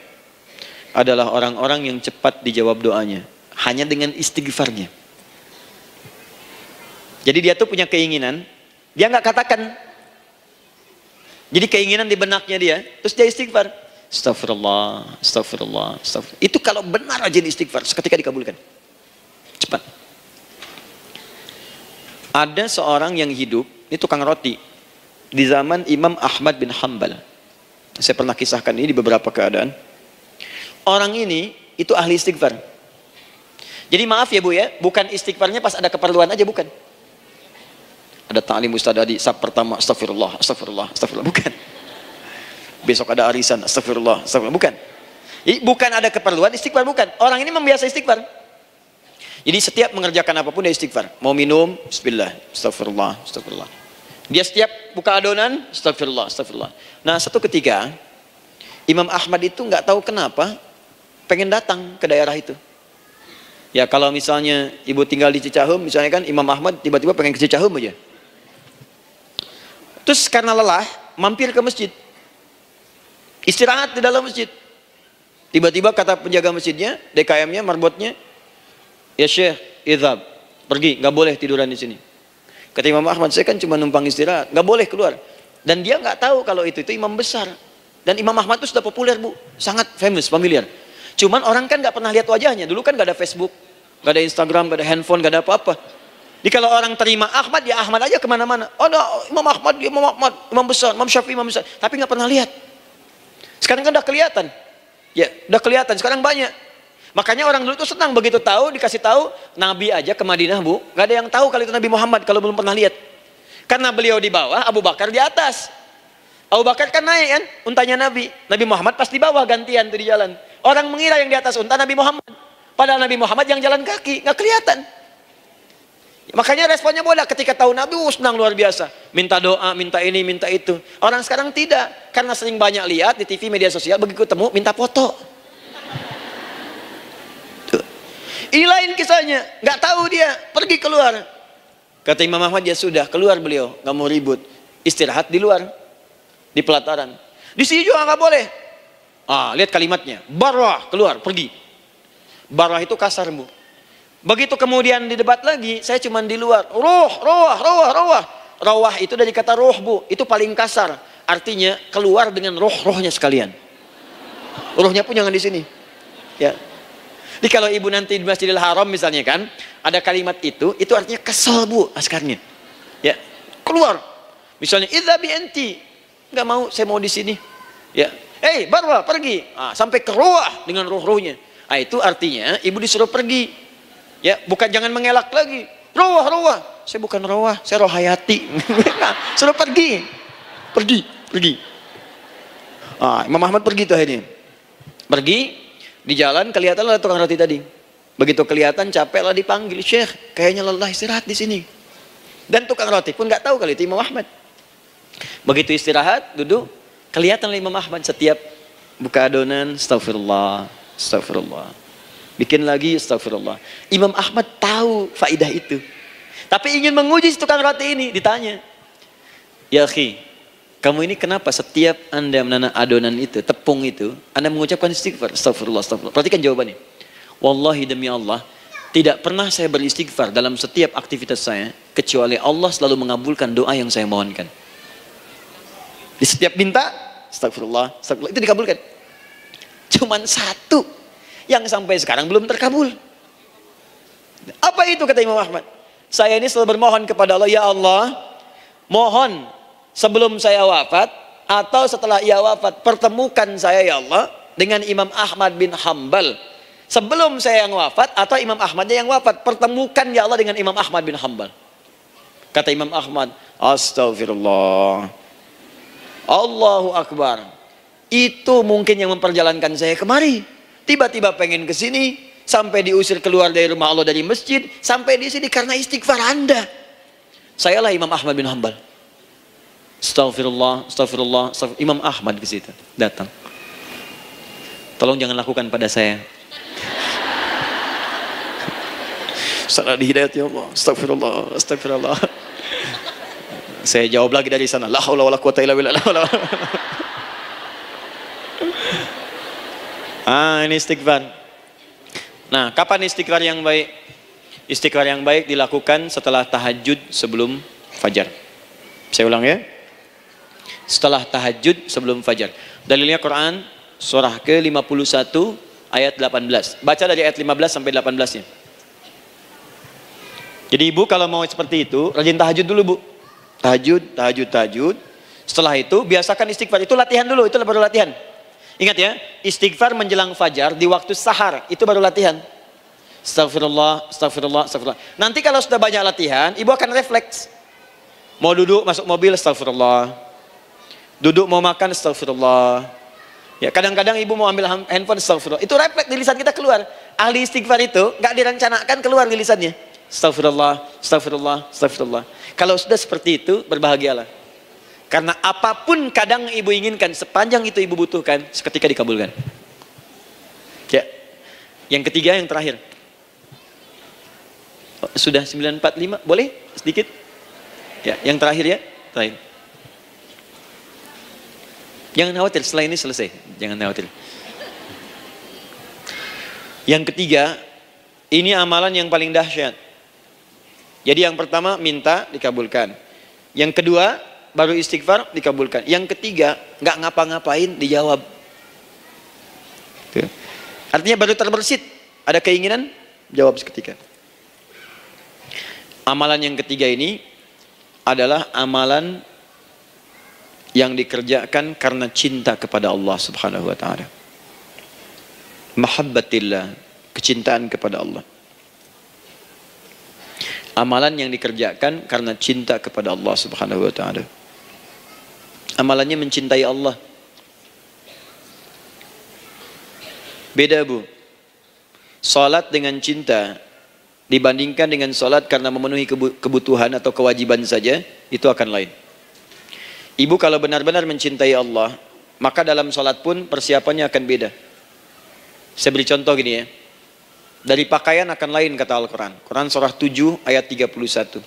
adalah orang-orang yang cepat dijawab doanya hanya dengan istighfarnya. Jadi dia tuh punya keinginan, dia nggak katakan. Jadi keinginan di benaknya dia, terus dia istighfar. Astagfirullah, astagfirullah, astagfirullah. Itu kalau benar rajin istighfar, seketika dikabulkan. Cepat. Ada seorang yang hidup, ini tukang roti, di zaman Imam Ahmad bin Hanbal. Saya pernah kisahkan ini di beberapa keadaan. Orang ini itu ahli istighfar. Jadi maaf ya Bu ya, bukan istighfarnya pas ada keperluan aja, bukan. Ada ta'lim ustaz tadi, sab pertama astagfirullah, astagfirullah, astagfirullah, bukan. Besok ada arisan, astagfirullah, astagfirullah, bukan. Jadi bukan ada keperluan istighfar, bukan. Orang ini membiasa istighfar. Jadi setiap mengerjakan apapun dia istighfar. Mau minum, bismillah, astagfirullah, astagfirullah. Dia setiap buka adonan, astagfirullah, astagfirullah. Nah, satu ketika Imam Ahmad itu nggak tahu kenapa pengen datang ke daerah itu. Ya kalau misalnya ibu tinggal di Cicahem, misalnya kan Imam Ahmad tiba-tiba pengen ke Cicahem aja. Terus karena lelah, mampir ke masjid. Istirahat di dalam masjid. Tiba-tiba kata penjaga masjidnya, DKM-nya, marbotnya, ya Syekh, idhab, pergi, nggak boleh tiduran di sini. Kata Imam Ahmad, saya kan cuma numpang istirahat, nggak boleh keluar. Dan dia nggak tahu kalau itu imam besar. Dan Imam Ahmad itu sudah populer Bu, sangat famous, familiar. Cuman orang kan nggak pernah lihat wajahnya. Dulu kan nggak ada Facebook, nggak ada Instagram, nggak ada handphone, nggak ada apa-apa. Jadi kalau orang terima Ahmad, ya Ahmad aja kemana-mana. Oh no, Imam Ahmad, Imam besar, Imam Syafi'i, Imam besar. Tapi nggak pernah lihat. Sekarang kan udah kelihatan. Ya, udah kelihatan. Sekarang banyak. Makanya orang dulu itu senang begitu tahu, dikasih tahu Nabi aja ke Madinah Bu, nggak ada yang tahu kalau itu Nabi Muhammad kalau belum pernah lihat. Karena beliau di bawah, Abu Bakar di atas. Abu Bakar kan naik kan, untanya Nabi. Nabi Muhammad pas di bawah gantian tuh di jalan. Orang mengira yang di atas unta Nabi Muhammad. Padahal Nabi Muhammad yang jalan kaki, nggak kelihatan. Makanya responnya bola ketika tahu Nabi, senang luar biasa. Minta doa, minta ini, minta itu. Orang sekarang tidak, karena sering banyak lihat di TV, media sosial, begitu ketemu minta foto. Ini lain kisahnya, nggak tahu dia, pergi keluar. Kata Imam Ahmad, ya sudah, keluar beliau, nggak mau ribut, istirahat di luar, di pelataran. Di sini juga nggak boleh. Lihat kalimatnya, barwah, keluar, pergi. Barwah itu kasar Bu. Begitu kemudian di debat lagi, saya cuma di luar. Rawah itu dari kata roh Bu, itu paling kasar. Artinya keluar dengan roh-rohnya sekalian. Rohnya pun jangan di sini. Ya. Jadi kalau ibu nanti di Masjidil Haram misalnya kan, ada kalimat itu artinya kesel Bu askarnya. Ya, keluar. Misalnya idzabi anti, nggak mau, saya mau di sini. Ya, barwa pergi. Sampai ke ruah dengan roh-rohnya. Itu artinya ibu disuruh pergi. Ya, bukan jangan mengelak lagi. Ruah. Saya bukan ruah, saya rohayati. Suruh pergi. Pergi. Imam Ahmad pergi tuh akhirnya. Pergi. Di jalan kelihatan lah tukang roti tadi. Begitu kelihatan capek lah dipanggil, Syekh, kayaknya lelah, istirahat di sini. Dan tukang roti pun nggak tahu kali itu Imam Ahmad. Begitu istirahat, duduk, kelihatan lah Imam Ahmad setiap buka adonan, astagfirullah. Bikin lagi, astagfirullah. Imam Ahmad tahu faidah itu. Tapi ingin menguji tukang roti ini, ditanya, ya akhi, kamu ini kenapa setiap Anda menanam adonan itu, tepung itu, Anda mengucapkan istighfar, astagfirullah. Perhatikan jawabannya. Wallahi demi Allah, tidak pernah saya beristighfar dalam setiap aktivitas saya, kecuali Allah selalu mengabulkan doa yang saya mohonkan. Di setiap minta, astagfirullah, itu dikabulkan. Cuman satu yang sampai sekarang belum terkabul. Apa itu kata Imam Ahmad? Saya ini selalu bermohon kepada Allah, ya Allah, mohon sebelum saya wafat atau setelah ia wafat, pertemukan saya ya Allah dengan Imam Ahmad bin Hanbal. Sebelum saya yang wafat atau Imam Ahmadnya yang wafat, pertemukan ya Allah dengan Imam Ahmad bin Hanbal. Kata Imam Ahmad, astagfirullah, Allahu Akbar. Itu mungkin yang memperjalankan saya kemari. Tiba-tiba pengen ke sini, sampai diusir keluar dari rumah Allah, dari masjid, sampai di sini karena istighfar Anda. Sayalah Imam Ahmad bin Hanbal. Astagfirullah. Imam Ahmad ke situ datang. Tolong jangan lakukan pada saya. Salah di hidayat ya Allah. Astagfirullah. Saya jawab lagi dari sana. La haula wala quwata illa billah. Ini istighfar. Nah, kapan istighfar yang baik? Istighfar yang baik dilakukan setelah tahajud sebelum fajar. Saya ulang ya. Setelah tahajud sebelum fajar. Dalilnya Quran Surah ke-51 ayat 18. Baca dari ayat 15 sampai 18-nya. Jadi ibu kalau mau seperti itu, rajin tahajud dulu bu. Tahajud. Setelah itu biasakan istighfar. Itu latihan dulu, itu baru latihan. Ingat ya, istighfar menjelang fajar di waktu sahar, itu baru latihan. Astagfirullah. Nanti kalau sudah banyak latihan, ibu akan refleks. Mau duduk masuk mobil, astagfirullah. Duduk mau makan, astagfirullah. Ya, kadang-kadang ibu mau ambil handphone, astagfirullah. Itu refleks di lisan kita keluar. Ahli istighfar itu nggak direncanakan keluar di lisannya. Astagfirullah. Kalau sudah seperti itu, berbahagialah. Karena apapun kadang ibu inginkan, sepanjang itu ibu butuhkan, seketika dikabulkan. Ya. Yang ketiga, yang terakhir. Sudah 9:45, boleh sedikit? Ya, yang terakhir ya, terakhir. Jangan khawatir, setelah ini selesai. Jangan khawatir. Yang ketiga, ini amalan yang paling dahsyat. Jadi yang pertama minta dikabulkan. Yang kedua baru istighfar dikabulkan. Yang ketiga nggak ngapa-ngapain dijawab. Tuh. Artinya baru terbersit, ada keinginan jawab seketika. Amalan yang ketiga ini adalah amalan yang dikerjakan karena cinta kepada Allah Subhanahu wa taala. Mahabbatillah, kecintaan kepada Allah. Amalan yang dikerjakan karena cinta kepada Allah Subhanahu wa taala. Amalannya mencintai Allah. Beda bu. Salat dengan cinta dibandingkan dengan salat karena memenuhi kebutuhan atau kewajiban saja, itu akan lain. Ibu kalau benar-benar mencintai Allah, maka dalam salat pun persiapannya akan beda. Saya beri contoh gini ya. Dari pakaian akan lain kata Al-Quran. Quran surah 7 ayat 31.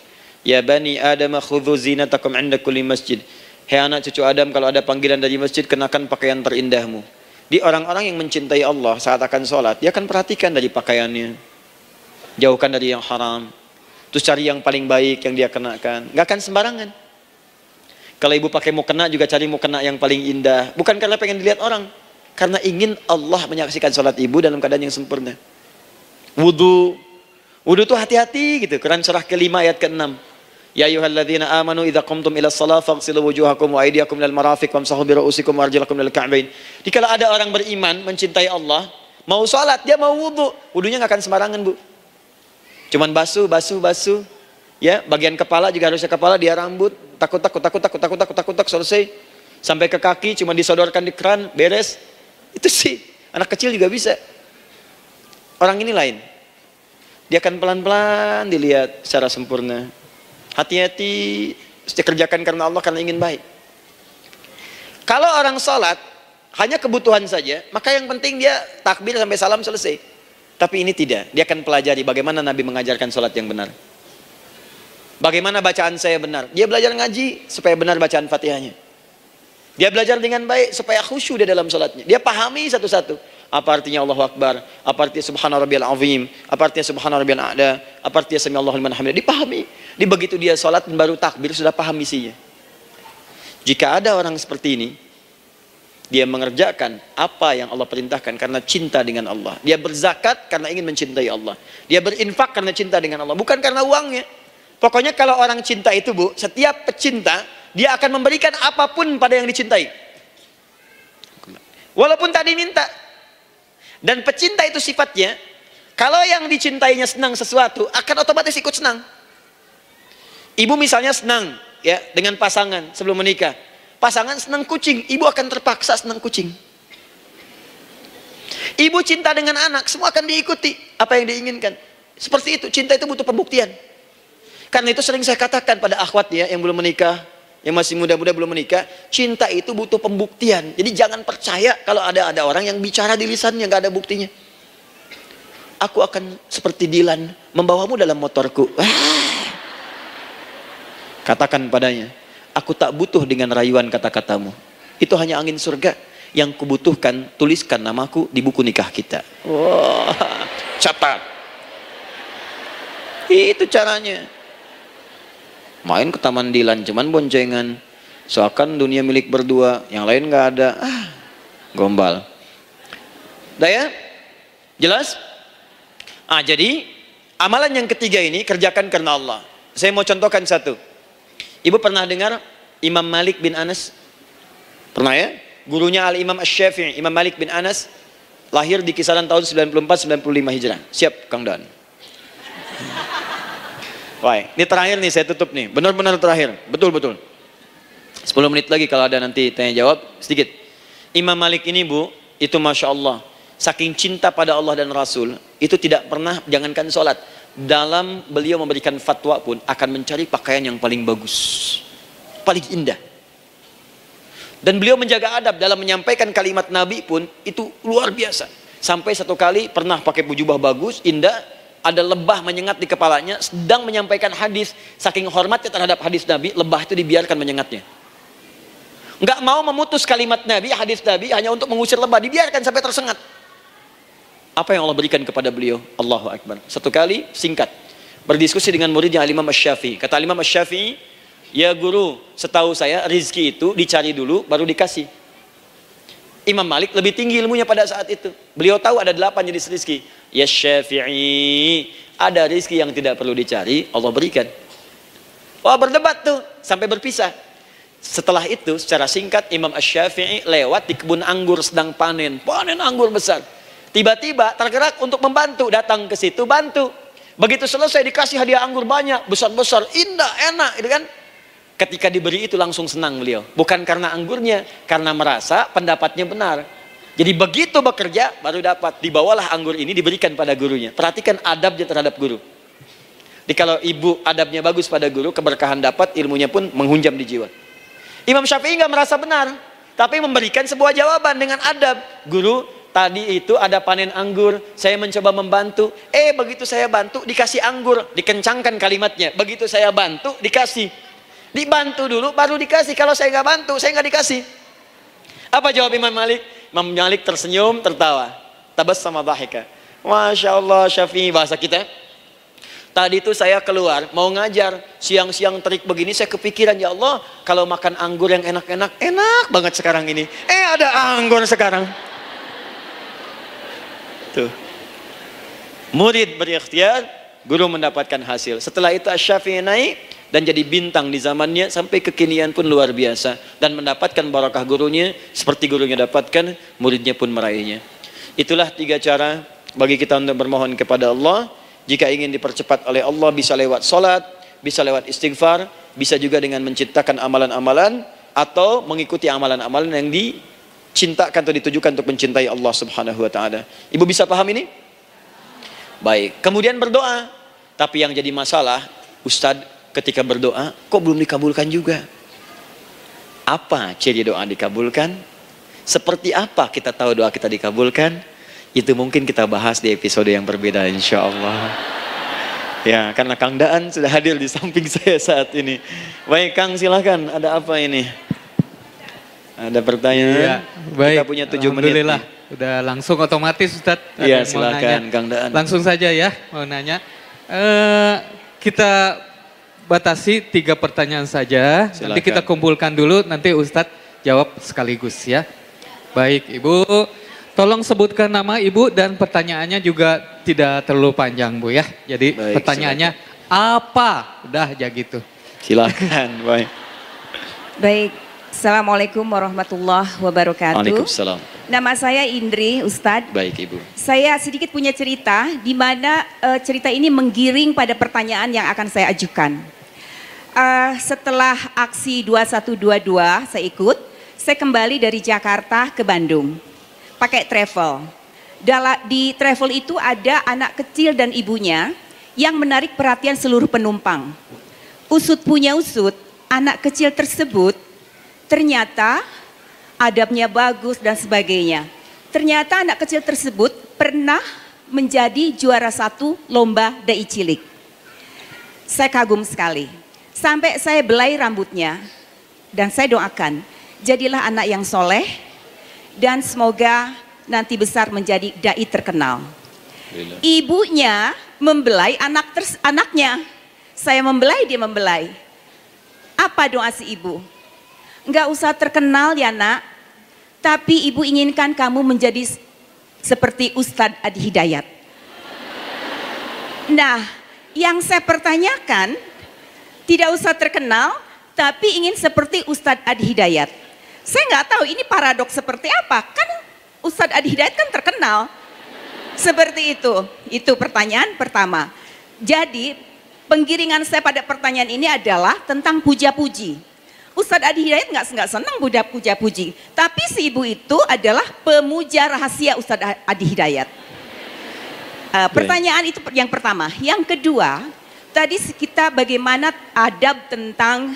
Ya bani Adam khudhu zinatakum 'inda kulli masjid. Hei anak cucu Adam, kalau ada panggilan dari masjid, kenakan pakaian terindahmu. Di orang-orang yang mencintai Allah saat akan sholat, dia akan perhatikan dari pakaiannya. Jauhkan dari yang haram. Terus cari yang paling baik yang dia kenakan. Gak akan sembarangan. Kalau ibu pakai mukena juga cari mukena yang paling indah. Bukan karena pengen dilihat orang. Karena ingin Allah menyaksikan sholat ibu dalam keadaan yang sempurna. Wudu itu hati-hati gitu. Quran surah ke-5 ayat ke-6. Ya ayyuhalladzina amanu idza qumtum ila shalah faghsilu wujuhakum wa aydiyakum ilal marafiq wamsahu bi ru'usikum wa arjulakum ilal ka'bain. Jika ada orang beriman mencintai Allah, mau salat dia mau wudu, wudunya enggak akan sembarangan, Bu. Cuman basuh. Ya, bagian kepala juga harusnya kepala, dia rambut, takut selesai. Sampai ke kaki cuma disodorkan di keran, beres. Itu sih anak kecil juga bisa. Orang ini lain. Dia akan pelan-pelan dilihat secara sempurna. Hati-hati, kerjakan karena Allah, karena ingin baik. Kalau orang sholat hanya kebutuhan saja, maka yang penting dia takbir sampai salam selesai. Tapi ini tidak. Dia akan pelajari bagaimana Nabi mengajarkan sholat yang benar. Bagaimana bacaan saya benar. Dia belajar ngaji supaya benar bacaan Fatihahnya. Dia belajar dengan baik supaya khusyuk di dalam sholatnya. Dia pahami satu-satu. Apa artinya Allahu Akbar? Apa artinya Subhana Rabbiyal Azim? Apa artinya Subhana Rabbiyal A'la? Apa artinya Sami Allahu liman hamidah? Dipahami. Di begitu dia sholat dan baru takbir sudah paham misinya. Jika ada orang seperti ini, dia mengerjakan apa yang Allah perintahkan karena cinta dengan Allah. Dia berzakat karena ingin mencintai Allah. Dia berinfak karena cinta dengan Allah, bukan karena uangnya. Pokoknya kalau orang cinta itu, Bu, setiap pecinta dia akan memberikan apapun pada yang dicintai. Walaupun tak diminta. Dan pecinta itu sifatnya, kalau yang dicintainya senang sesuatu, akan otomatis ikut senang. Ibu misalnya senang ya dengan pasangan sebelum menikah. Pasangan senang kucing, ibu akan terpaksa senang kucing. Ibu cinta dengan anak, semua akan diikuti apa yang diinginkan. Seperti itu, cinta itu butuh pembuktian. Karena itu sering saya katakan pada akhwat ya yang belum menikah, yang masih muda-muda belum menikah, cinta itu butuh pembuktian. Jadi jangan percaya kalau ada orang yang bicara di lisannya nggak ada buktinya. Aku akan seperti Dilan membawamu dalam motorku. Katakan padanya, aku tak butuh dengan rayuan kata-katamu. Itu hanya angin surga. Yang kubutuhkan, tuliskan namaku di buku nikah kita. Wah, catat. Itu caranya. Main ke Taman Dilan, cuman boncengan. Seakan dunia milik berdua, yang lain nggak ada. Gombal. Udah ya? Jelas? Jadi amalan yang ketiga ini kerjakan karena Allah. Saya mau contohkan satu. Ibu pernah dengar Imam Malik bin Anas? Pernah ya? Gurunya Al-Imam Asy-Syafi'i, Imam Malik bin Anas, lahir di kisaran tahun 94-95 Hijrah. Siap, Kang Dan. Baik, ini terakhir nih, saya tutup nih. Benar-benar terakhir, betul-betul. 10 menit lagi kalau ada nanti tanya jawab, sedikit. Imam Malik ini Bu, itu Masya Allah, saking cinta pada Allah dan Rasul, itu tidak pernah, jangankan sholat, dalam beliau memberikan fatwa pun akan mencari pakaian yang paling bagus, paling indah. Dan beliau menjaga adab dalam menyampaikan kalimat Nabi pun itu luar biasa. Sampai satu kali pernah pakai jubah bagus, indah, ada lebah menyengat di kepalanya, sedang menyampaikan hadis, saking hormatnya terhadap hadis Nabi, lebah itu dibiarkan menyengatnya. Nggak mau memutus kalimat Nabi, hadis Nabi, hanya untuk mengusir lebah, dibiarkan sampai tersengat. Apa yang Allah berikan kepada beliau? Allahu Akbar. Satu kali, singkat, berdiskusi dengan muridnya Al-Imam Asy-Syafi'i. Kata Al-Imam Asy-Syafi'i, ya guru, setahu saya rizki itu dicari dulu, baru dikasih. Imam Malik lebih tinggi ilmunya pada saat itu. Beliau tahu ada 8 jenis rizki. Ya Syafi'i, ada rizki yang tidak perlu dicari, Allah berikan. Wah, berdebat tuh, sampai berpisah. Setelah itu, secara singkat, Imam Asy-Syafi'i lewat di kebun anggur sedang panen anggur besar. Tiba-tiba tergerak untuk membantu, datang ke situ, bantu. Begitu selesai dikasih hadiah anggur banyak, besar-besar, indah, enak, gitu kan. Ketika diberi itu langsung senang beliau. Bukan karena anggurnya, karena merasa pendapatnya benar. Jadi begitu bekerja, baru dapat. Dibawalah anggur ini, diberikan pada gurunya. Perhatikan adabnya terhadap guru. Jadi kalau ibu adabnya bagus pada guru, keberkahan dapat, ilmunya pun menghunjam di jiwa. Imam Syafi'i nggak merasa benar, tapi memberikan sebuah jawaban dengan adab. Guru, tadi itu ada panen anggur, saya mencoba membantu. Begitu saya bantu, dikasih anggur, dikencangkan kalimatnya. Begitu saya bantu, dikasih. Dibantu dulu, baru dikasih. Kalau saya nggak bantu, saya nggak dikasih. Apa jawab Imam Malik? Imam Malik tersenyum, tertawa. Tabassama dhahika. Masya Allah, Syafi'i, bahasa kita. Tadi itu saya keluar, mau ngajar. Siang-siang terik begini, saya kepikiran, ya Allah, kalau makan anggur yang enak-enak, enak banget sekarang ini. Ada anggur sekarang. Tuh. Murid berikhtiar, guru mendapatkan hasil. Setelah itu Asy-Syafi'i naik dan jadi bintang di zamannya, sampai kekinian pun luar biasa, dan mendapatkan barakah gurunya seperti gurunya dapatkan, muridnya pun meraihnya. Itulah 3 cara bagi kita untuk bermohon kepada Allah. Jika ingin dipercepat oleh Allah, bisa lewat salat, bisa lewat istighfar, bisa juga dengan menciptakan amalan-amalan, atau mengikuti amalan-amalan yang dicintakan atau ditujukan untuk mencintai Allah Subhanahu wa taala. Ibu bisa paham ini? Baik. Kemudian berdoa. Tapi yang jadi masalah, Ustadz, ketika berdoa kok belum dikabulkan juga. Apa ciri doa dikabulkan? Seperti apa kita tahu doa kita dikabulkan? Itu mungkin kita bahas di episode yang berbeda, insya Allah. Ya, karena Kang Daan sudah hadir di samping saya saat ini. Baik Kang, silahkan. Ada apa ini? Ada pertanyaan? Ya, baik. Kita punya 7 menit. Alhamdulillah. Udah langsung otomatis Ustadz. Iya, silahkan Kang Daan. Langsung saja ya, mau nanya. Kita batasi 3 pertanyaan saja. Silakan. Nanti kita kumpulkan dulu, nanti Ustadz jawab sekaligus ya. Baik Ibu, tolong sebutkan nama Ibu dan pertanyaannya juga tidak terlalu panjang Bu ya. Jadi baik, pertanyaannya silakan. Apa? Udah aja gitu. Silakan, baik. Baik, Assalamualaikum warahmatullahi wabarakatuh. Waalaikumsalam. Nama saya Indri, Ustadz. Baik Ibu. Saya sedikit punya cerita, di mana cerita ini menggiring pada pertanyaan yang akan saya ajukan. Setelah aksi 2122 saya ikut, saya kembali dari Jakarta ke Bandung, pakai travel. Di travel itu ada anak kecil dan ibunya yang menarik perhatian seluruh penumpang. Usut punya usut, anak kecil tersebut ternyata adabnya bagus dan sebagainya. Ternyata anak kecil tersebut pernah menjadi juara 1 lomba dai cilik. Saya kagum sekali. Sampai saya belai rambutnya dan saya doakan, jadilah anak yang soleh dan semoga nanti besar menjadi dai terkenal. Ibunya membelai anaknya. Saya membelai, dia membelai. Apa doa si ibu? Enggak usah terkenal ya nak, tapi ibu inginkan kamu menjadi seperti Ustadz Adi Hidayat. Nah, yang saya pertanyakan, tidak usah terkenal, tapi ingin seperti Ustadz Adi Hidayat. Saya nggak tahu ini paradoks seperti apa, kan Ustadz Adi Hidayat kan terkenal. Seperti itu pertanyaan pertama. Jadi penggiringan saya pada pertanyaan ini adalah tentang puja-puji. Ustadz Adi Hidayat nggak senang puja-puji, tapi si ibu itu adalah pemuja rahasia Ustadz Adi Hidayat. Pertanyaan itu yang pertama. Yang kedua, tadi kita bagaimana adab tentang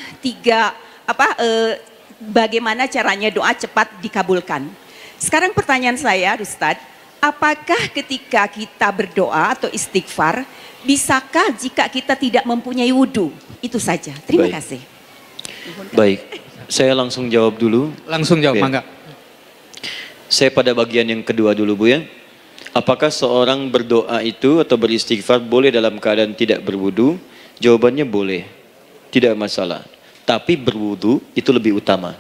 bagaimana caranya doa cepat dikabulkan. Sekarang pertanyaan saya, Ustadz, apakah ketika kita berdoa atau istighfar, bisakah jika kita tidak mempunyai wudhu? Itu saja. Terima kasih. Baik, saya langsung jawab dulu. Langsung jawab, ya. mangga. Saya pada bagian yang kedua dulu, Bu ya. Apakah seorang berdoa itu atau beristighfar boleh dalam keadaan tidak berwudu? Jawabannya boleh, tidak masalah. Tapi berwudu itu lebih utama.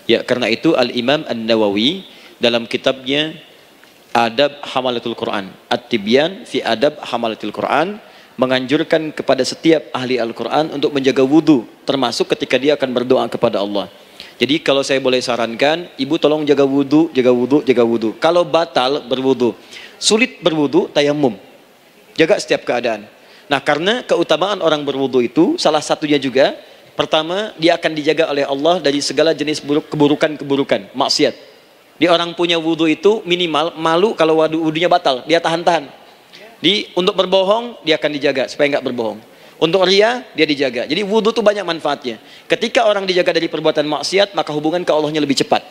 Ya, karena itu Al-Imam An-Nawawi dalam kitabnya Adab Hamalatul Quran, At-Tibyan fi Adab Hamalatul Quran, menganjurkan kepada setiap ahli Al-Quran untuk menjaga wudu, termasuk ketika dia akan berdoa kepada Allah. Jadi kalau saya boleh sarankan, ibu tolong jaga wudu, jaga wudu, jaga wudu. Kalau batal berwudu, sulit berwudu, tayamum. Jaga setiap keadaan. Nah, karena keutamaan orang berwudu itu, salah satunya juga, pertama dia akan dijaga oleh Allah dari segala jenis keburukan-keburukan, maksiat. Dia orang punya wudu itu minimal malu kalau wudunya batal, dia tahan-tahan. Untuk berbohong, dia akan dijaga supaya nggak berbohong. Untuk ria, dia dijaga. Jadi wudu itu banyak manfaatnya. Ketika orang dijaga dari perbuatan maksiat, maka hubungan ke Allahnya lebih cepat.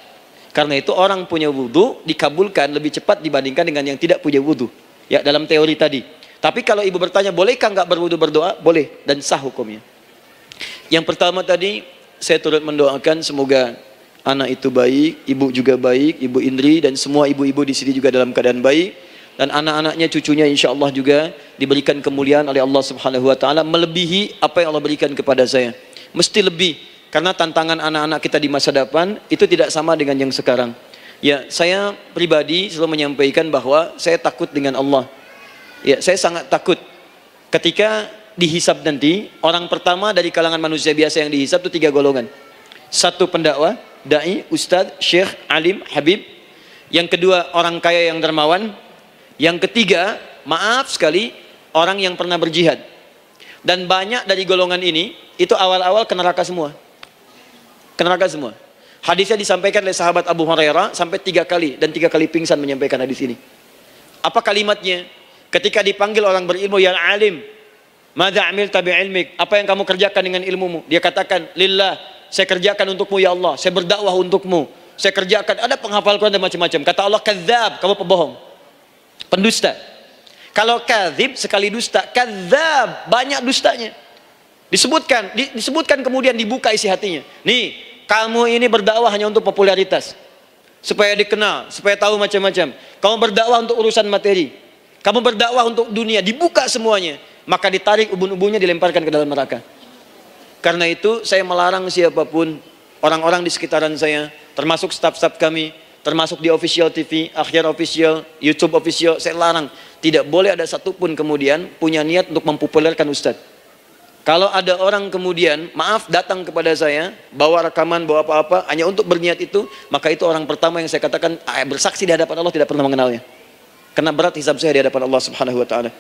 Karena itu orang punya wudu dikabulkan lebih cepat dibandingkan dengan yang tidak punya wudu. Ya, dalam teori tadi. Tapi kalau ibu bertanya, bolehkah nggak berwudu berdoa? Boleh, dan sah hukumnya. Yang pertama tadi, saya turut mendoakan semoga anak itu baik, ibu juga baik, Ibu Indri dan semua ibu-ibu di sini juga dalam keadaan baik. Dan anak-anaknya, cucunya insya Allah juga diberikan kemuliaan oleh Allah Subhanahu Wa Taala melebihi apa yang Allah berikan kepada saya. Mesti lebih, karena tantangan anak-anak kita di masa depan itu tidak sama dengan yang sekarang. Ya, saya pribadi selalu menyampaikan bahwa saya takut dengan Allah. Ya, saya sangat takut ketika dihisab nanti. Orang pertama dari kalangan manusia biasa yang dihisab itu 3 golongan. 1 pendakwah, dai, ustadz, syekh, alim, habib. Yang kedua orang kaya yang dermawan. Yang ketiga, maaf sekali, orang yang pernah berjihad. Dan banyak dari golongan ini, itu awal-awal ke neraka semua. Ke neraka semua. Hadisnya disampaikan oleh sahabat Abu Hurairah sampai 3 kali. Dan 3 kali pingsan menyampaikan hadis ini. Apa kalimatnya? Ketika dipanggil orang berilmu, ya alim, madza amilta bi'ilmik, apa yang kamu kerjakan dengan ilmumu? Dia katakan, lillah, saya kerjakan untukmu ya Allah, saya berdakwah untukmu, saya kerjakan, ada penghafal Quran dan macam-macam. Kata Allah, kadzab, kamu pembohong, pendusta. Kalau kadzib sekali dusta, kadzab banyak dustanya. Disebutkan kemudian dibuka isi hatinya. Nih, kamu ini berdakwah hanya untuk popularitas, supaya dikenal, supaya tahu macam-macam. Kamu berdakwah untuk urusan materi, kamu berdakwah untuk dunia, dibuka semuanya. Maka ditarik ubun-ubunnya, dilemparkan ke dalam neraka. Karena itu saya melarang siapapun, orang-orang di sekitaran saya, termasuk staf-staf kami, termasuk di official TV, Akhyar official, YouTube official, saya larang. Tidak boleh ada satupun kemudian punya niat untuk mempopulerkan Ustadz. Kalau ada orang kemudian, maaf, datang kepada saya, bawa rekaman, bawa apa-apa, hanya untuk berniat itu, maka itu orang pertama yang saya katakan, bersaksi di hadapan Allah tidak pernah mengenalnya. Karena berat hisab saya di hadapan Allah Subhanahu Wa Taala.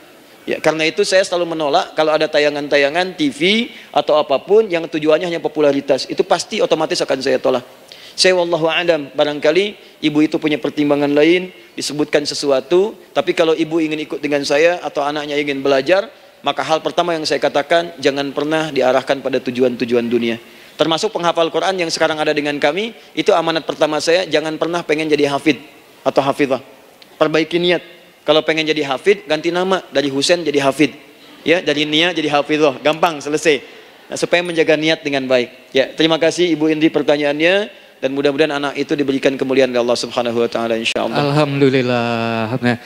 Ya, karena itu saya selalu menolak kalau ada tayangan-tayangan TV atau apapun yang tujuannya hanya popularitas. Itu pasti otomatis akan saya tolak. Saya wallahu a'lam, barangkali ibu itu punya pertimbangan lain, disebutkan sesuatu, tapi kalau ibu ingin ikut dengan saya atau anaknya ingin belajar, maka hal pertama yang saya katakan, jangan pernah diarahkan pada tujuan-tujuan dunia. Termasuk penghafal Quran yang sekarang ada dengan kami, itu amanat pertama saya, jangan pernah pengen jadi hafid atau hafizah. Perbaiki niat. Kalau pengen jadi hafid, ganti nama dari Husain jadi hafid. Ya, dari Nia jadi hafizah. Gampang, selesai. Nah, supaya menjaga niat dengan baik. Ya, terima kasih Ibu Indri pertanyaannya, dan mudah-mudahan anak itu diberikan kemuliaan oleh Allah Subhanahu Wa Taala insyaallah. Alhamdulillah. Nah,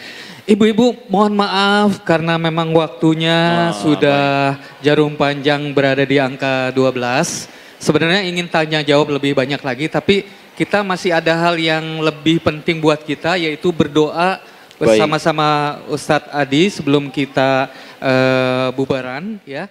ibu-ibu mohon maaf karena memang waktunya sudah jarum panjang berada di angka 12. Sebenarnya ingin tanya jawab lebih banyak lagi, tapi kita masih ada hal yang lebih penting buat kita, yaitu berdoa bersama-sama Ustadz Adi sebelum kita bubaran ya.